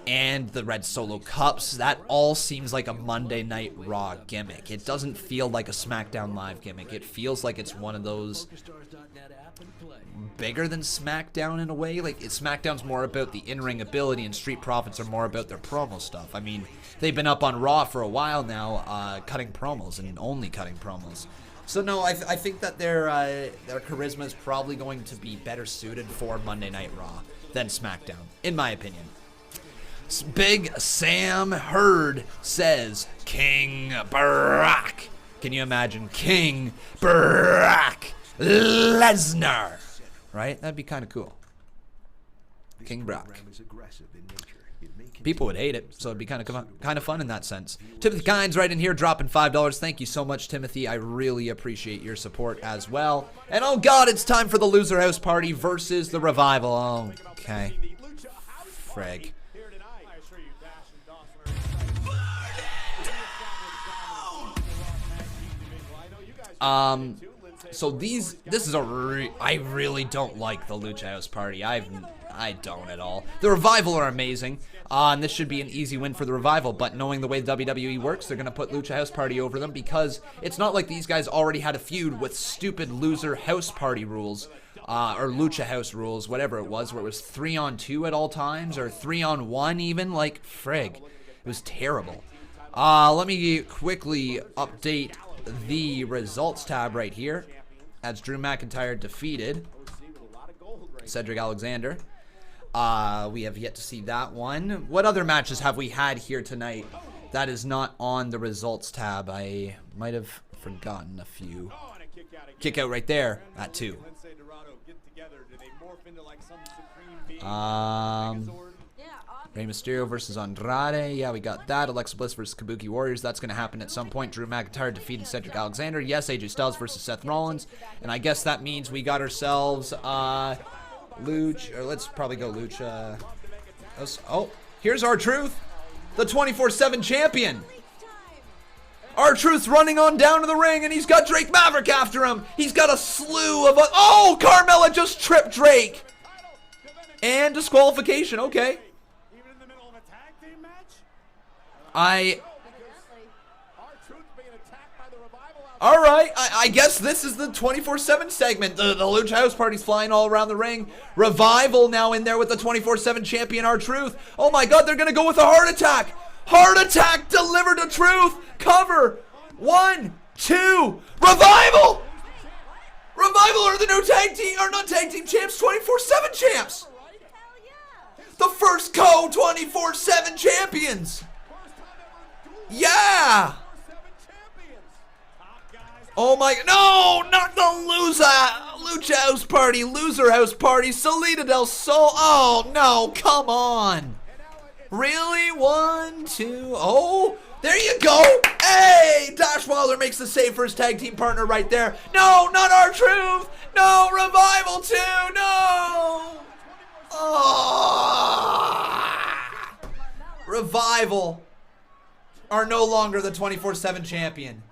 And the Red Solo Cups, that all seems like a Monday Night Raw gimmick. It doesn't feel like a SmackDown Live gimmick. It feels like it's one of those bigger than SmackDown in a way. Like, SmackDown's more about the in-ring ability and Street Profits are more about their promo stuff. I mean, they've been up on Raw for a while now, cutting promos and only cutting promos. So no, I think that their charisma is probably going to be better suited for Monday Night Raw than SmackDown, in my opinion. Big Sam Hurd says, King Brock. Can you imagine King Brock Lesnar? Right? That'd be kind of cool. King Brock. People would hate it, so it'd be kind of fun in that sense. Timothy Kynes right in here dropping $5. Thank you so much, Timothy. I really appreciate your support as well. And oh god, it's time for the Loser House Party versus the Revival. Oh, okay. Frag. So this is I really don't like the Lucha House Party. I don't at all. The Revival are amazing, and this should be an easy win for the Revival, but knowing the way the WWE works, they're going to put Lucha House Party over them because it's not like these guys already had a feud with stupid Loser House Party rules, or Lucha House rules, whatever it was, where it was 3-on-2 at all times, or 3-on-1 even, like, frig. It was terrible. Let me quickly update the results tab right here, as Drew McIntyre defeated Cedric Alexander. We have yet to see that one. What other matches have we had here tonight that is not on the results tab? I might have forgotten a few. Kick out right there at 2. Right Rey Mysterio versus Andrade. Yeah, we got that. Alexa Bliss versus Kabuki Warriors. That's going to happen at some point. Drew McIntyre defeated Cedric Alexander. Yes, AJ Styles versus Seth Rollins. And I guess that means we got ourselves Luch. Or let's probably go Lucha. Oh, here's R-Truth, the 24/7 champion. R-Truth's running on down to the ring, and he's got Drake Maverick after him. He's got a slew of... Oh, Carmella just tripped Drake. And disqualification, okay. Alright, I guess this is the 24/7 segment. The Lucha House Party's flying all around the ring. Revival now in there with the 24/7 champion R-Truth. Oh my god, they're going to go with a heart attack. Heart attack delivered to Truth. Cover. 1, 2. Revival! Revival are the new tag team, or not tag team champs, 24/7 champs. The first co-24/7 champions. Yeah. Oh my, no, not the Lucha House Party, Loser House Party, Salida del Sol. Oh no, come on. Really? 1, 2, oh, there you go. Hey, Dash Wilder makes the save for his tag team partner right there. No, not R-Truth. No, Revival too, no. Oh. Revival are no longer the 24/7 champion.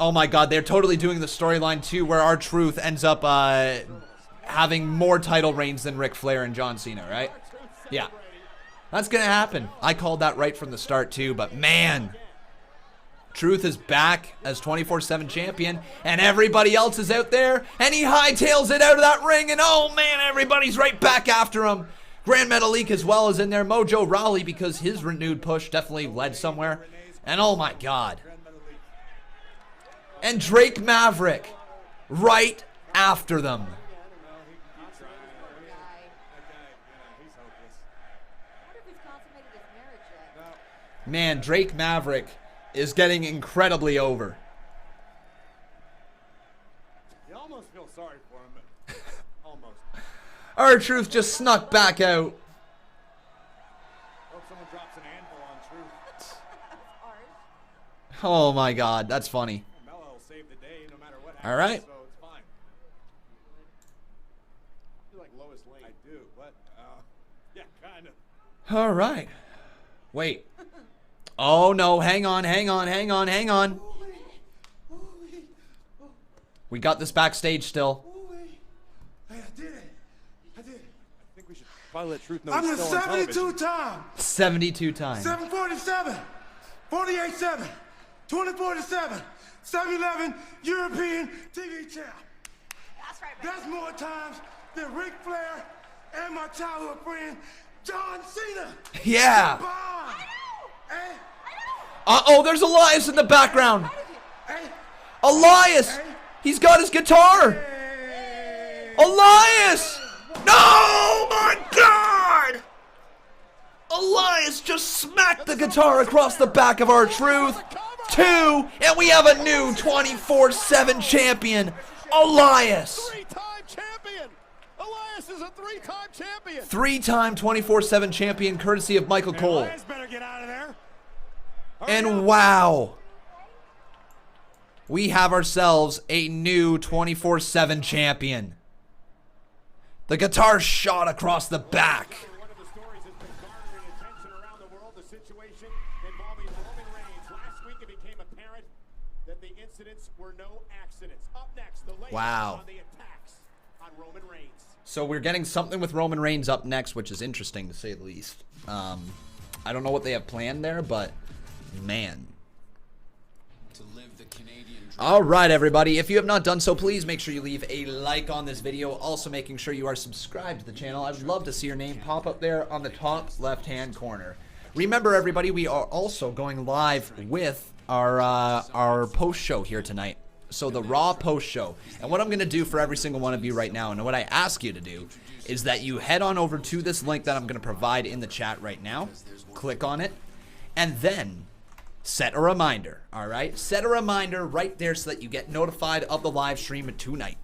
Oh my god, they're totally doing the storyline too where R-Truth ends up having more title reigns than Ric Flair and John Cena, right? Yeah. That's gonna happen. I called that right from the start too, but man, Truth is back as 24/7 champion, and everybody else is out there, and he hightails it out of that ring, and oh man, everybody's right back after him. Grand Metalik as well is in there. Mojo Rawley, because his renewed push definitely led somewhere. And oh my god. And Drake Maverick right after them. Man, Drake Maverick is getting incredibly over. You almost feel sorry for him, but almost. R-Truth just snuck back out. Hope someone drops an anvil on Truth. Oh my god, that's funny. Mello will save the day no matter what happens. All right. So it's fine. You like Lois Lane? I do, but yeah, kind of. All right. Wait. Oh no, hang on. We got this backstage still. Hey, I did it. I think we should probably let Truth know I'm he's the still on 72 television. time. 72 times. 747, 48-7, 24-7, 7-11 European TV champ. That's right, man. That's more times than Ric Flair and my childhood friend John Cena. Yeah. Combined. Hey, Uh-oh, there's Elias in the background. Elias! He's got his guitar! Elias! No, my God! Elias just smacked the guitar across the back of R-Truth. 2, and we have a new 24/7 champion, Elias. Three-time champion. Elias is a three-time champion. 3-time 24/7 champion, courtesy of Michael Cole. Elias better get out of there. And wow, we have ourselves a new 24/7 champion. The guitar shot across the back. One of the stories that's been garnering attention around the world, the situation involving Roman Reigns. Last week it became apparent that the incidents were no accidents. Up next, the latest Wow. on the attacks on Roman Reigns. So we're getting something with Roman Reigns up next, which is interesting to say the least. I don't know what they have planned there, but man. All right, everybody. If you have not done so, please make sure you leave a like on this video. Also, making sure you are subscribed to the channel. I would love to see your name pop up there on the top left-hand corner. Remember, everybody, we are also going live with our post show here tonight. So the Raw post show. And what I'm going to do for every single one of you right now, and what I ask you to do, is that you head on over to this link that I'm going to provide in the chat right now. Click on it, and then set a reminder, all right? Set a reminder right there so that you get notified of the live stream tonight.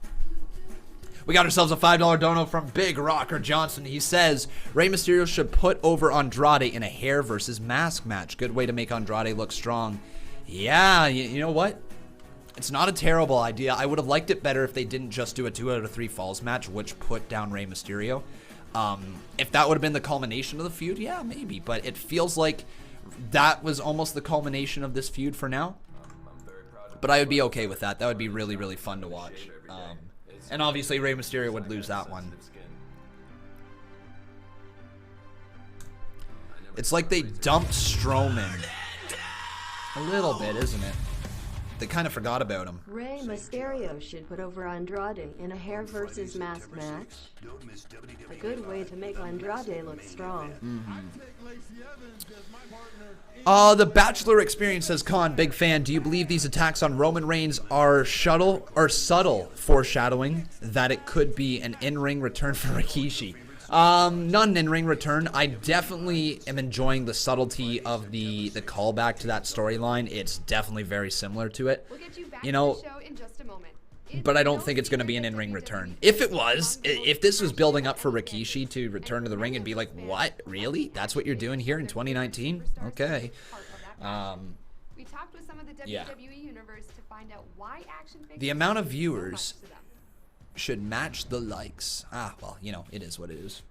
We got ourselves a $5 dono from Big Rocker Johnson. He says, Rey Mysterio should put over Andrade in a hair versus mask match. Good way to make Andrade look strong. Yeah, you know what? It's not a terrible idea. I would have liked it better if they didn't just do a 2 out of 3 falls match, which put down Rey Mysterio. If that would have been the culmination of the feud, yeah, maybe. But it feels like that was almost the culmination of this feud for now. But I would be okay with that. That would be really, really fun to watch. And obviously, Rey Mysterio would lose that one. It's like they dumped Strowman. A little bit, isn't it? They kind of forgot about him. Rey Mysterio should put over Andrade in a hair versus mask match. A good way to make Andrade look strong. The Bachelor Experience says, Con, big fan. Do you believe these attacks on Roman Reigns are subtle foreshadowing that it could be an in-ring return for Rikishi? Not an in-ring return. I definitely am enjoying the subtlety of the callback to that storyline. It's definitely very similar to it. You know, but I don't think it's going to be an in-ring return. If it was, if this was building up for Rikishi to return to the ring and be like, what? Really? That's what you're doing here in 2019? Okay. We talked with some of the WWE Universe to find out why action figures. The amount of viewers should match the likes. Well, you know, it is what it is.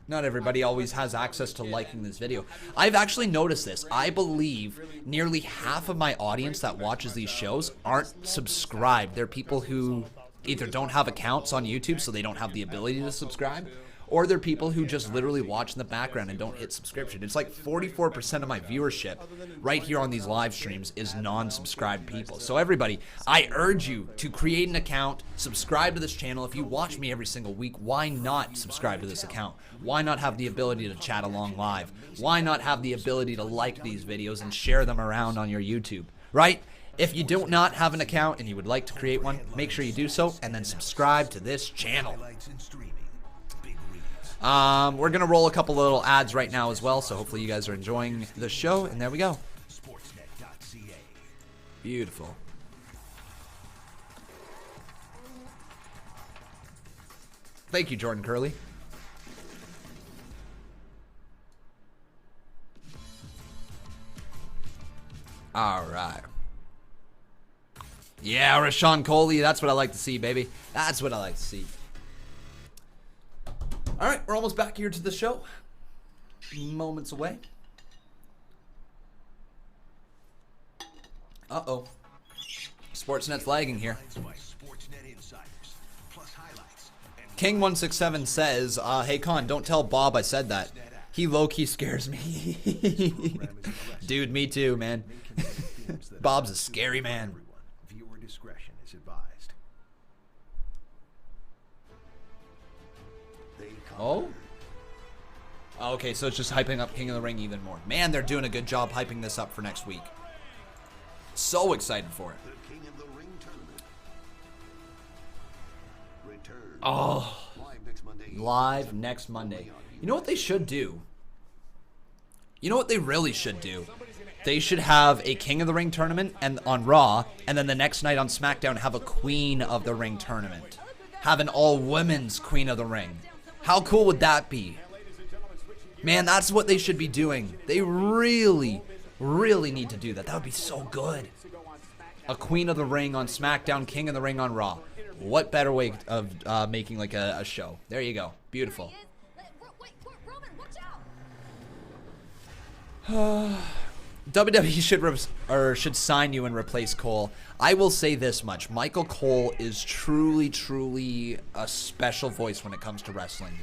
Not everybody always has access to liking this video. I've actually noticed this. I believe nearly half of my audience that watches these shows aren't subscribed. They're people who either don't have accounts on YouTube, so they don't have the ability to subscribe, or they're people who just literally watch in the background and don't hit subscription. It's like 44% of my viewership right here on these live streams is non-subscribed people. So everybody, I urge you to create an account, subscribe to this channel. If you watch me every single week, why not subscribe to this account? Why not have the ability to chat along live? Why not have the ability to like these videos and share them around on your YouTube, right? If you do not have an account and you would like to create one, make sure you do so and then subscribe to this channel. We're going to roll a couple little ads right now as well, so hopefully you guys are enjoying the show, and there we go. Beautiful. Thank you, Jordan Curley. All right. Yeah, Rashawn Coley, that's what I like to see, baby. That's what I like to see. All right, we're almost back here to the show. Moments away. Uh-oh. Sportsnet's lagging here. Conman167 says, hey, Con, don't tell Bob I said that. He low-key scares me. Dude, me too, man. Bob's a scary man. Viewer discretion is advised. Oh? Okay, so it's just hyping up King of the Ring even more. Man, they're doing a good job hyping this up for next week. So excited for it. Oh, live next Monday. You know what they should do? You know what they really should do? They should have a King of the Ring tournament and on Raw, and then the next night on SmackDown have a Queen of the Ring tournament. Have an all-women's Queen of the Ring. How cool would that be? Man, that's what they should be doing. They really, really need to do that. That would be so good. A Queen of the Ring on SmackDown, King of the Ring on Raw. What better way of making like a show? There you go. Beautiful. WWE should sign you and replace Cole. I will say this much. Michael Cole is truly, truly a special voice when it comes to wrestling.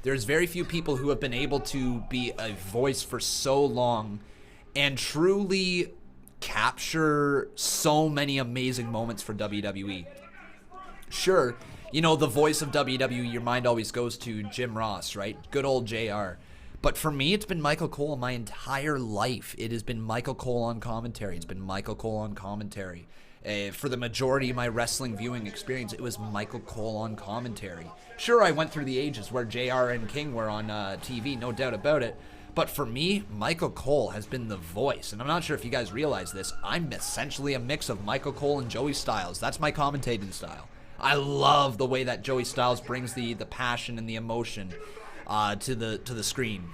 There's very few people who have been able to be a voice for so long and truly capture so many amazing moments for WWE. Sure, you know, the voice of WWE, your mind always goes to Jim Ross, right? Good old JR. But for me, it's been Michael Cole my entire life. It has been Michael Cole on commentary. It's been Michael Cole on commentary. For the majority of my wrestling viewing experience, it was Michael Cole on commentary. Sure, I went through the ages where JR and King were on TV, no doubt about it. But for me, Michael Cole has been the voice. And I'm not sure if you guys realize this. I'm essentially a mix of Michael Cole and Joey Styles. That's my commentating style. I love the way that Joey Styles brings the passion and the emotion to the screen.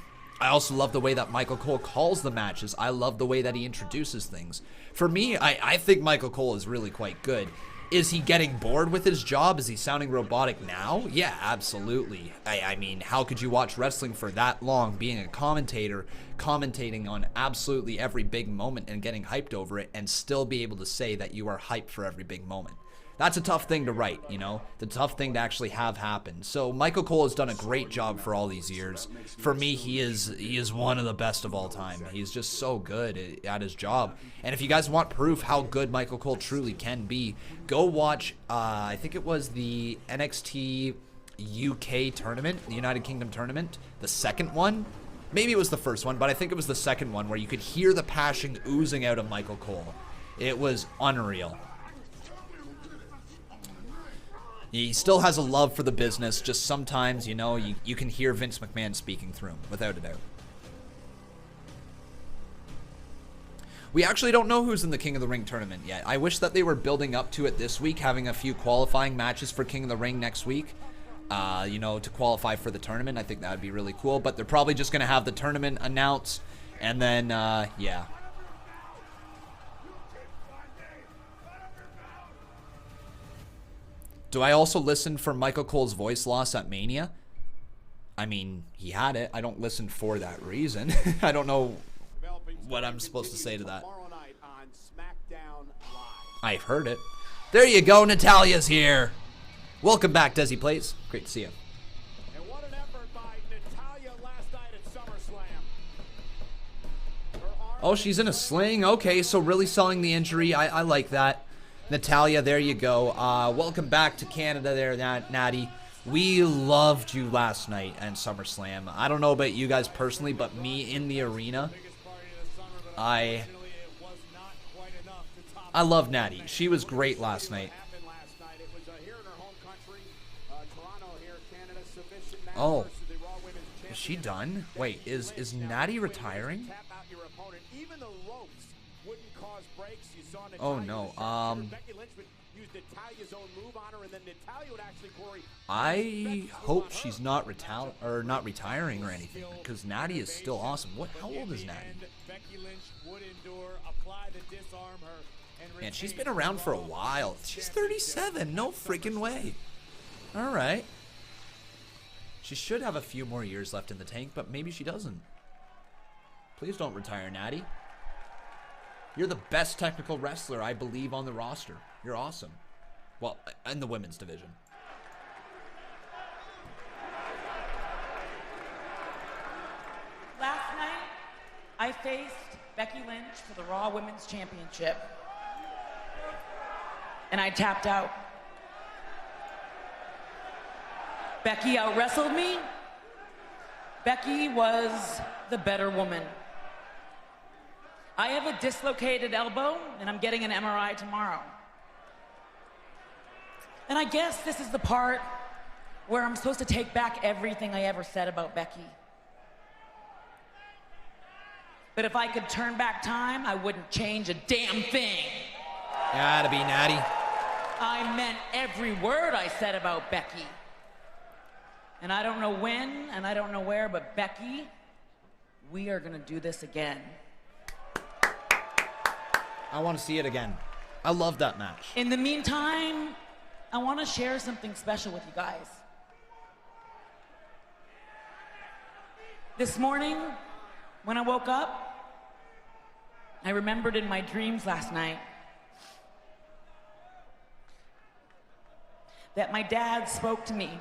I also love the way that Michael Cole calls the matches. I love the way that he introduces things. For me, I think Michael Cole is really quite good. Is he getting bored with his job? Is he sounding robotic now? Yeah, absolutely. I mean, how could you watch wrestling for that long, being a commentator, commentating on absolutely every big moment and getting hyped over it, and still be able to say that you are hyped for every big moment? That's a tough thing to write, you know? The tough thing to actually have happen. So Michael Cole has done a great job for all these years. For me, he is one of the best of all time. He's just so good at his job. And if you guys want proof how good Michael Cole truly can be, go watch, I think it was the NXT UK tournament, the United Kingdom tournament, the second one. Maybe it was the first one, but I think it was the second one where you could hear the passion oozing out of Michael Cole. It was unreal. He still has a love for the business, just sometimes, you know, you can hear Vince McMahon speaking through him, without a doubt. We actually don't know who's in the King of the Ring tournament yet. I wish that they were building up to it this week, having a few qualifying matches for King of the Ring next week, you know, to qualify for the tournament. I think that would be really cool, but they're probably just going to have the tournament announced, and then, yeah. Do I also listen for Michael Cole's voice loss at Mania? I mean, he had it. I don't listen for that reason. I don't know what I'm supposed to say to that. I've heard it. There you go, Natalia's here. Welcome back, Desi Plays. Great to see you. And what an effort by Natalya last night at SummerSlam. Oh, she's in a sling. Okay, so really selling the injury. I like that. Natalya, there you go. Welcome back to Canada there, Natty. We loved you last night at SummerSlam. I don't know about you guys personally, but me in the arena, I love Natty. She was great last night. Oh, is she done? Wait, is Natty retiring? Oh no. I hope she's not retiring or anything, because Natty is still awesome. How old is Natty? Man, she's been around for a while. She's 37. No freaking way. All right. She should have a few more years left in the tank, but maybe she doesn't. Please don't retire, Natty. You're the best technical wrestler, I believe, on the roster. You're awesome. Well, in the women's division. Last night, I faced Becky Lynch for the Raw Women's Championship. And I tapped out. Becky out-wrestled me. Becky was the better woman. I have a dislocated elbow, and I'm getting an MRI tomorrow. And I guess this is the part where I'm supposed to take back everything I ever said about Becky. But if I could turn back time, I wouldn't change a damn thing. Gotta be, Natty. I meant every word I said about Becky. And I don't know when, and I don't know where, but Becky, we are gonna do this again. I want to see it again. I love that match. In the meantime, I want to share something special with you guys. This morning, when I woke up, I remembered in my dreams last night that my dad spoke to me.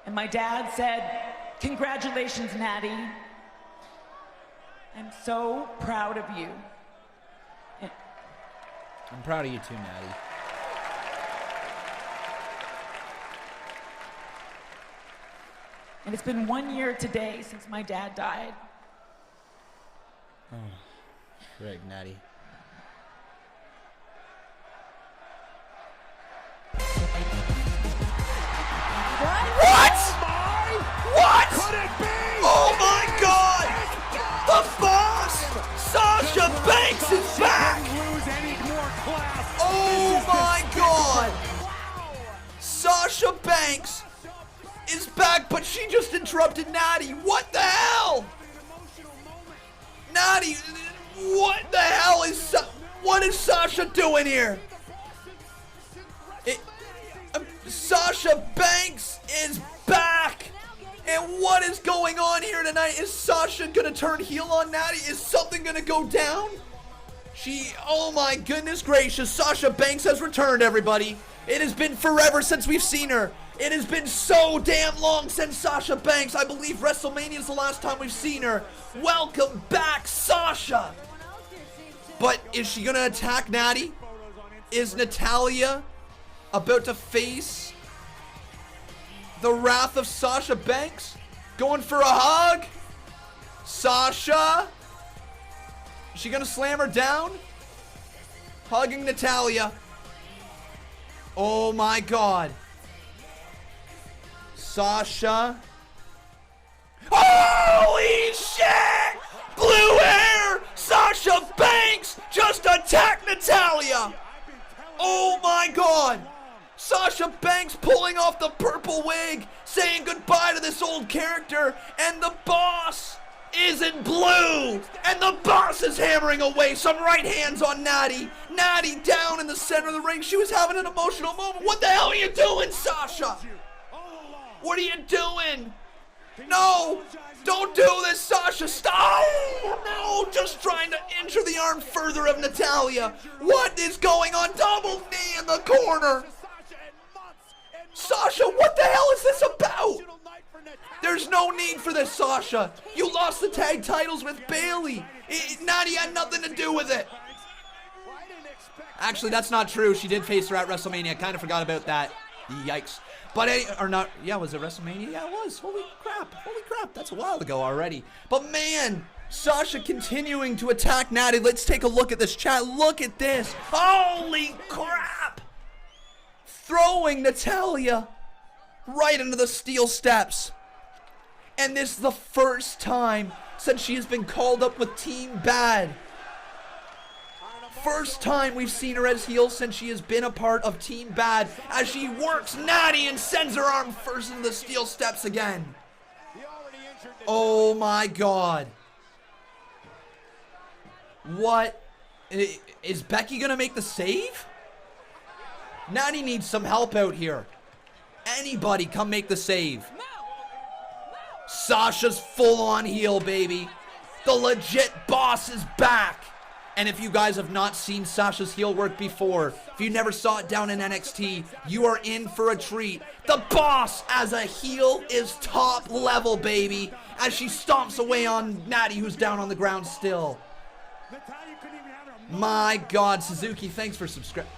And my dad said, "Congratulations, Natty. I'm so proud of you." I'm proud of you too, Natty. And it's been 1 year today since my dad died. Oh, Greg, Natty. What? What? Could it be? Oh my God! The boss, Sasha Banks, is back! Lose any more class. Oh my God! Sasha Banks is back, but she just interrupted Natty. What the hell? Natty, what the hell what is Sasha doing here? Sasha Banks is back. And what is going on here tonight? Is Sasha gonna turn heel on Natty? Is something gonna go down? Oh my goodness gracious, Sasha Banks has returned, everybody. It has been forever since we've seen her. It has been so damn long since Sasha Banks. I believe WrestleMania is the last time we've seen her. Welcome back, Sasha. But is she gonna attack Natty? Is Natalya about to face the wrath of Sasha Banks? Going for a hug? Sasha? Is she gonna slam her down? Hugging Natalya. Oh my God. Sasha. Holy shit! Blue hair! Sasha Banks just attacked Natalya! Oh my God! Sasha Banks pulling off the purple wig, saying goodbye to this old character, and the boss is in blue, and the boss is hammering away. Some right hands on Natty. Natty down in the center of the ring. She was having an emotional moment. What the hell are you doing, Sasha? What are you doing? No, don't do this, Sasha. Stop! No, just trying to injure the arm further of Natalya. What is going on? Double knee in the corner. Sasha, what the hell is this about? There's no need for this, Sasha. You lost the tag titles with Bayley. Natty had nothing to do with it. Actually, that's not true. She did face her at WrestleMania. I kind of forgot about that. Yikes. But, or not, yeah, was it WrestleMania? Yeah, it was. Holy crap. Holy crap. That's a while ago already. But, man, Sasha continuing to attack Natty. Let's take a look at this chat. Look at this. Holy crap. Throwing Natalya right into the steel steps. And this is the first time since she has been called up with Team Bad. First time we've seen her as heel since she has been a part of Team Bad, as she works Natty and sends her arm first into the steel steps again. Oh my God. What? Is Becky gonna make the save? Natty needs some help out here. Anybody come make the save. Sasha's full on heel, baby. The legit boss is back. And if you guys have not seen Sasha's heel work before, if you never saw it down in NXT, you are in for a treat. The boss as a heel is top level, baby, as she stomps away on Natty, who's down on the ground still. My God, Suzuki, thanks for subscribing.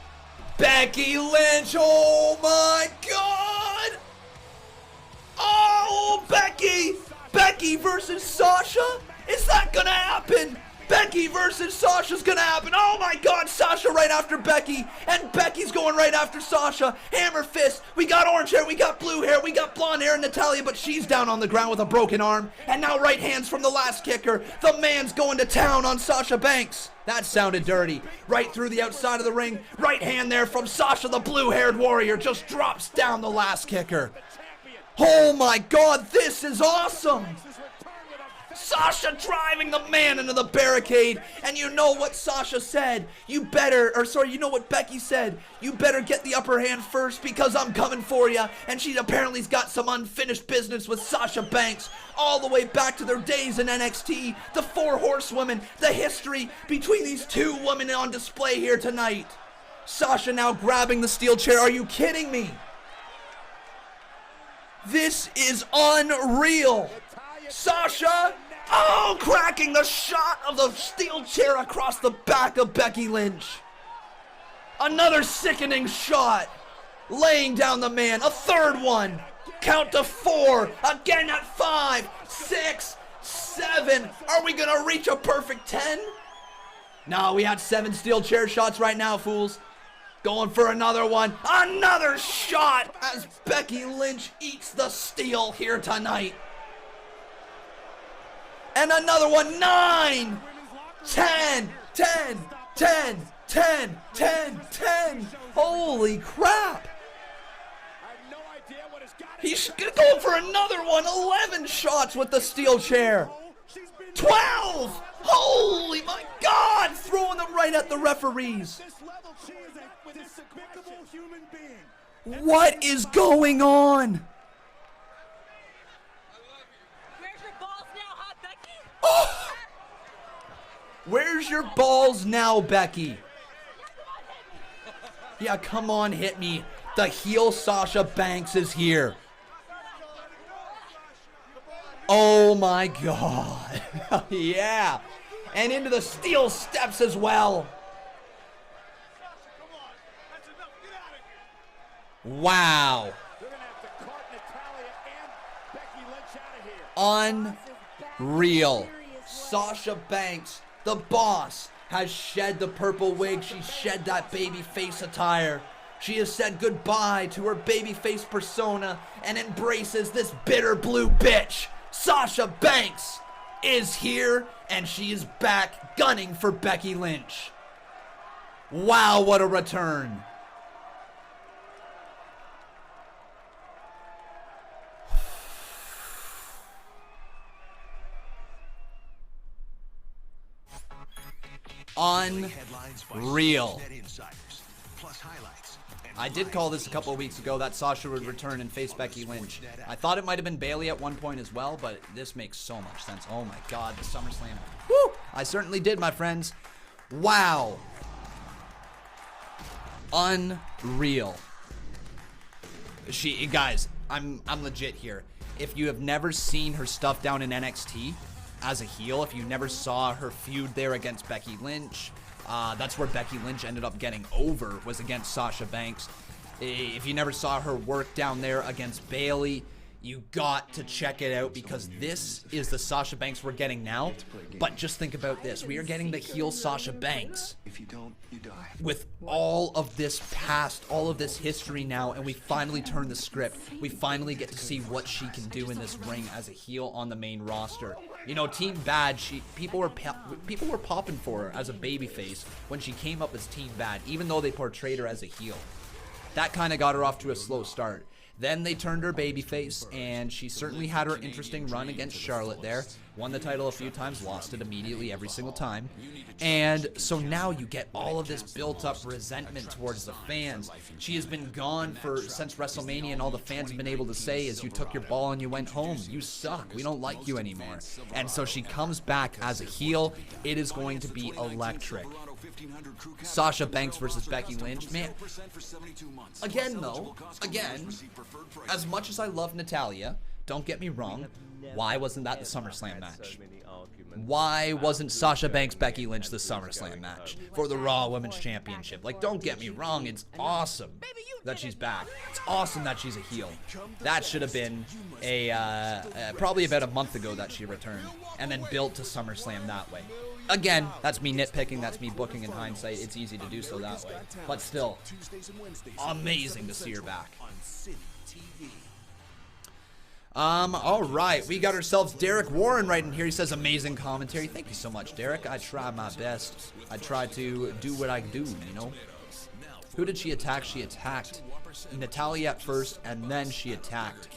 Becky Lynch, oh my God! Oh, Becky! Becky versus Sasha? Is that gonna happen? Becky versus Sasha's gonna happen. Oh my God, Sasha right after Becky. And Becky's going right after Sasha. Hammer fist. We got orange hair, we got blue hair, we got blonde hair in Natalya, but she's down on the ground with a broken arm. And now right hands from the last kicker. The man's going to town on Sasha Banks. That sounded dirty. Right through the outside of the ring. Right hand there from Sasha, the blue-haired warrior, just drops down the last kicker. Oh my God, this is awesome. Sasha driving the man into the barricade. And you know what Sasha said? You know what Becky said? You better get the upper hand first because I'm coming for you. And she apparently's got some unfinished business with Sasha Banks. All the way back to their days in NXT. The 4 horsewomen. The history between these 2 women on display here tonight. Sasha now grabbing the steel chair. Are you kidding me? This is unreal. Sasha, oh, cracking the shot of the steel chair across the back of Becky Lynch. Another sickening shot. Laying down the man. A third one. Count to 4. Again at 5, 6, 7. Are we going to reach a perfect 10? No, we had 7 steel chair shots right now, fools. Going for another one. Another shot as Becky Lynch eats the steel here tonight. And another one. 9, 10, 10, 10, 10, 10, 10. Holy crap. He's going for another one. 11 shots with the steel chair. 12! Holy my God! Throwing them right at the referees. What is going on? Oh! Where's your balls now, Becky? Yeah, come on, hit me. The heel Sasha Banks is here. Oh my God. Yeah. And into the steel steps as well. Wow. Unreal. Sasha Banks, the boss, has shed the purple wig. She shed that baby face attire. She has said goodbye to her babyface persona and embraces this bitter blue bitch. Sasha Banks is here, and she is back gunning for Becky Lynch. Wow, what a return. Unreal. I did call this a couple of weeks ago that Sasha would return and face Becky Lynch. I thought it might have been Bayley at one point as well, but this makes so much sense. Oh my God, the SummerSlam. Woo! I certainly did, my friends. Wow. Unreal. Guys, I'm legit here. If you have never seen her stuff down in NXT as a heel, if you never saw her feud there against Becky Lynch, that's where Becky Lynch ended up getting over, was against Sasha Banks. If you never saw her work down there against Bayley, you got to check it out, because this is the Sasha Banks we're getting now. But just think about this. We are getting the heel Sasha Banks with all of this past, all of this history now, and we finally turn the script. We finally get to see what she can do in this ring as a heel on the main roster. You know, Team Bad, people were popping for her as a babyface when she came up as Team Bad, even though they portrayed her as a heel. That kind of got her off to a slow start. Then they turned her babyface, and she certainly had her interesting run against Charlotte there. Won the title a few times, lost it immediately every single time. And so now you get all of this built-up resentment towards the fans. She has been gone since WrestleMania, and all the fans have been able to say is, you took your ball and you went home. You suck. We don't like you anymore. And so she comes back as a heel. It is going to be electric. Sasha Banks versus Becky Lynch. Man, again, as much as I love Natalya, don't get me wrong, why wasn't that the SummerSlam match? Why wasn't Sasha Banks Becky Lynch the SummerSlam match for the Raw Women's Championship? Like, don't get me wrong, it's awesome that she's back. It's awesome that she's a heel. That should have been probably about a month ago that she returned, and then built to SummerSlam that way. Again, that's me nitpicking, that's me booking in hindsight. It's easy to do so that way. But still, amazing to see her back. All right, we got ourselves Derek Warren right in here. He says, amazing commentary. Thank you so much, Derek. I try my best. I try to do what I do, you know. Who did she attack? She attacked Natalya at first, and then she attacked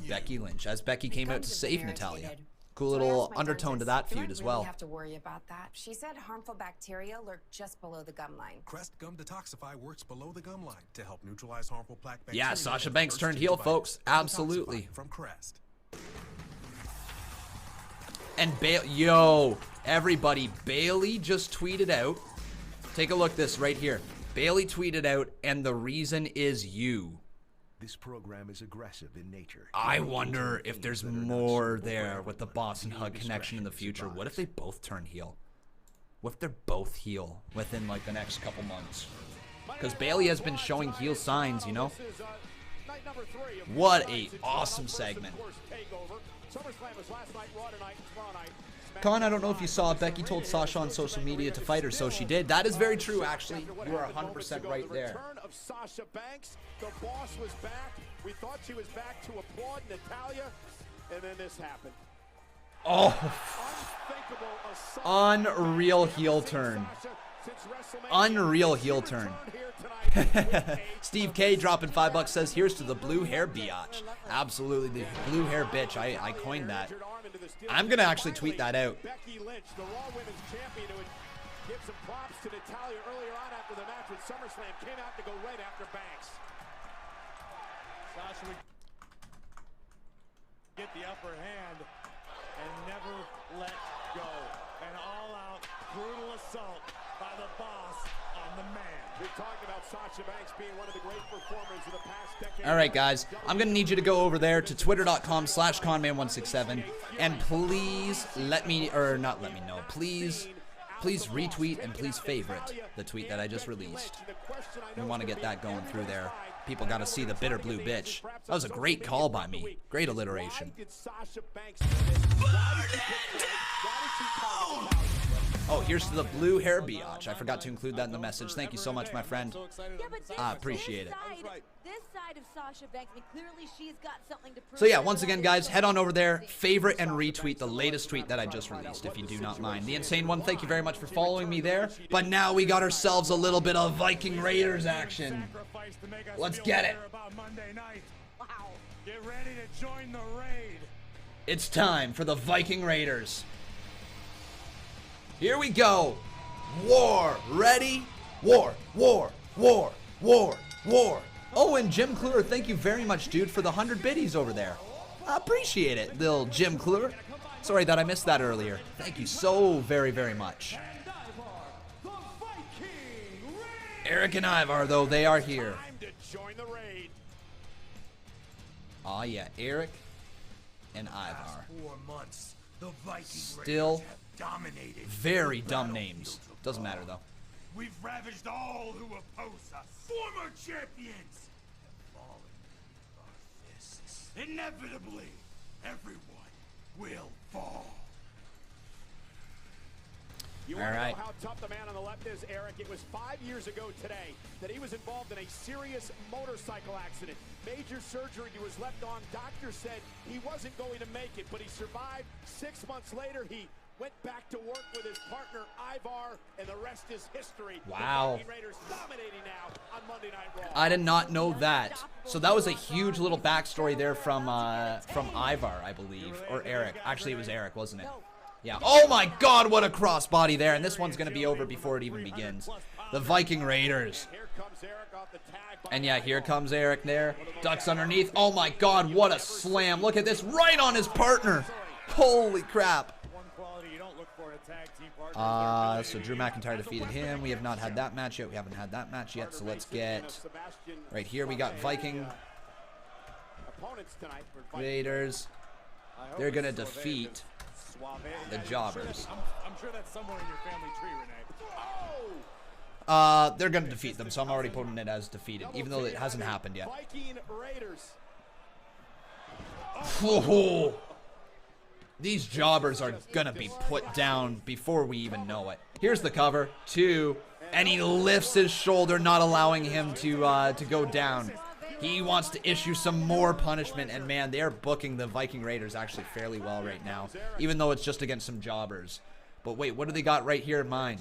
Becky Lynch, as Becky came out to save Natalya. Cool little undertone to that feud as well. You don't really have to worry about that. She said harmful bacteria lurk just below the gum line. Crest Gum Detoxify works below the gum line to help neutralize harmful plaque bacteria. Yeah, Sasha Banks turned heel, folks. Absolutely. From Crest. And yo, everybody, Bayley just tweeted out. Take a look this right here. Bayley tweeted out, and the reason is you. This program is aggressive in nature. I wonder if there's more there with the Boss and Hug connection in the future. What if they both turn heel? What if they're both heel within like the next couple months? Because Bayley has been showing heel signs, you know? What a awesome segment. Con, I don't know if you saw, Becky told Sasha on social media to fight her, so she did. That is very true, actually. You are 100% right there. Return of Sasha Banks. The boss was back. We thought she was back to applaud Natalya, and then this happened. Oh, unreal heel turn. Unreal heel turn. Steve K dropping $5 says, here's to the blue hair biatch. Absolutely, the blue hair bitch. I coined that. I'm going to actually tweet that out. Becky Lynch, the Raw Women's Champion, who would give some props to Natalya earlier on after the match with SummerSlam, came out to go right after Banks. Sasha would get the upper hand and never let go. An all-out brutal assault by the boss on the man. We've talked about Sasha Banks being one of the great performers of the past decade. All right, guys, I'm going to need you to go over there to twitter.com/Conman167 and please let me, or not let me know, please retweet and please favorite the tweet that I just released. We want to get that going through there. People got to see the bitter blue bitch. That was a great call by me. Great alliteration. Oh, here's to the blue hair biatch. I forgot to include that in the message. Thank you so much, my friend. I appreciate it. This side of Sasha Banks, clearly she's got something to prove. So yeah, once again, guys, head on over there, favorite and retweet the latest tweet that I just released, if you do not mind. The Insane One, thank you very much for following me there. But now we got ourselves a little bit of Viking Raiders action. Let's get it. Get ready to join the raid. It's time for the Viking Raiders. Here we go. War. Ready? War. War. War. War. War. Oh, and Jim Clure, thank you very much, dude, for the 100 biddies over there. I appreciate it, little Jim Clure. Sorry that I missed that earlier. Thank you so very, very much. Eric and Ivar, though, they are here. Aw, yeah, Eric and Ivar. 4 months, the Viking Still dominated. Very dumb names. Doesn't matter, though. We've ravaged all who oppose us. Former champions fallen beneath our fists. Inevitably, everyone will fall. You want to know how tough the man on the left is, Eric? It was 5 years ago today that he was involved in a serious motorcycle accident. Major surgery to his left arm. Doctor said he wasn't going to make it, but he survived. 6 months later, he went back to work with his partner, Ivar, and the rest is history. Wow. The Viking Raiders dominating now on Monday Night Raw. I did not know that. So that was a huge little backstory there from Ivar, I believe, or Eric. Actually, it was Eric, wasn't it? Yeah. Oh my God, what a crossbody there, and this one's gonna be over before it even begins. The Viking Raiders. And yeah, here comes Eric there. Ducks underneath. Oh my God, what a slam! Look at this, right on his partner. Holy crap. So Drew McIntyre defeated him. We have not had that match yet. We haven't had that match yet. So let's get right here. We got Viking Raiders. They're gonna defeat the Jobbers. I'm sure that's somewhere in your family tree, Renee. They're gonna defeat them, so I'm already putting it as defeated, even though it hasn't happened yet. Viking Raiders. Oh. These Jobbers are gonna be put down before we even know it. Here's the cover, 2, and he lifts his shoulder, not allowing him to go down. He wants to issue some more punishment, and man, they're booking the Viking Raiders actually fairly well right now, even though it's just against some jobbers. But wait, what do they got right here in mind?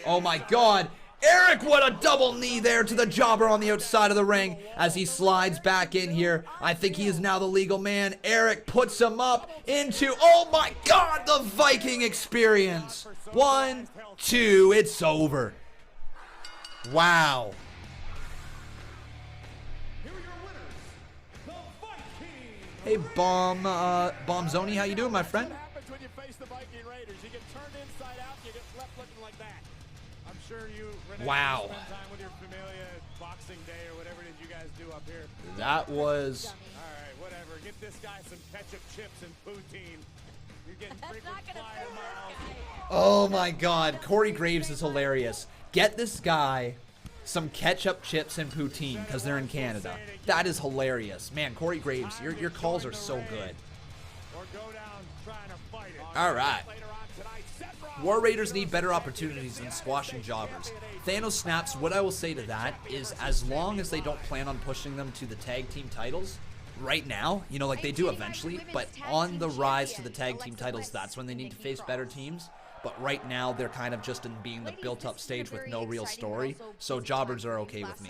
Oh my God! Eric, what a double knee there to the jobber on the outside of the ring as he slides back in here. I think he is now the legal man. Eric puts him up into, oh my God, the Viking experience. 1, 2, it's over. Wow. Hey, Bombzoni, how you doing, my friend? What happens when you face the Viking Raiders? You get turned inside out, you get left looking like that. I'm sure you, Renee, wow. spend time with your familia, Boxing Day or whatever it is you guys do up here. That was... All right, whatever. Get this guy some ketchup chips and poutine. You're getting frequent flyer miles. Oh my God, Corey Graves is hilarious. Get this guy some ketchup chips and poutine because they're in Canada. That is hilarious. Man, Corey Graves, your calls are so good. All right. War Raiders need better opportunities than squashing jobbers. Thanos snaps, what I will say to that is as long as they don't plan on pushing them to the tag team titles, right now, you know, like they do eventually, but on the rise to the tag team titles, that's when they need to face better teams. but right now they're kind of just in being the built-up stage with no real story, so jobbers are okay with me.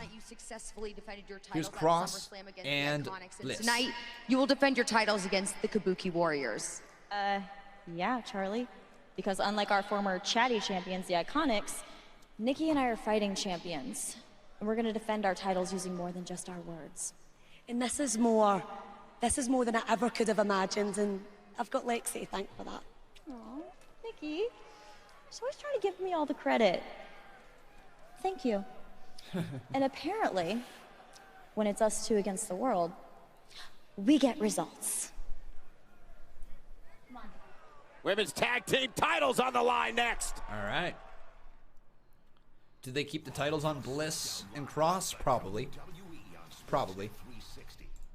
Here's Cross and Bliss. Tonight, you will defend your titles against the Kabuki Warriors. Yeah, Charlie. Because unlike our former chatty champions, the Iconics, Nikki and I are fighting champions. And we're gonna defend our titles using more than just our words. And this is more than I ever could have imagined, and I've got Lexi to thank for that. Aw, Nikki, she's always trying to give me all the credit. Thank you. And apparently, when it's us two against the world, we get results. Women's tag team titles on the line next. All right. Did they keep the titles on Bliss and Cross? Probably. Probably.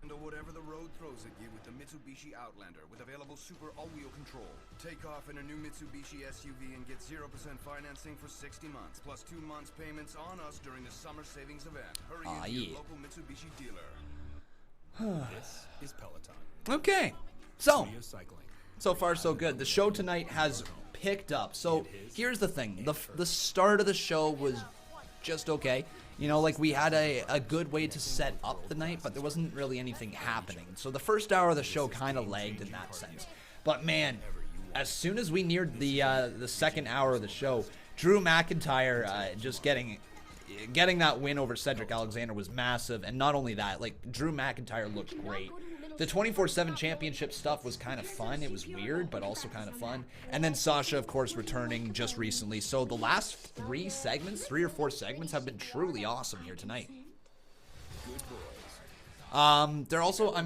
Handle whatever the road throws at you with the Mitsubishi Outlander with available super all-wheel control. Take off in a new Mitsubishi SUV and get 0% financing for 60 months, plus 2 months payments on us during the summer savings event. Hurry into your local Mitsubishi dealer. This is Peloton. Okay. So far so good. The show tonight has picked up. So here's the thing. The start of the show was just okay. You know, like we had a good way to set up the night, but there wasn't really anything happening. So the first hour of the show kind of lagged in that sense. But man, as soon as we neared the second hour of the show, Drew McIntyre just getting that win over Cedric Alexander was massive. And not only that, like Drew McIntyre looked great. The 24/7 championship stuff was kind of fun. It was weird, but also kind of fun. And then Sasha, of course, returning just recently. So the last 3 or 4 segments have been truly awesome here tonight. I'm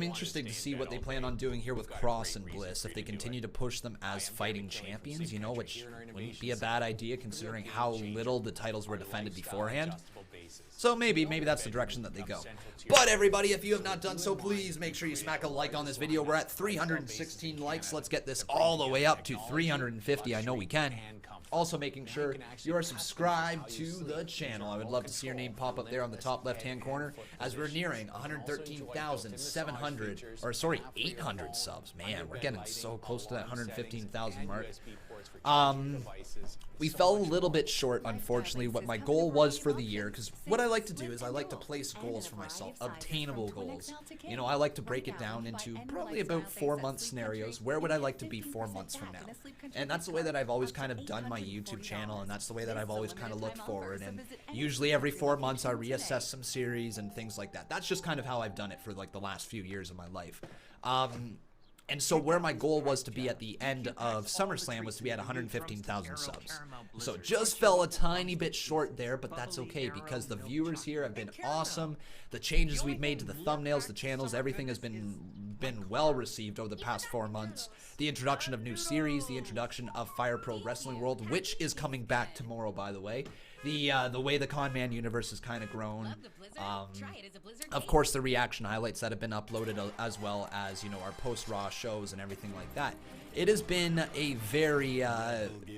interested to see what they plan on doing here with Cross and Bliss. If they continue to push them as fighting champions, you know, which wouldn't be a bad idea considering how little the titles were defended beforehand. So maybe that's the direction that they go. But everybody, if you have not done so, please make sure you smack a like on this video. We're at 316 likes. Let's get this all the way up to 350. I know we can. Also making sure you are subscribed to the channel. I would love to see your name pop up there on the top left-hand corner as we're nearing 113,700, or sorry, 800 subs. Man, we're getting so close to that 115,000 mark. We fell a little bit short, unfortunately, what my goal was for the year, because what I like to do is I like to place goals for myself, obtainable goals. You know, I like to break it down into probably about 4-month scenarios. Where would I like to be 4 months from now? And that's the way that I've always kind of done my YouTube channel, and that's the way that I've always kind of looked forward. And usually every 4 months I reassess some series and things like that. That's just kind of how I've done it for like the last few years of my life. And so where my goal was to be at the end of SummerSlam was to be at 115,000 subs. So just fell a tiny bit short there, but that's okay because the viewers here have been awesome. The changes we've made to the thumbnails, the channels, everything has been well received over the past 4 months. The introduction of new series, the introduction of Fire Pro Wrestling World, which is coming back tomorrow, by the way. The way the Conman Universe has kind of grown. Of course, the reaction highlights that have been uploaded, as well as, you know, our post-Raw shows and everything like that. It has been a very,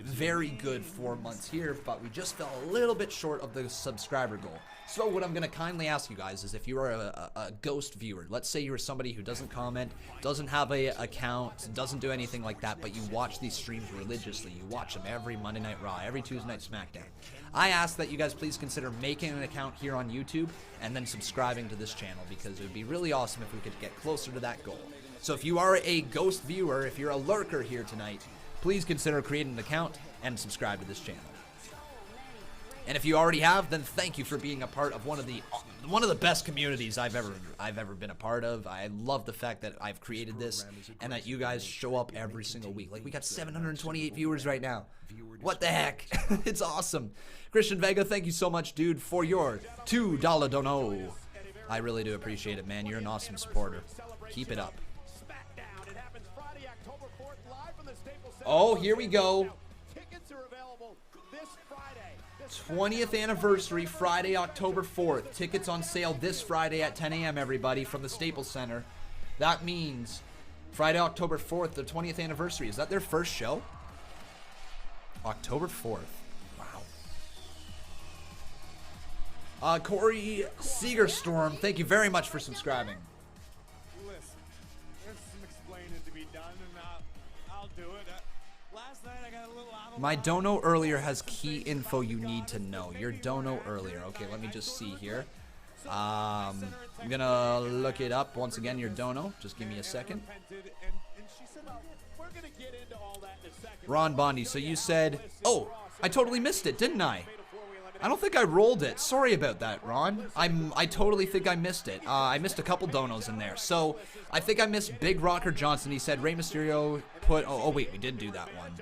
very good 4 months here, but we just fell a little bit short of the subscriber goal. So what I'm going to kindly ask you guys is if you are a ghost viewer, let's say you're somebody who doesn't comment, doesn't have an account, doesn't do anything like that, but you watch these streams religiously. You watch them every Monday Night Raw, every Tuesday Night SmackDown. I ask that you guys please consider making an account here on YouTube and then subscribing to this channel because it would be really awesome if we could get closer to that goal. So if you are a ghost viewer, if you're a lurker here tonight, please consider creating an account and subscribe to this channel. And if you already have, then thank you for being a part of one of the best communities I've ever been a part of. I love the fact that I've created this and that you guys show up every single week. Like we got 728 viewers right now. What the heck? It's awesome. Christian Vega, thank you so much, dude, for your $2 dono. I really do appreciate it, man. You're an awesome supporter. Keep it up. Oh, here we go. 20th anniversary, Friday, October 4th. Tickets on sale this Friday at 10 a.m., everybody, from the Staples Center. That means Friday, October 4th, the 20th anniversary. Is that their first show? October 4th. Wow. Corey Seegerstorm, thank you very much for subscribing. Listen, there's some explaining to be done, and I'll do it. Last night I got a little out of My dono earlier has key info you need to know. Your dono earlier. Okay, let me just see here. I'm gonna look it up once again. Your dono. Just give me a second. Ron Bondi. So you said, oh, I totally missed it, didn't I? I don't think I rolled it. Sorry about that, Ron. I totally think I missed it. I missed a couple donos in there. So I think I missed Big Rocker Johnson. He said Rey Mysterio put. Oh wait, we did do that one.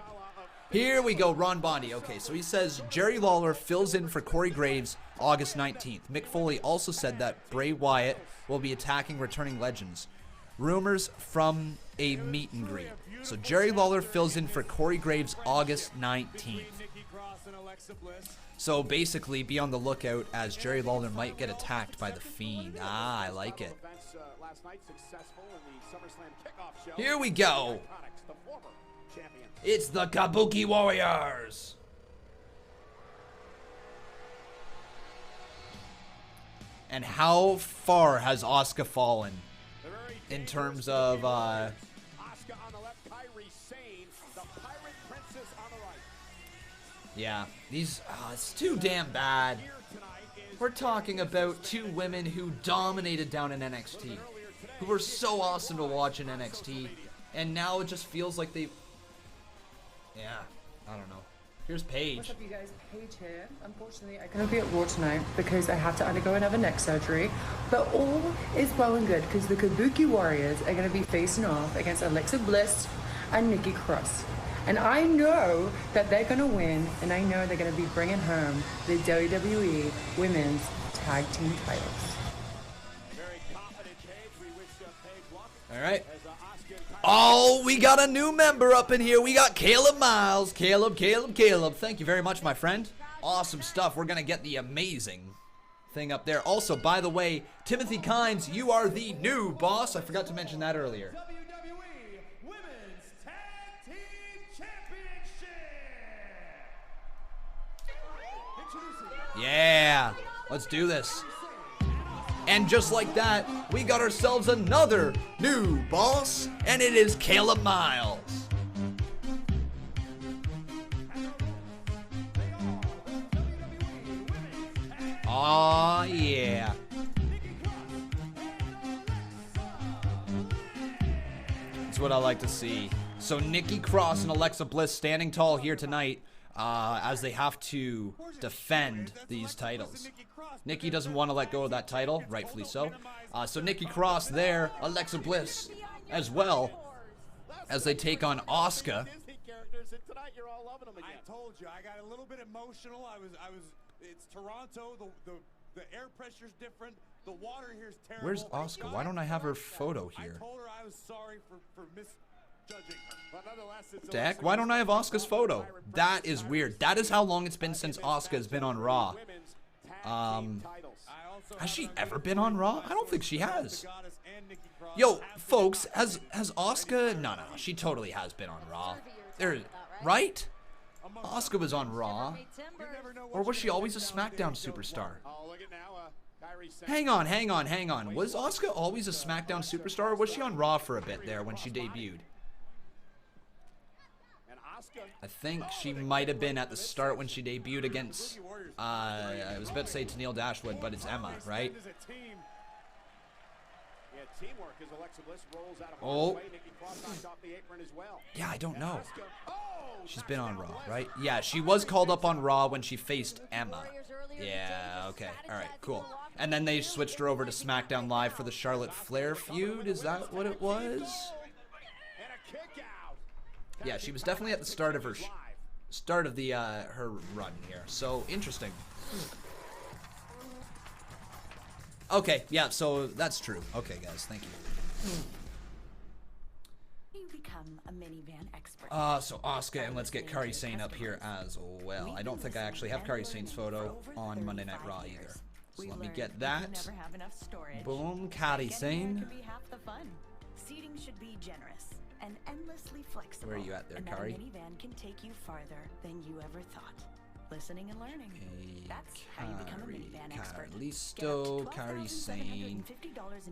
Here we go, Ron Bondi. Okay, so he says Jerry Lawler fills in for Corey Graves August 19th. Mick Foley also said that Bray Wyatt will be attacking returning legends. Rumors from a meet and greet. So Jerry Lawler fills in for Corey Graves August 19th. So basically, be on the lookout as Jerry Lawler might get attacked by the Fiend. Ah, I like it. Here we go. It's the Kabuki Warriors. And how far has Asuka fallen in terms of yeah, these it's too damn bad. We're talking about two women who dominated down in NXT, who were so awesome to watch in NXT, and now it just feels like they. Yeah, I don't know. Here's Paige. What's up, you guys? Paige here. Unfortunately, I couldn't be at Raw tonight because I have to undergo another neck surgery. But all is well and good because the Kabuki Warriors are going to be facing off against Alexa Bliss and Nikki Cross. And I know that they're going to win, and I know they're going to be bringing home the WWE Women's Tag Team titles. All right. Oh, we got a new member up in here. We got Caleb Miles. Caleb. Thank you very much, my friend. Awesome stuff. We're going to get the amazing thing up there. Also, by the way, Timothy Kynes, you are the new boss. I forgot to mention that earlier. Yeah, let's do this. And just like that, we got ourselves another new boss, and it is Caleb Miles. Aw, yeah. That's what I like to see. So Nikki Cross and Alexa Bliss standing tall here tonight as they have to defend these titles. Nikki doesn't want to let go of that title, rightfully so. So Nikki Cross there, Alexa Bliss as well, as they take on Asuka. I told you, I got a little bit emotional. It's Toronto. The air pressure's different. The water here's terrible. Where's Asuka? Why don't I have her photo here? I told her I was sorry for misjudging her. But nonetheless, it's Deck, why don't I have Asuka's photo? That is weird. That is how long it's been since Asuka has been on Raw. Has she ever been on Raw? I don't think she has. Yo, folks, has Asuka? No, she totally has been on Raw. Right? Asuka was on Raw. Or was she always a SmackDown superstar? Hang on. Was Asuka always a SmackDown superstar, or was she on Raw for a bit there when she debuted? I think she might have been at the start when she debuted against, I was about to say Tenille Dashwood, but it's Emma, right? Oh. Yeah, I don't know. She's been on Raw, right? Yeah, she was called up on Raw when she faced Emma. Yeah, okay. All right, cool. And then they switched her over to SmackDown Live for the Charlotte Flair feud. Is that what it was? Yeah, she was definitely at the start of her her run here. So interesting. Okay, yeah, so that's true. Okay, guys, thank you. You become a minivan expert. So Asuka, and let's get Kairi Sane up here as well. I don't think I actually have Kairi Sane's photo on Monday Night Raw either. So let me get that. Boom, Kairi Sane. Seating should be generous and endlessly flexible. Where are you at there, Kairi? A minivan can take you farther than you ever thought. Listening and learning. That's how you become a minivan expert. Listo, Kairi Sane.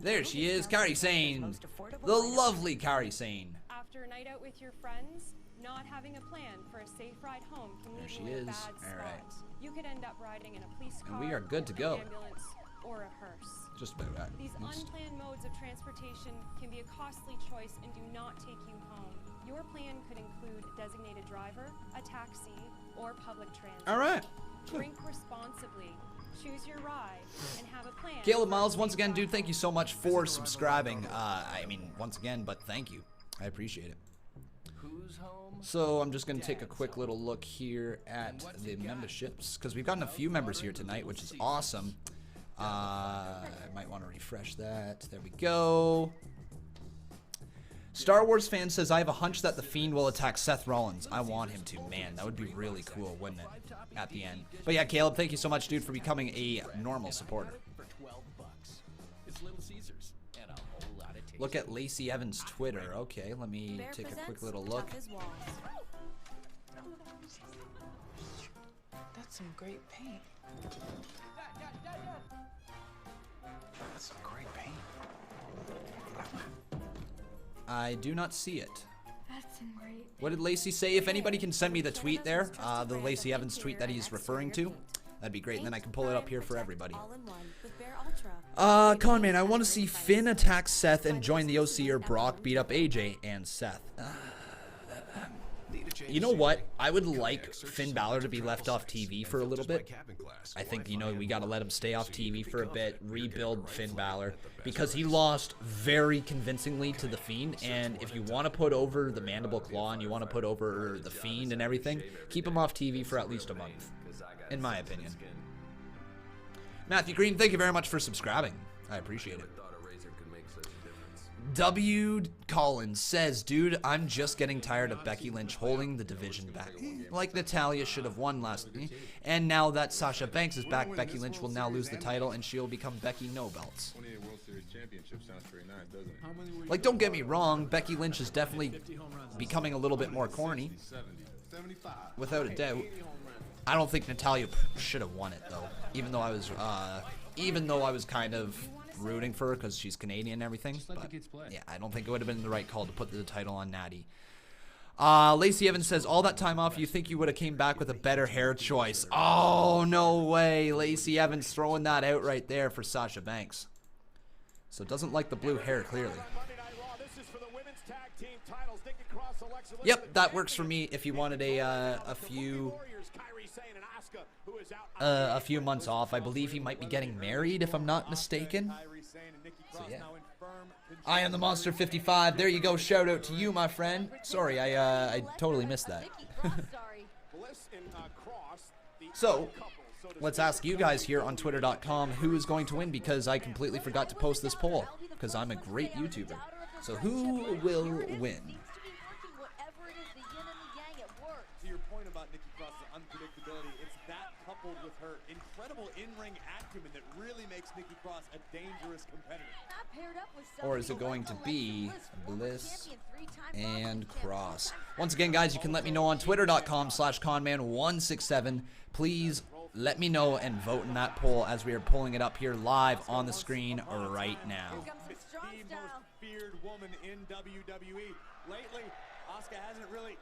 There she is, Kairi Sane. The lovely Kairi Sane. After a night out with your friends, Not having a plan for a safe ride home can leave you There she in a is. bad All spot. right. You could end up riding in a police car, And we are good to go. an ambulance, or a hearse. Just about right. These unplanned modes of transportation can be a costly choice and do not take you home. Your plan could include a designated driver, a taxi, or public transit. All right. Drink responsibly. Choose your ride and have a plan. Caleb Miles, once again, dude, thank you so much for subscribing. I mean, once again, but thank you. I appreciate it. So I'm just going to take a quick little look here at the memberships, because we've gotten a few members here tonight, which is awesome. I might want to refresh that. There we go. Star Wars fan says, I have a hunch that The Fiend will attack Seth Rollins. I want him to. Man, that would be really cool, wouldn't it? At the end. But yeah, Caleb, thank you so much, dude, for becoming a normal supporter. Look at Lacey Evans' Twitter. Okay, let me take a quick little look. That's some great paint. That's some great paint. I do not see it. That's some great. What did Lacey say? If anybody can send me the tweet there, the Lacey Evans tweet that he's referring to, that'd be great, and then I can pull it up here for everybody. Conman, I want to see Finn attack Seth and join the OC, or Brock beat up AJ and Seth. You know what? I would like Finn Balor to be left off TV for a little bit. I think, you know, we got to let him stay off TV for a bit, rebuild Finn Balor, because he lost very convincingly to The Fiend, and if you want to put over the Mandible Claw and you want to put over The Fiend and everything, keep him off TV for at least a month, in my opinion. Matthew Green, thank you very much for subscribing. I appreciate it. W. Collins says, dude, I'm just getting tired of Becky Lynch holding the division back. Like Natalya should have won last week. And now that Sasha Banks is back, Becky Lynch will now lose the title and she'll become Becky No Belts. Like, don't get me wrong, Becky Lynch is definitely becoming a little bit more corny. Without a doubt. I don't think Natalya should have won it though. Even though I was kind of rooting for her because she's Canadian and everything, but yeah, I don't think it would have been the right call to put the title on Natty. Lacey Evans says, all that time off, you think you would have came back with a better hair choice? Oh, no way. Lacey Evans throwing that out right there for Sasha Banks. So doesn't like the blue hair, clearly. Yep, that works for me if you wanted a few months off. I believe he might be getting married, if I'm not mistaken. So yeah. I am the Monster 55. There you go. Shout out to you, my friend. Sorry, I totally missed that. So, let's ask you guys here on Twitter.com who is going to win, because I completely forgot to post this poll, because I'm a great YouTuber. So who will win? To your point about Nikki Cross's unpredictability, it's that coupled with her incredible in-ring acumen that really makes Nikki Cross a dangerous competitor. Or is it going to be Bliss and Cross? Once again, guys, you can let me know on Twitter.com/Conman167. Please let me know and vote in that poll as we are pulling it up here live on the screen right now. The most feared woman in WWE. Lately, Asuka hasn't really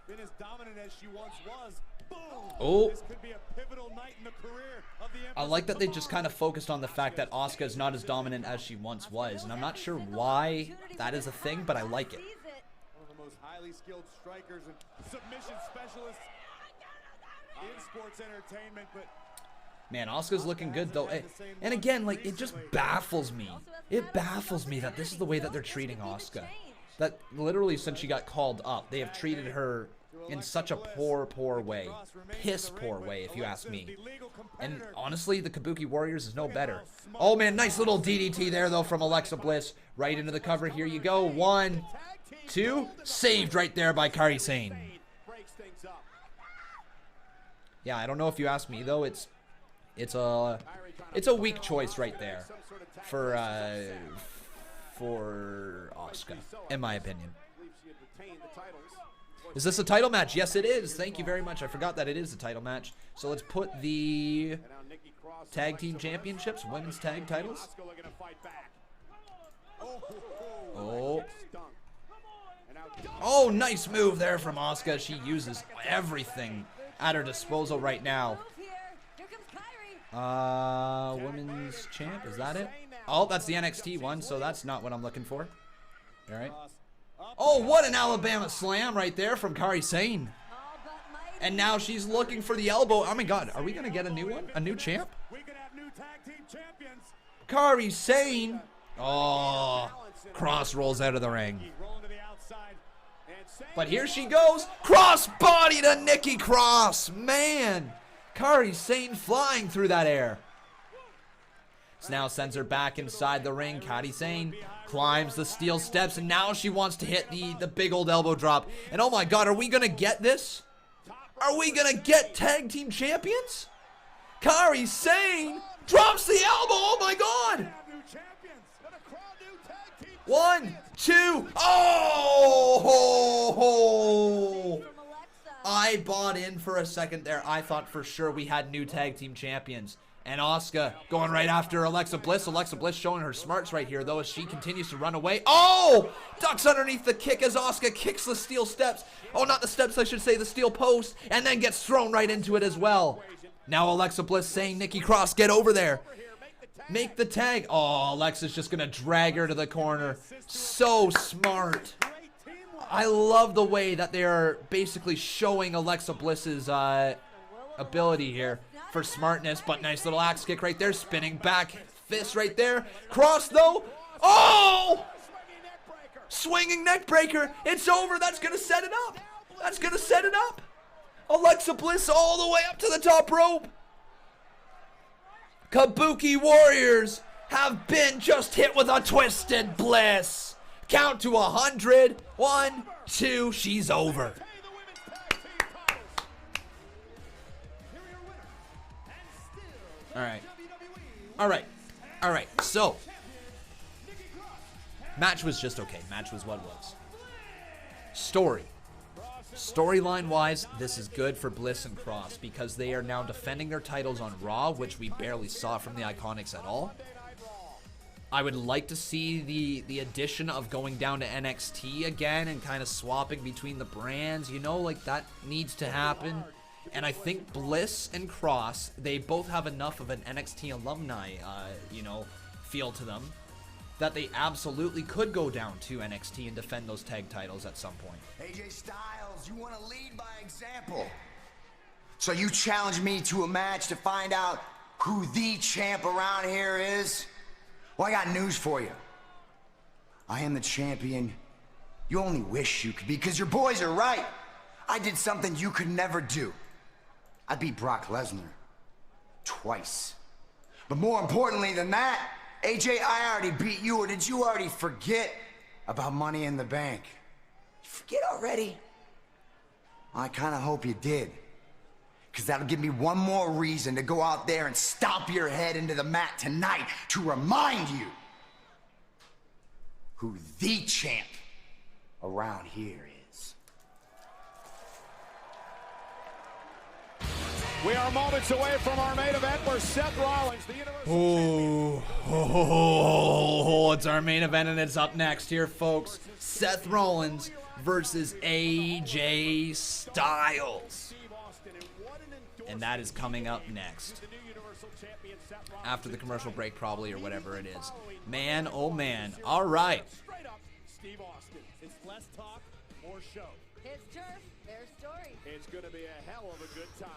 been as dominant as she once was. Boom! Oh. This could be a pivotal night in the career of the I like that they just kind of focused on the fact that Asuka is not as dominant as she once was, and I'm not sure why that is a thing, but I like it. One of the most highly skilled strikers and submission specialists in sports entertainment, but Man, Asuka's looking good though. And again, like, it just baffles me. It baffles me that this is the way that they're treating Asuka. That literally since she got called up, they have treated her in such a poor way. Piss poor way, if you ask me. And honestly, the Kabuki Warriors is no better. Oh man, nice little DDT there though from Alexa Bliss. Right into the cover. Here you go. 1, 2. Saved right there by Kairi Sane. Yeah, I don't know if you ask me though. It's a weak choice right there for Asuka, in my opinion. Is this a title match? Yes, it is. Thank you very much. I forgot that it is a title match. So let's put the tag team championships, women's tag titles. Oh, nice move there from Asuka. She uses everything at her disposal right now. Women's champ, is that it? Oh, that's the NXT one, so that's not what I'm looking for. All right. Oh, what an Alabama slam right there from Kairi Sane. And now she's looking for the elbow. Oh my God, are we gonna get a new one? A new champ? Kairi Sane. Oh, Cross rolls out of the ring. But here she goes. Cross body to Nikki Cross. Man, Kairi Sane flying through that air. So now sends her back inside the ring. Kairi Sane climbs the steel steps, and now she wants to hit the big old elbow drop. And oh my God, are we gonna get this? Are we gonna get tag team champions? Kairi Sane drops the elbow. Oh my God. 1, 2. Oh! I bought in for a second there. I thought for sure we had new tag team champions. And Asuka going right after Alexa Bliss. Alexa Bliss showing her smarts right here, though, as she continues to run away. Oh! Ducks underneath the kick as Asuka kicks the steel steps. Oh, not the steps, I should say, the steel post. And then gets thrown right into it as well. Now Alexa Bliss saying, Nikki Cross, get over there. Make the tag. Oh, Alexa's just going to drag her to the corner. So smart. I love the way that they are basically showing Alexa Bliss's ability here for smartness. But nice little axe kick right there. Spinning back fist right there. Cross, though. Oh! Swinging neck breaker. It's over. That's going to set it up. That's going to set it up. Alexa Bliss all the way up to the top rope. Kabuki Warriors have been just hit with a twisted Bliss. Count to 100. 1, 2, she's over. All right. So, match was just okay. Match was what it was. Storyline-wise, this is good for Bliss and Cross because they are now defending their titles on Raw, which we barely saw from the Iconics at all. I would like to see the addition of going down to NXT again and kind of swapping between the brands. You know, like that needs to happen. And I think Bliss and Cross, they both have enough of an NXT alumni, feel to them that they absolutely could go down to NXT and defend those tag titles at some point. AJ Styles, you want to lead by example. So you challenge me to a match to find out who the champ around here is? Well, I got news for you. I am the champion. You only wish you could be, because your boys are right. I did something you could never do. I beat Brock Lesnar. Twice. But more importantly than that, AJ, I already beat you, or did you already forget about Money in the Bank? Forget already? I kind of hope you did. Because that'll give me one more reason to go out there and stomp your head into the mat tonight to remind you who the champ around here is. We are moments away from our main event where Seth Rollins, the It's our main event and it's up next here, folks. Seth Rollins versus AJ Styles. And that is coming up next. After the commercial break, probably, or whatever it is. Man, oh man. All right. Steve Austin. It's less talk, more show. His turf, their story. It's going to be a hell of a good time.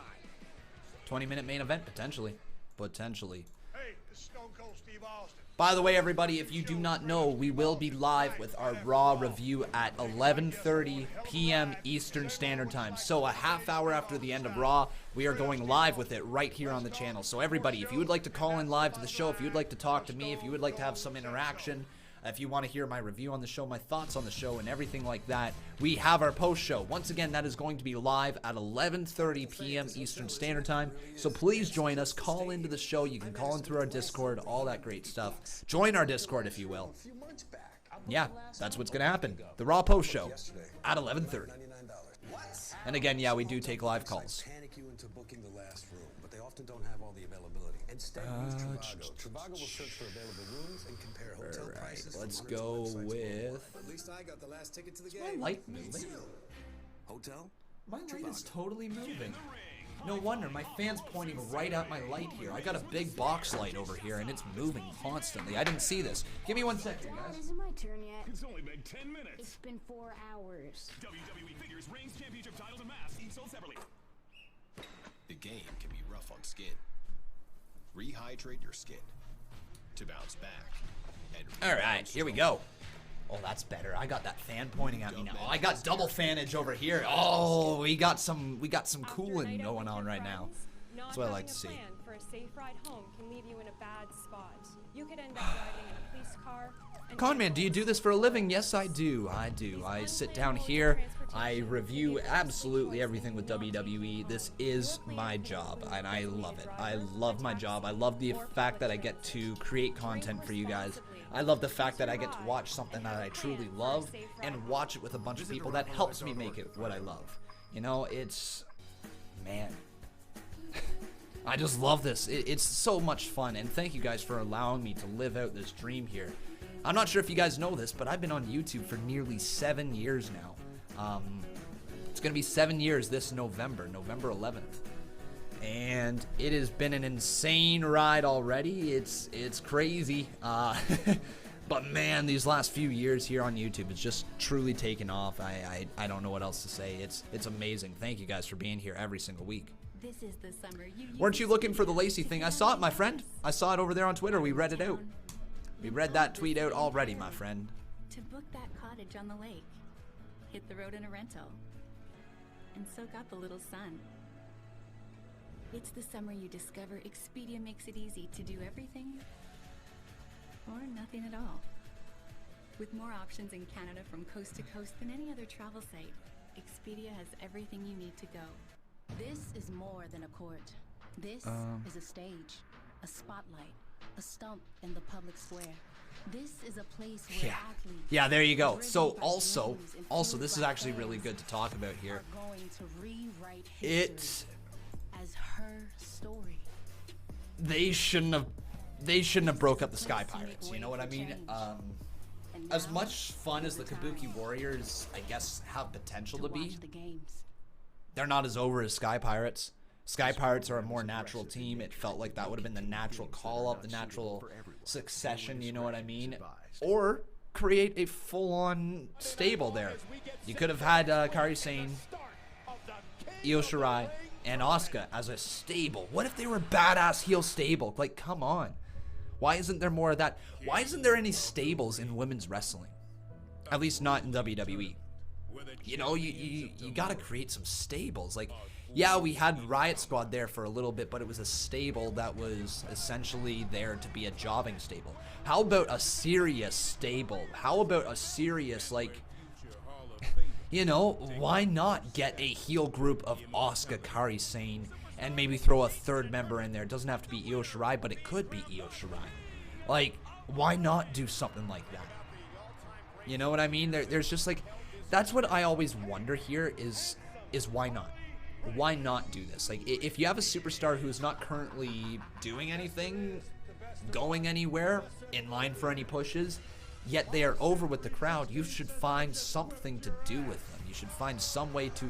20-minute main event, potentially. Potentially. Hey, this is Stone Cold Steve Austin. By the way, everybody, if you do not know, we will be live with our Raw review at 11:30 p.m. Eastern Standard Time. So a half hour after the end of Raw, we are going live with it right here on the channel. So everybody, if you would like to call in live to the show, if you would like to talk to me, if you would like to have some interaction, if you want to hear my review on the show, my thoughts on the show, and everything like that, we have our post show. Once again, that is going to be live at 11:30 p.m. Eastern Standard Time. So please join us. Call into the show. You can call in through our Discord, all that great stuff. Join our Discord, if you will. Yeah, that's what's going to happen. The Raw post show at 11:30. And again, yeah, we do take live calls. often don't have all the availability. Instead, use Trivago. Trivago will search for available rooms and compare hotel prices. Let's go with. At least I got the last ticket to the game. My light moving? Hotel? My light is totally moving. No wonder, my fan's pointing right at my light here. I got a big box light over here, and it's moving constantly. I didn't see this. Give me 1 second, guys. Isn't my turn yet? It's only been 10 minutes. It's been 4 hours. WWE figures, rings, championship titles, and masks, each sold separately. The game can be rough on skin. Rehydrate your skin to bounce back. All right, here we go. Oh, that's better. I got that fan pointing at me now. I got double fanage over here. Oh, we got some cooling going on right now. That's what I like to see. For a safe ride home can leave you in a bad spot. You could end up driving in a police car. Conman, do you do this for a living? Yes, I do. I do. I sit down here. I review absolutely everything with WWE. This is my job, and I love it. I love my job. I love the fact that I get to create content for you guys. I love the fact that I get to watch something that I truly love and watch it with a bunch of people that helps me make it what I love. You know, it's... man. I just love this. It's so much fun, and thank you guys for allowing me to live out this dream here. I'm not sure if you guys know this, but I've been on YouTube for nearly 7 years now. It's going to be 7 years this November 11th. And it has been an insane ride already. It's crazy. But man, these last few years here on YouTube, it's just truly taken off. I don't know what else to say. It's amazing. Thank you guys for being here every single week. This is the summer Weren't you looking for the Lacey thing? I saw it, my friend. I saw it over there on Twitter. We read it out. We read that tweet out already, my friend. to book that cottage on the lake, hit the road in a rental, and soak out the little sun. It's the summer you discover Expedia makes it easy to do everything or nothing at all. With more options in Canada from coast to coast than any other travel site, Expedia has everything you need to go. This is more than a court. This is a stage, a spotlight, a stump in the public square. This is a place where athletes... Yeah, there you go. So also, this is actually really good to talk about here. It... as her story. They shouldn't have broke up the Sky Pirates, you know what I mean? As much fun as the Kabuki Warriors, I guess, have potential to be, they're not as over as Sky Pirates. Sky Pirates are a more natural team. It felt like that would have been the natural call-up, the natural succession, you know what I mean? Or create a full-on stable there. You could have had Kairi Sane, Io Shirai, and Asuka as a stable. What if they were a badass heel stable? Like, come on. Why isn't there more of that? Why isn't there any stables in women's wrestling? At least not in WWE. You know, you gotta create some stables. Like, yeah, we had Riot Squad there for a little bit, but it was a stable that was essentially there to be a jobbing stable. How about a serious stable? How about a serious, like, you know, why not get a heel group of Asuka, Kairi Sane, and maybe throw a third member in there? It doesn't have to be Io Shirai, but it could be Io Shirai. Like, why not do something like that? You know what I mean? There's just like, that's what I always wonder here is why not? Why not do this? Like, if you have a superstar who's not currently doing anything, going anywhere, in line for any pushes, yet they are over with the crowd, you should find something to do with them. You should find some way to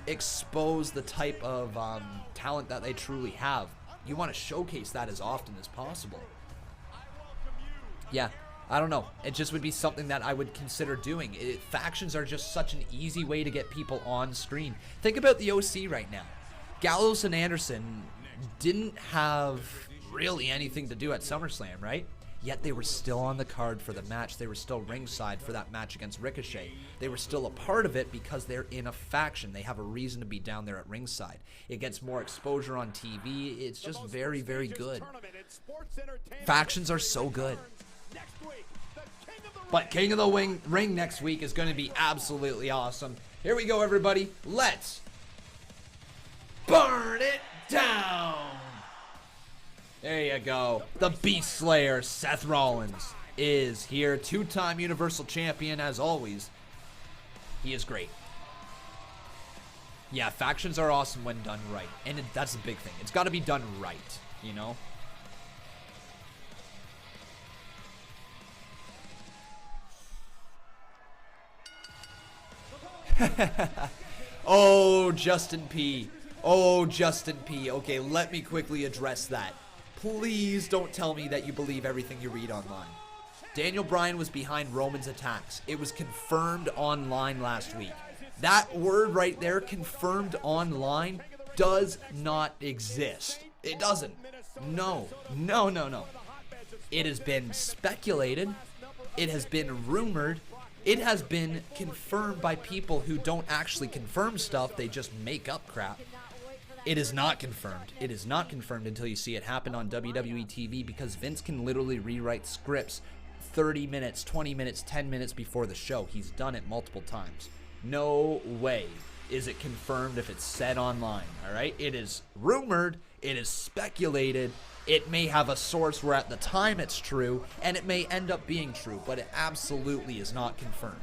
expose the type of talent that they truly have. You want to showcase that as often as possible. Yeah, I don't know. It just would be something that I would consider doing. Factions are just such an easy way to get people on screen. Think about the OC right now. Gallows and Anderson didn't have really anything to do at SummerSlam, right? Yet they were still on the card for the match. They were still ringside for that match against Ricochet. They were still a part of it because they're in a faction. They have a reason to be down there at ringside. It gets more exposure on TV. It's just very, very good. Factions are so good. But King of the Ring next week is going to be absolutely awesome. Here we go, everybody. Let's burn it down. There you go. The Beastslayer, Seth Rollins, is here. Two-time Universal Champion, as always. He is great. Yeah, factions are awesome when done right. And that's the big thing. It's got to be done right, you know? Oh, Justin P. Oh, Justin P. Okay, let me quickly address that. Please don't tell me that you believe everything you read online. Daniel Bryan was behind Roman's attacks. It was confirmed online last week. That word right there, confirmed online, does not exist. It doesn't. No. No, no, no. It has been speculated. It has been rumored. It has been confirmed by people who don't actually confirm stuff. They just make up crap. It is not confirmed. It is not confirmed until you see it happen on WWE TV, because Vince can literally rewrite scripts 30 minutes, 20 minutes, 10 minutes before the show. He's done it multiple times. No way is it confirmed if it's said online, all right? It is rumored. It is speculated. It may have a source where at the time it's true, and it may end up being true, but it absolutely is not confirmed.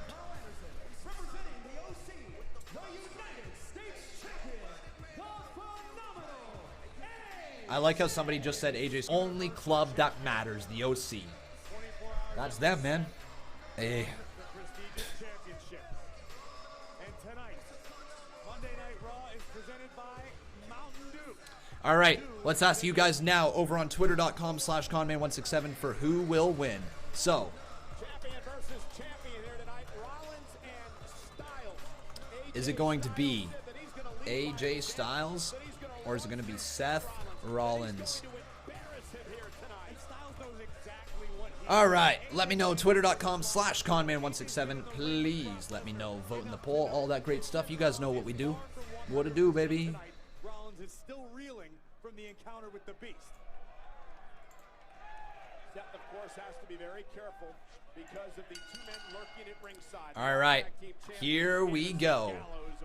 I like how somebody just said AJ's only club that matters, the OC. That's them, man. Hey. All right, let's ask you guys now over on twitter.com/Conman167 for who will win. So, is it going to be AJ Styles, or is it going to be Seth Rollins? All right, let me know. Twitter.com/Conman167. Please let me know. Vote in the poll, all that great stuff. You guys know what we do. What to do, baby. Rollins is still reeling from the encounter with the Beast. Seth, of course, has to be very careful because of the two men lurking at ringside. All right, here we go.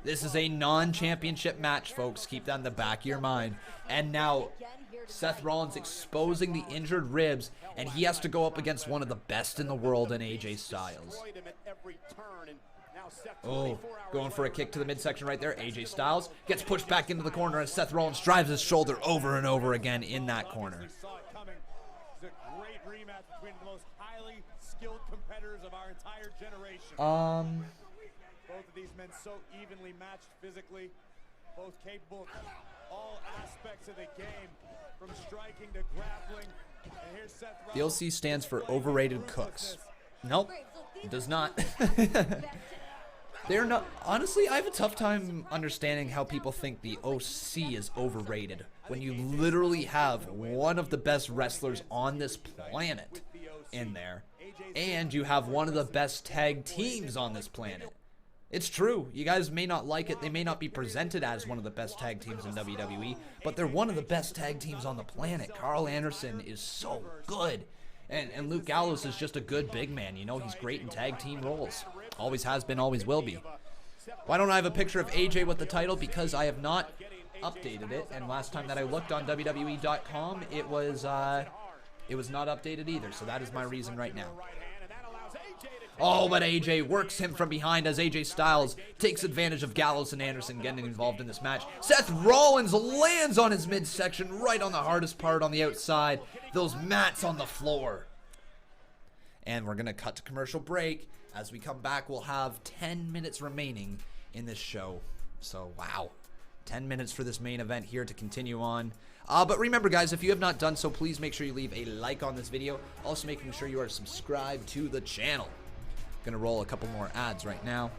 This is a non-championship match, folks. Keep that in the back of your mind. And now, Seth Rollins exposing the injured ribs, and he has to go up against one of the best in the world in AJ Styles. Oh, going for a kick to the midsection right there. AJ Styles gets pushed back into the corner as Seth Rollins drives his shoulder over and over again in that corner. It's a great rematch between the most highly skilled competitors of our entire generation. Both of these men so evenly matched physically, both capable of all aspects of the game, from striking to grappling. And here's Seth Rollins. The OC stands for overrated cooks. Nope, it does not. They're not. Honestly, I have a tough time understanding how people think the OC is overrated when you literally have one of the best wrestlers on this planet in there, and you have one of the best tag teams on this planet. It's true. You guys may not like it. They may not be presented as one of the best tag teams in WWE, but they're one of the best tag teams on the planet. Carl Anderson is so good. And Luke Gallows is just a good big man. You know, he's great in tag team roles. Always has been, always will be. Why don't I have a picture of AJ with the title? Because I have not updated it. And last time that I looked on WWE.com, it was not updated either. So that is my reason right now. Oh, but AJ works him from behind as AJ Styles takes advantage of Gallows and Anderson getting involved in this match. Seth Rollins lands on his midsection right on the hardest part on the outside. Those mats on the floor. And we're going to cut to commercial break. As we come back, we'll have 10 minutes remaining in this show. So, wow. 10 minutes for this main event here to continue on. But remember, guys, if you have not done so, please make sure you leave a like on this video. Also making sure you are subscribed to the channel. Gonna roll a couple more ads right now.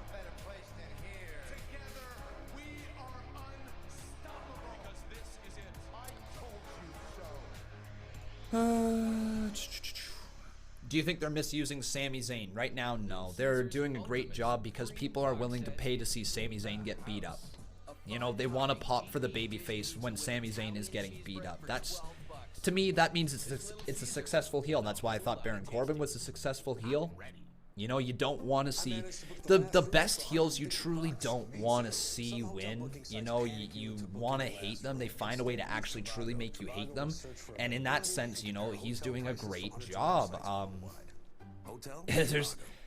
Do you think they're misusing Sami Zayn? Right now, no. They're doing a great job because people are willing to pay to see Sami Zayn get beat up. You know, they want to pop for the babyface when Sami Zayn is getting beat up. That's, to me, that means it's a successful heel. That's why I thought Baron Corbin was a successful heel. You know, you don't want to see the best heels. You truly don't want to see win. You know, you want to hate them. They find a way to actually truly make you hate them. And in that sense, you know, he's doing a great job.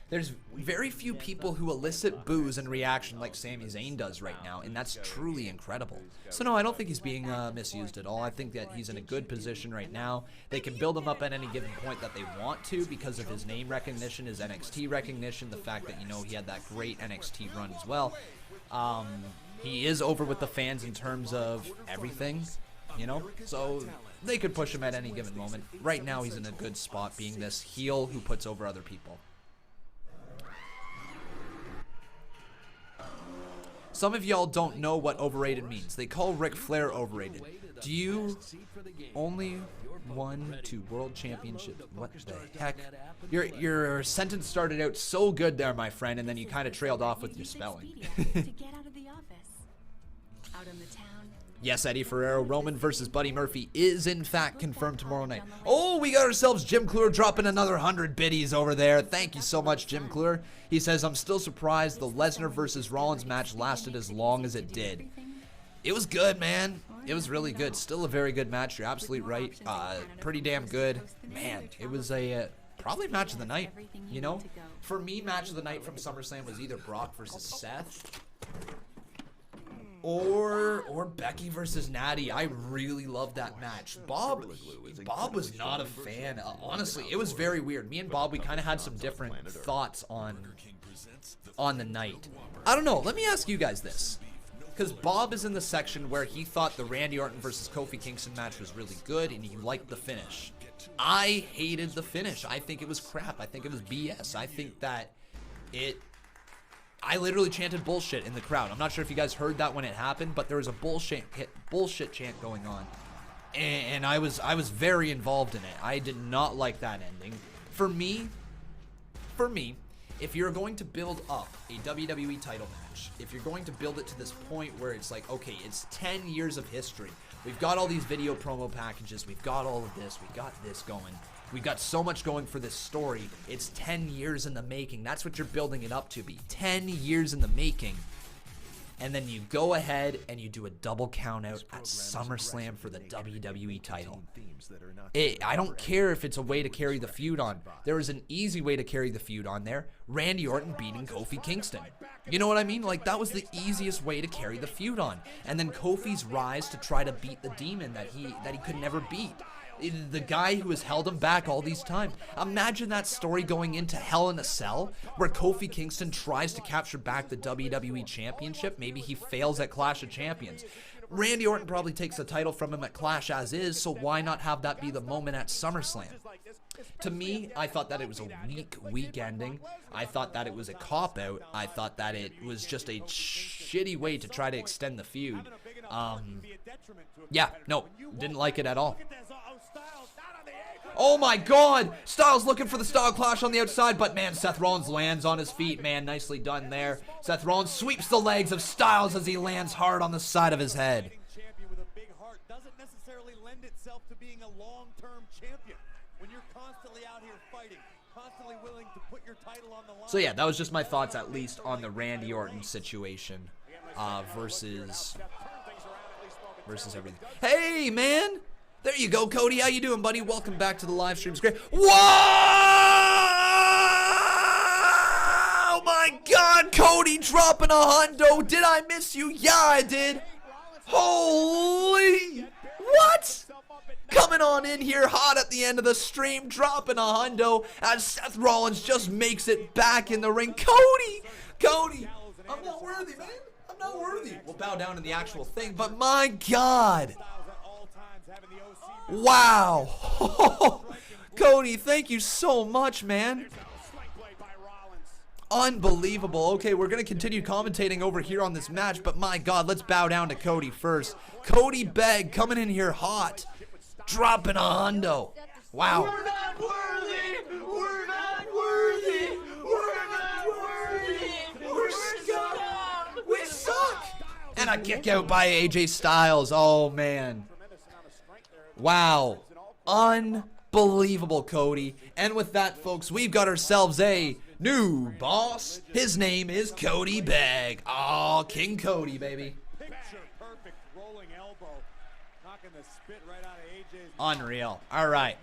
There's very few people who elicit boos and reaction like Sami Zayn does right now, and that's truly incredible. So no, I don't think he's being misused at all. I think that he's in a good position right now. They can build him up at any given point that they want to because of his name recognition, his NXT recognition, the fact that, you know, he had that great NXT run as well. He is over with the fans in terms of everything, you know, so they could push him at any given moment. Right now, he's in a good spot being this heel who puts over other people. Some of y'all don't know what overrated means. They call Ric Flair overrated. Do you only won 2 world championships? What the heck? Your sentence started out so good there, my friend, and then you kind of trailed off with your spelling. Yes, Eddie Ferrero, Roman versus Buddy Murphy is in fact confirmed tomorrow night. Oh, we got ourselves Jim Clure dropping another 100 biddies over there. Thank you so much, Jim Clure. He says, I'm still surprised the Lesnar versus Rollins match lasted as long as it did. It was good, man. It was really good. Still a very good match. You're absolutely right. Pretty damn good. Man, it was a probably match of the night, you know? For me, match of the night from SummerSlam was either Brock versus Seth or Becky versus Natty. I really loved that match. Bob was not a fan. Honestly, it was very weird. Me and Bob, we kind of had some different thoughts on the night. I don't know. Let me ask you guys this. Because Bob is in the section where he thought the Randy Orton versus Kofi Kingston match was really good and he liked the finish. I hated the finish. I think it was crap. I think it was BS. I think that I literally chanted bullshit in the crowd. I'm not sure if you guys heard that when it happened, but there was a bullshit chant going on. And I was very involved in it. I did not like that ending. For me, if you're going to build up a WWE title match, if you're going to build it to this point where it's like, okay, it's 10 years of history. We've got all these video promo packages. We've got all of this. We got this going. We've got so much going for this story. It's 10 years in the making. That's what you're building it up to be. 10 years in the making. And then you go ahead and you do a double count out at SummerSlam for the WWE title. I don't care if it's a way to carry the feud on. There is an easy way to carry the feud on there. Randy Orton beating Kofi Kingston. You know what I mean? Like, that was the easiest way to carry the feud on. And then Kofi's rise to try to beat the demon that he could never beat. The guy who has held him back all these times. Imagine that story going into Hell in a Cell, where Kofi Kingston tries to capture back the WWE Championship. Maybe he fails at Clash of Champions. Randy Orton probably takes the title from him at Clash as is, so why not have that be the moment at SummerSlam? To me, I thought that it was a weak ending. I thought that it was a cop-out. I thought that it was just a shitty way to try to extend the feud. Yeah, no, didn't like it at all. Oh my god! Styles looking for the style clash on the outside, but man, Seth Rollins lands on his feet, man. Nicely done there. Seth Rollins sweeps the legs of Styles as he lands hard on the side of his head. Champion with a big heart doesn't necessarily lend itself to being a long-term champion. When you're constantly out here fighting, constantly willing to put your title on the line. So yeah, that was just my thoughts at least on the Randy Orton situation versus everything. Hey, man! There you go, Cody. How you doing, buddy? Welcome back to the live stream. Great. Whoa! Oh my God, Cody dropping a hundo. Did I miss you? Yeah, I did. Holy! What? Coming on in here hot at the end of the stream, dropping a hundo as Seth Rollins just makes it back in the ring. Cody, I'm not worthy, man. I'm not worthy. We'll bow down to the actual thing, but my God. Wow. Cody, thank you so much, man. Unbelievable. Okay, we're going to continue commentating over here on this match, but my God, let's bow down to Cody first. Cody Begg coming in here hot, dropping a hundo. Wow. We're not worthy. We're not worthy. We're not worthy. We're scum. We suck. And a kick out by AJ Styles. Oh, man. Wow. Unbelievable, Cody. And with that, folks, we've got ourselves a new boss. His name is Cody Begg. Oh, King Cody, baby. Unreal. All right.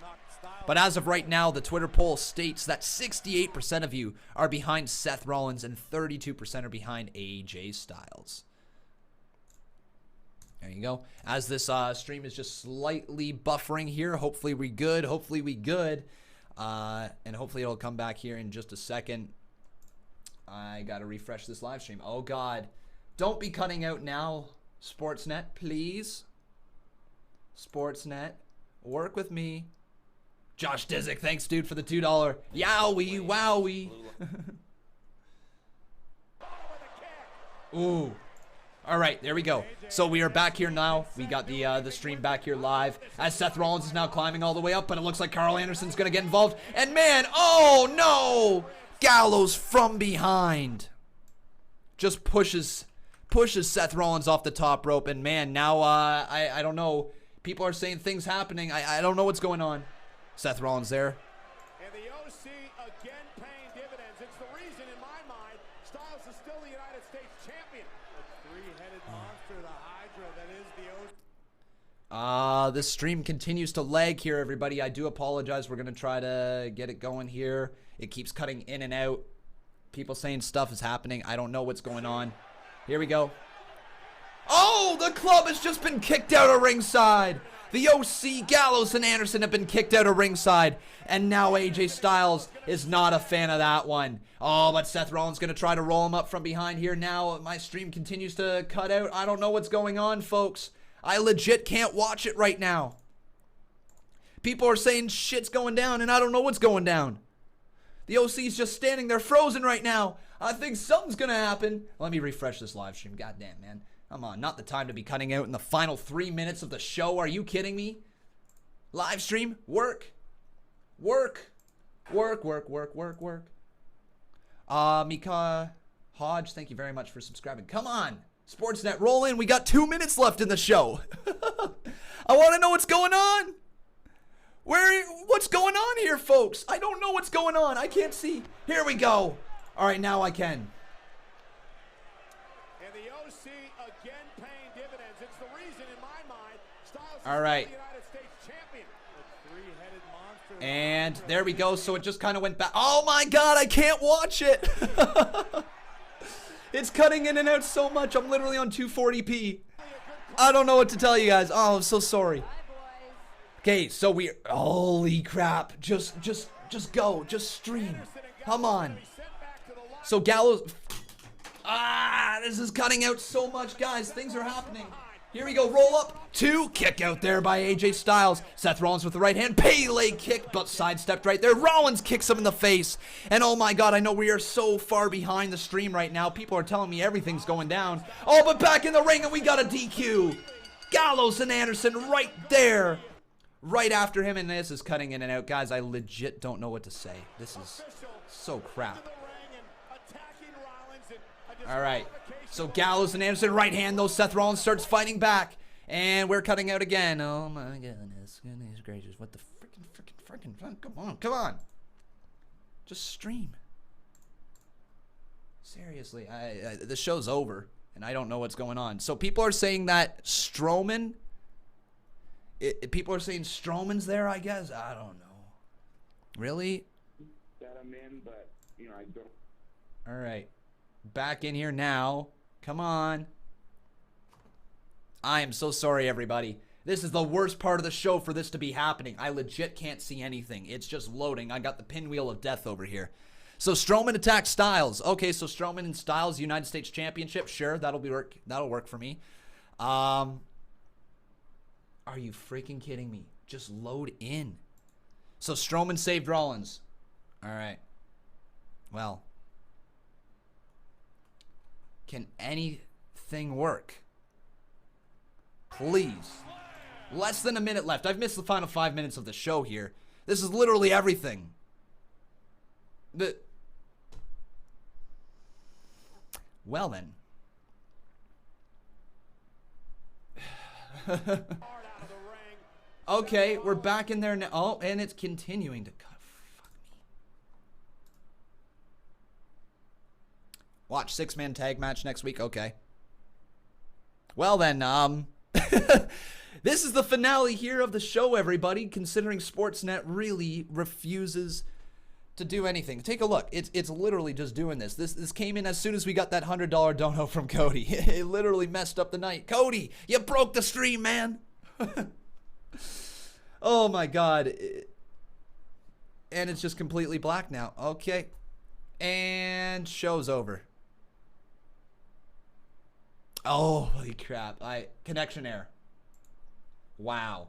But as of right now, the Twitter poll states that 68% of you are behind Seth Rollins and 32% are behind AJ Styles. There you go. As this stream is just slightly buffering here, hopefully we good. Hopefully we good. And hopefully it'll come back here in just a second. I got to refresh this live stream. Oh, God. Don't be cutting out now, Sportsnet, please. Sportsnet, work with me. Josh Disick, thanks, dude, for the $2. Yowie, wowie. Ooh. All right, there we go. So we are back here now. We got the stream back here live as Seth Rollins is now climbing all the way up, but it looks like Carl Anderson's going to get involved. And, man, oh, no. Gallows from behind. Just pushes Seth Rollins off the top rope. And, man, now I don't know. People are saying things happening. I don't know what's going on. Seth Rollins there. And the OC again paying dividends. It's the reason in my mind Styles is still the United States champion. The three-headed monster, the Hydra that is the OC. This stream continues to lag here, everybody. I do apologize. We're going to try to get it going here. It keeps cutting in and out. People saying stuff is happening. I don't know what's going on. Here we go. Oh, the club has just been kicked out of ringside. The OC, Gallows, and Anderson have been kicked out of ringside. And now AJ Styles is not a fan of that one. Oh, but Seth Rollins going to try to roll him up from behind here. Now my stream continues to cut out. I don't know what's going on, folks. I legit can't watch it right now. People are saying shit's going down, and I don't know what's going down. The OC's just standing there frozen right now. I think something's going to happen. Let me refresh this live stream. Goddamn, man. Come on, not the time to be cutting out in the final 3 minutes of the show. Are you kidding me? Live stream, work. Work. Work, work, work, work, work. Mika Hodge, thank you very much for subscribing. Come on, Sportsnet, roll in. We got 2 minutes left in the show. I want to know what's going on. What's going on here, folks? I don't know what's going on. I can't see. Here we go. All right, now I can. And the OC again paying dividends. It's the reason in my mind Styles is all right. the United States champion. The three-headed monster. And there we go. So it just kind of went back. Oh my God, I can't watch it. It's cutting in and out so much. I'm literally on 240p. I don't know what to tell you guys. Oh, I'm so sorry. Okay, so holy crap. Just go. Just stream. Come on. So Gallows. This is cutting out so much, guys. Things are happening. Here we go. Roll up. 2. Kick out there by AJ Styles. Seth Rollins with the right hand. Pele kick, but sidestepped right there. Rollins kicks him in the face. And oh my God, I know we are so far behind the stream right now. People are telling me everything's going down. Oh, but back in the ring, and we got a DQ. Gallows and Anderson right there. Right after him, and this is cutting in and out. Guys, I legit don't know what to say. This is so crap. All right. So Gallows and Anderson, right hand, though. Seth Rollins starts fighting back. And we're cutting out again. Oh, my goodness. Goodness gracious. What the freaking. Come on. Just stream. Seriously. The show's over, and I don't know what's going on. So people are saying that Strowman... people are saying Strowman's there, I guess. I don't know. Really? That I'm in, but, I don't... All right. Back in here now. Come on. I am so sorry, everybody. This is the worst part of the show for this to be happening. I legit can't see anything. It's just loading. I got the pinwheel of death over here. So Strowman attacks Styles. Okay, so Strowman and Styles, United States Championship. Sure, that'll work for me. Are you freaking kidding me? Just load in. So Strowman saved Rollins. All right. Well. Can anything work? Please. Less than a minute left. I've missed the final 5 minutes of the show here. This is literally everything. Well then. Okay, we're back in there now. Oh, and it's continuing to cut. Fuck me. Watch 6-man tag match next week. Okay. Well then, This is the finale here of the show, everybody, considering Sportsnet really refuses to do anything. Take a look. It's literally just doing this. This came in as soon as we got that $100 dono from Cody. It literally messed up the night. Cody, you broke the stream, man. Oh my God. And it's just completely black now. Okay. And show's over. Oh, holy crap. Connection error. Wow.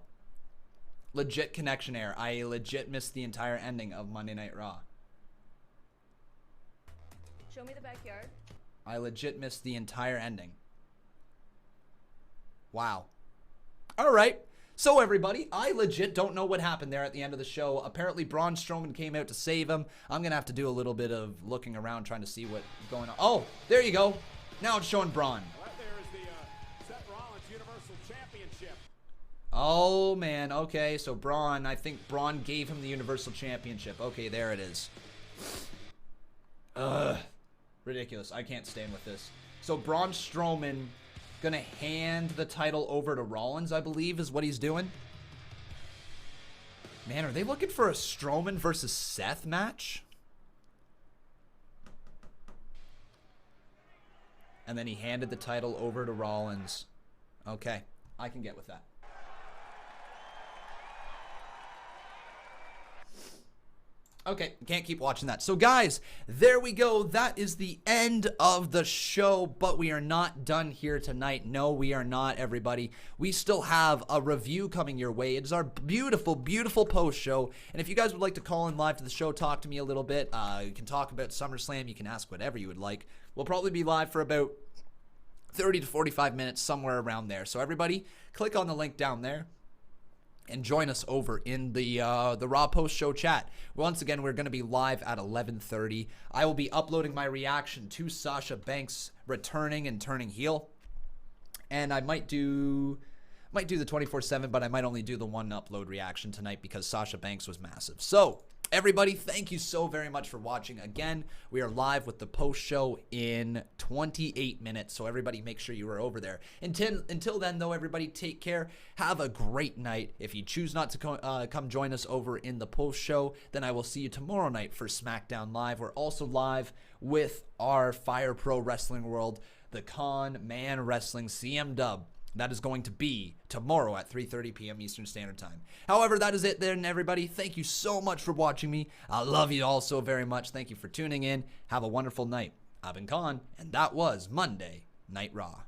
Legit connection error. I legit missed the entire ending of Monday Night Raw. Show me the backyard. I legit missed the entire ending. Wow. All right. So everybody, I legit don't know what happened there at the end of the show. Apparently Braun Strowman came out to save him. I'm going to have to do a little bit of looking around trying to see what's going on. Oh, there you go. Now it's showing Braun. Right there is the Seth Rollins Universal Championship. Oh, man. Okay, so Braun, I think Braun gave him the Universal Championship. Okay, there it is. Ugh. Ridiculous. I can't stand with this. So Braun Strowman gonna hand the title over to Rollins, I believe, is what he's doing. Man, are they looking for a Strowman versus Seth match? And then he handed the title over to Rollins. Okay, I can get with that. Okay, can't keep watching that. So guys, there we go. That is the end of the show, but we are not done here tonight. No, we are not, everybody. We still have a review coming your way. It is our beautiful, beautiful post show. And if you guys would like to call in live to the show, talk to me a little bit. You can talk about SummerSlam. You can ask whatever you would like. We'll probably be live for about 30 to 45 minutes, somewhere around there. So everybody, click on the link down there and join us over in the Raw post show chat. Once again, we're going to be live at 11:30. I will be uploading my reaction to Sasha Banks returning and turning heel, and I might do the 24/7, but I might only do the one upload reaction tonight because Sasha Banks was massive. So everybody, thank you so very much for watching. Again, we are live with the post show in 28 minutes, so everybody make sure you are over there. Until then, though, everybody take care. Have a great night. If you choose not to come join us over in the post show, then I will see you tomorrow night for SmackDown Live. We're also live with our Fire Pro Wrestling World, the Conman Wrestling CM Dub. That is going to be tomorrow at 3:30 p.m. Eastern Standard Time. However, that is it then, everybody. Thank you so much for watching me. I love you all so very much. Thank you for tuning in. Have a wonderful night. I've been Con, and that was Monday Night Raw.